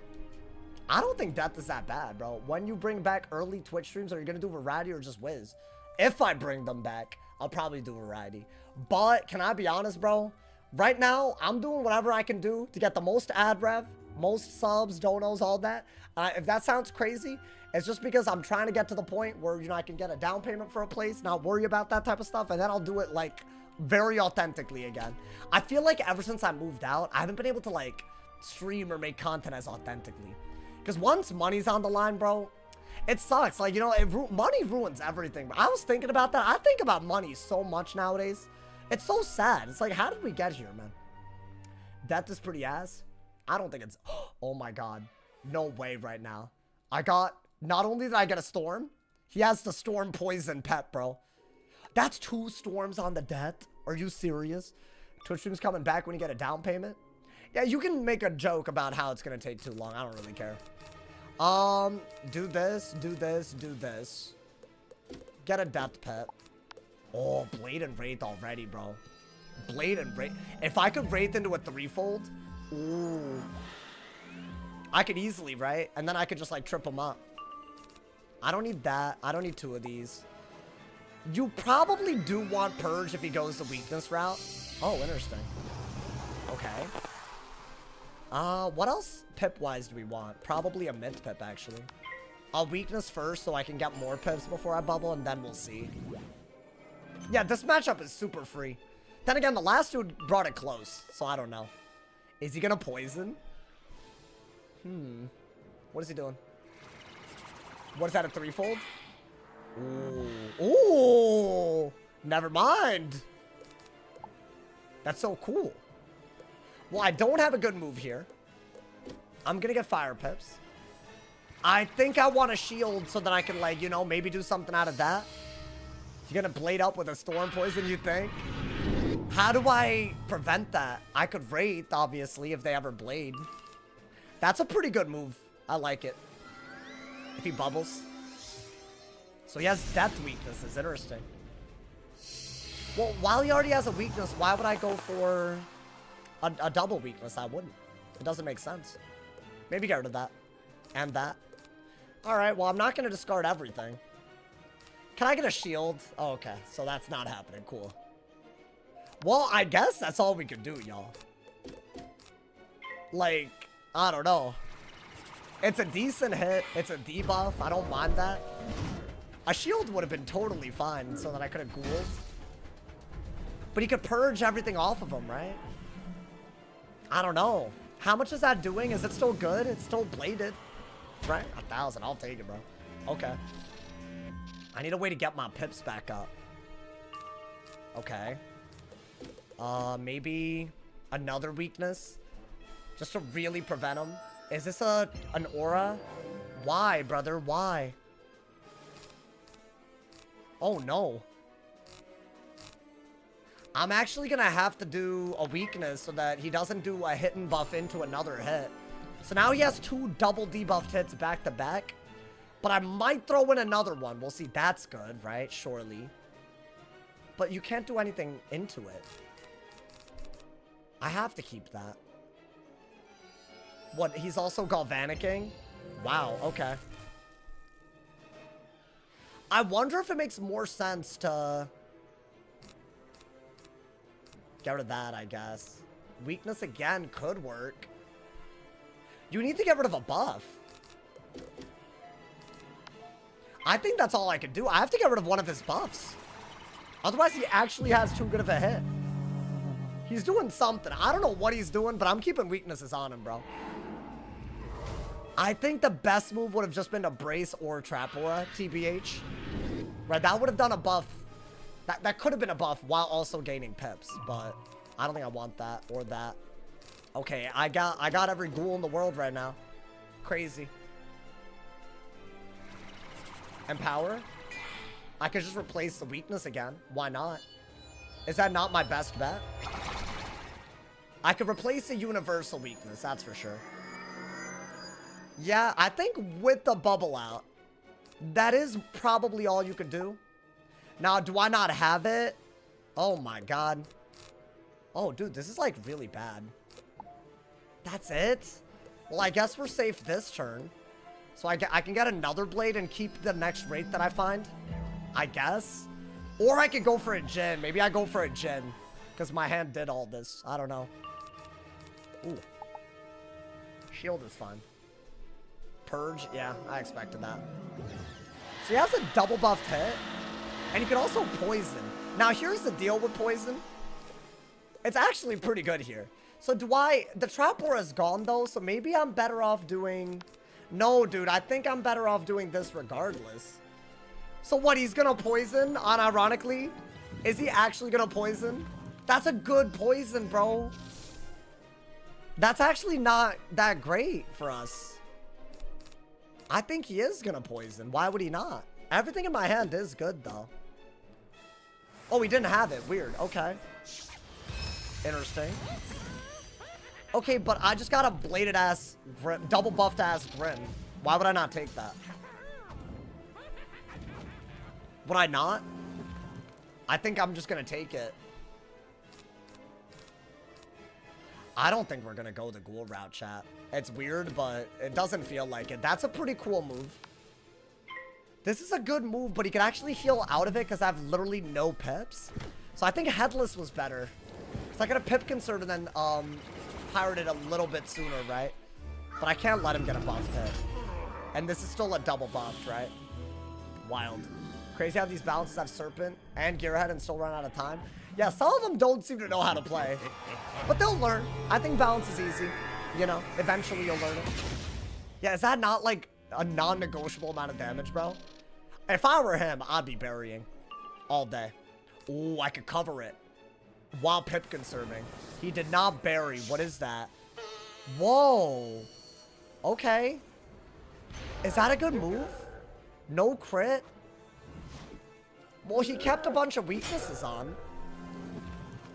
I don't think Death is that bad, bro. When you bring back early Twitch streams, are you going to do Variety or just Wiz? If I bring them back, I'll probably do Variety. But can I be honest, bro? Right now, I'm doing whatever I can do to get the most ad rev, most subs, donos, all that. If that sounds crazy, it's just because I'm trying to get to the point where, you know, I can get a down payment for a place, not worry about that type of stuff, and then I'll do it, like, very authentically again. I feel like ever since I moved out, I haven't been able to, like, stream or make content as authentically. Because once money's on the line, bro, it sucks. Like, you know, money ruins everything. I was thinking about that. I think about money so much nowadays. It's so sad. It's like, how did we get here, man? Death is pretty ass. I don't think it's... Oh, my God. No way right now. I got... Not only did I get a Storm, he has the Storm Poison pet, bro. That's 2 Storms on the Death. Are you serious? Twitch stream's coming back when you get a down payment? Yeah, you can make a joke about how it's going to take too long. I don't really care. Do this, do this, do this. Get a Death pet. Oh, Blade and Wraith already, bro. Blade and Wraith. If I could Wraith into a 3-fold, ooh. I could easily, right? And then I could just, like, trip them up. I don't need that. I don't need 2 of these. You probably do want Purge if he goes the weakness route. Oh, interesting. Okay. What else pip-wise do we want? Probably a mint pip, actually. I'll weakness first so I can get more pips before I bubble, and then we'll see. Yeah, this matchup is super free. Then again, the last dude brought it close, so I don't know. Is he gonna poison? What is he doing? What is that, a 3-fold? Ooh. Ooh. Never mind. That's so cool. Well, I don't have a good move here. I'm gonna get fire pips. I think I want a shield so that I can, like, you know, maybe do something out of that. You're gonna blade up with a storm poison, you think? How do I prevent that? I could Wraith, obviously, if they ever blade. That's a pretty good move. I like it. If he bubbles. So he has death weaknesses. Interesting. Well, while he already has a weakness, why would I go for a double weakness? I wouldn't. It doesn't make sense. Maybe get rid of that. And that. Alright, well, I'm not going to discard everything. Can I get a shield? Oh, okay. So that's not happening. Cool. Well, I guess that's all we can do, y'all. Like, I don't know. It's a decent hit. It's a debuff. I don't mind that. A shield would have been totally fine so that I could have ghouled. But he could purge everything off of him, right? I don't know. How much is that doing? Is it still good? It's still bladed, right? 1,000. I'll take it, bro. Okay. I need a way to get my pips back up. Okay. Maybe another weakness? Just to really prevent him? Is this an aura? Why, brother? Why? Oh, no. I'm actually gonna have to do a weakness so that he doesn't do a hit and buff into another hit. So now he has 2 double debuffed hits back to back. But I might throw in another one. We'll see. That's good, right? Surely. But you can't do anything into it. I have to keep that. What? He's also galvanicking? Wow, okay. I wonder if it makes more sense to get rid of that, I guess. Weakness again could work. You need to get rid of a buff. I think that's all I can do. I have to get rid of one of his buffs. Otherwise, he actually has too good of a hit. He's doing something. I don't know what he's doing, but I'm keeping weaknesses on him, bro. I think the best move would have just been to brace or trap aura, TBH. Right, that would have done a buff. That could have been a buff while also gaining pips, but I don't think I want that or that. Okay, I got every ghoul in the world right now. Crazy. Empower? I could just replace the weakness again. Why not? Is that not my best bet? I could replace a universal weakness, that's for sure. Yeah, I think with the bubble out, that is probably all you could do. Now, do I not have it? Oh my god. Oh, dude, this is like really bad. That's it? Well, I guess we're safe this turn. So I can get another blade and keep the next rate that I find. I guess. Or I could go for a Jin. Maybe I go for a Jin. Because my hand did all this. I don't know. Ooh. Shield is fine. Purge? Yeah, I expected that. So he has a double buffed hit. And he can also poison. Now, here's the deal with poison. It's actually pretty good here. So the trap aura is gone though, so maybe I'm better off doing... No, dude, I think I'm better off doing this regardless. So what, he's gonna poison, unironically? Is he actually gonna poison? That's a good poison, bro. That's actually not that great for us. I think he is gonna poison. Why would he not? Everything in my hand is good, though. Oh, he didn't have it. Weird. Okay. Interesting. Okay, but I just got a bladed ass, double buffed ass Grin. Why would I not take that? Would I not? I think I'm just gonna take it. I don't think we're gonna go the ghoul route, chat. It's weird, but it doesn't feel like it. That's a pretty cool move. This is a good move, but he can actually heal out of it because I have literally no pips. So I think Headless was better. So I got a pip conserve and then pirated a little bit sooner, right? But I can't let him get a buff hit. And this is still a double buff, right? Wild. Crazy how these balances have Serpent and Gearhead and still run out of time. Yeah, some of them don't seem to know how to play. But they'll learn. I think balance is easy. You know, eventually you'll learn it. Yeah, is that not like a non-negotiable amount of damage, bro? If I were him, I'd be burying all day. Ooh, I could cover it while pip conserving. He did not bury. What is that? Whoa. Okay. Is that a good move? No crit? Well, he kept a bunch of weaknesses on.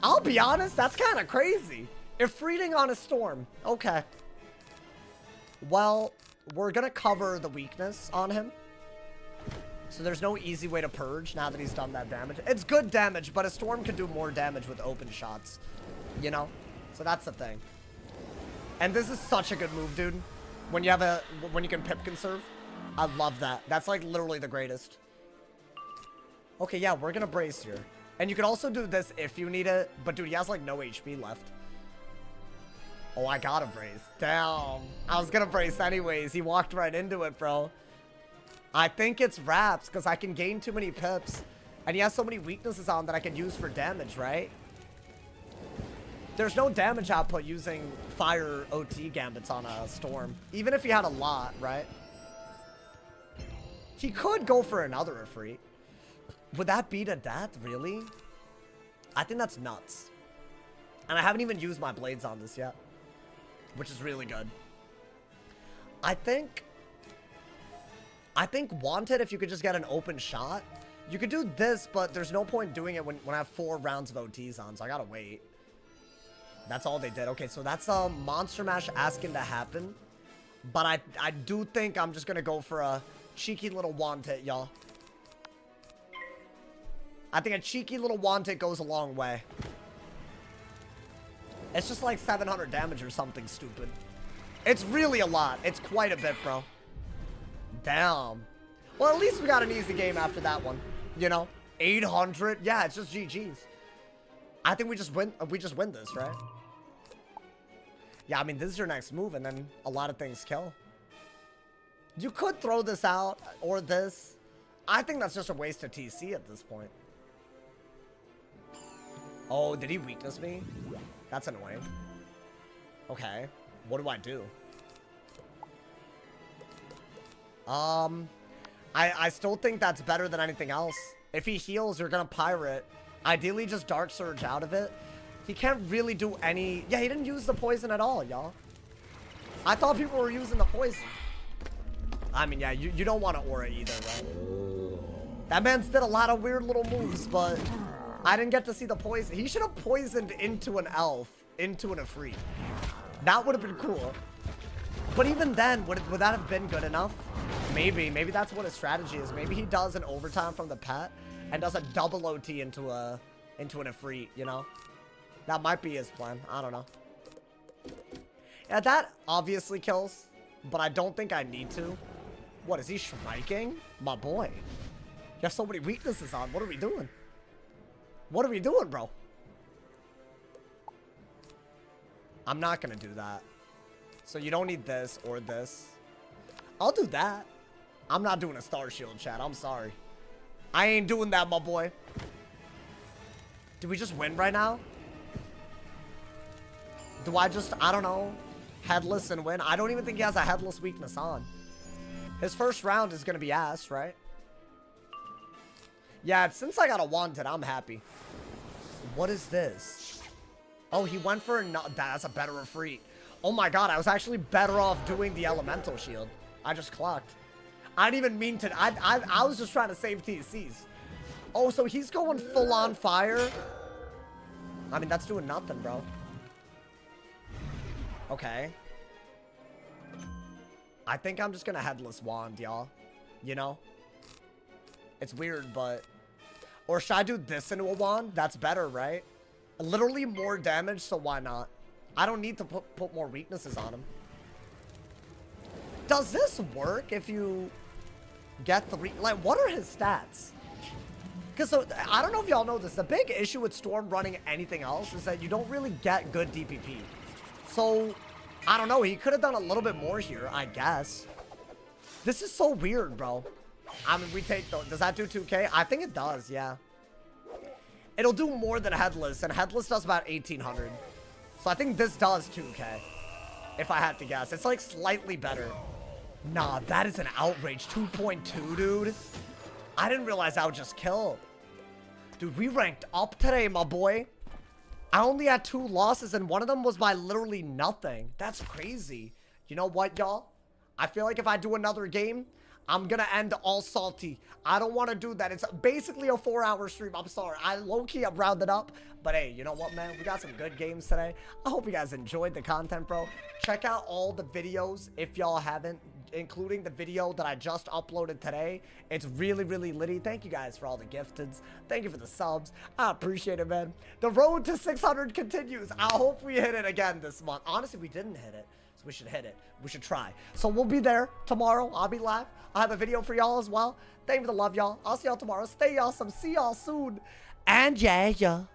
I'll be honest, that's kind of crazy. Ifriting on a storm. Okay. Well, we're going to cover the weakness on him. So there's no easy way to purge now that he's done that damage. It's good damage, but a storm can do more damage with open shots. You know? So that's the thing. And this is such a good move, dude. When you have when you can pip conserve. I love that. That's like literally the greatest. Okay, yeah, we're gonna brace here. And you can also do this if you need it. But dude, he has like no HP left. Oh, I gotta brace. Damn. I was gonna brace anyways. He walked right into it, bro. I think it's wraps because I can gain too many pips. And he has so many weaknesses on that I can use for damage, right? There's no damage output using fire OT gambits on a Storm. Even if he had a lot, right? He could go for another Ifrit. Would that be to death, really? I think that's nuts. And I haven't even used my blades on this yet. Which is really good. I think Wanted, if you could just get an open shot. You could do this, but there's no point doing it when I have 4 rounds of OTs on, so I gotta wait. That's all they did. Okay, so that's a Monster Mash asking to happen. But I do think I'm just gonna go for a cheeky little Wanted, y'all. I think a cheeky little Wanted goes a long way. It's just like 700 damage or something stupid. It's really a lot. It's quite a bit, bro. Damn. Well, at least we got an easy game after that one. You know? 800. Yeah, it's just GG's. I think we just win this, right? Yeah, I mean, this is your next move, and then a lot of things kill. You could throw this out, or this. I think that's just a waste of TC at this point. Oh, did he weakness me? That's annoying. Okay. What do I do? I still think that's better than anything else. If he heals, you're gonna Pirate. Ideally, just Dark Surge out of it. He can't really do any... Yeah, he didn't use the poison at all, y'all. I thought people were using the poison. I mean, yeah, you don't want to aura either, right? That man's did a lot of weird little moves, but I didn't get to see the poison. He should have poisoned into an elf, into an Ifrit. That would have been cool. But even then, would that have been good enough? Maybe that's what his strategy is. Maybe he does an overtime from the pet and does a double OT into an Ifrit, you know? That might be his plan. I don't know. Yeah, that obviously kills, but I don't think I need to. What, is he striking? My boy. You have so many weaknesses on. What are we doing? What are we doing, bro? I'm not gonna do that. So you don't need this or this. I'll do that. I'm not doing a Star Shield, chat. I'm sorry. I ain't doing that, my boy. Did we just win right now? Do I just, I don't know, headless and win? I don't even think he has a headless weakness on. His first round is gonna be ass, right? Yeah, since I got a Wanted, I'm happy. What is this? Oh, he went for a... That's a better Ifrit. Oh my god, I was actually better off doing the Elemental Shield. I just clocked. I didn't even mean to... I was just trying to save TCs. Oh, so he's going full on fire? I mean, that's doing nothing, bro. Okay. I think I'm just gonna Headless Wand, y'all. You know? It's weird, but... Or should I do this into a wand? That's better, right? Literally more damage, so why not? I don't need to put more weaknesses on him. Does this work if you get the... Like, what are his stats? Because, so, I don't know if y'all know this. The big issue with Storm running anything else is that you don't really get good DPP. So, I don't know. He could have done a little bit more here, I guess. This is so weird, bro. I mean, we take... Does that do 2k? I think it does, yeah. It'll do more than Headless, and Headless does about 1800. So I think this does 2k. If I had to guess. It's like slightly better. Nah, that is an outrage. 2.2, dude. I didn't realize I would just kill. Dude, we ranked up today, my boy. I only had 2 losses, and one of them was by literally nothing. That's crazy. You know what, y'all? I feel like if I do another game, I'm gonna end all salty. I don't want to do that. It's basically a 4-hour stream. I'm sorry. I low-key have rounded up. But hey, you know what, man? We got some good games today. I hope you guys enjoyed the content, bro. Check out all the videos if y'all haven't, including the video that I just uploaded today. It's really, really litty. Thank you guys for all the gifteds. Thank you for the subs. I appreciate it, man. The road to 600 continues. I hope we hit it again this month. Honestly, we didn't hit it. We should hit it. We should try. So we'll be there tomorrow. I'll be live. I'll have a video for y'all as well. Thank you for the love, y'all. I'll see y'all tomorrow. Stay awesome. See y'all soon. And yeah.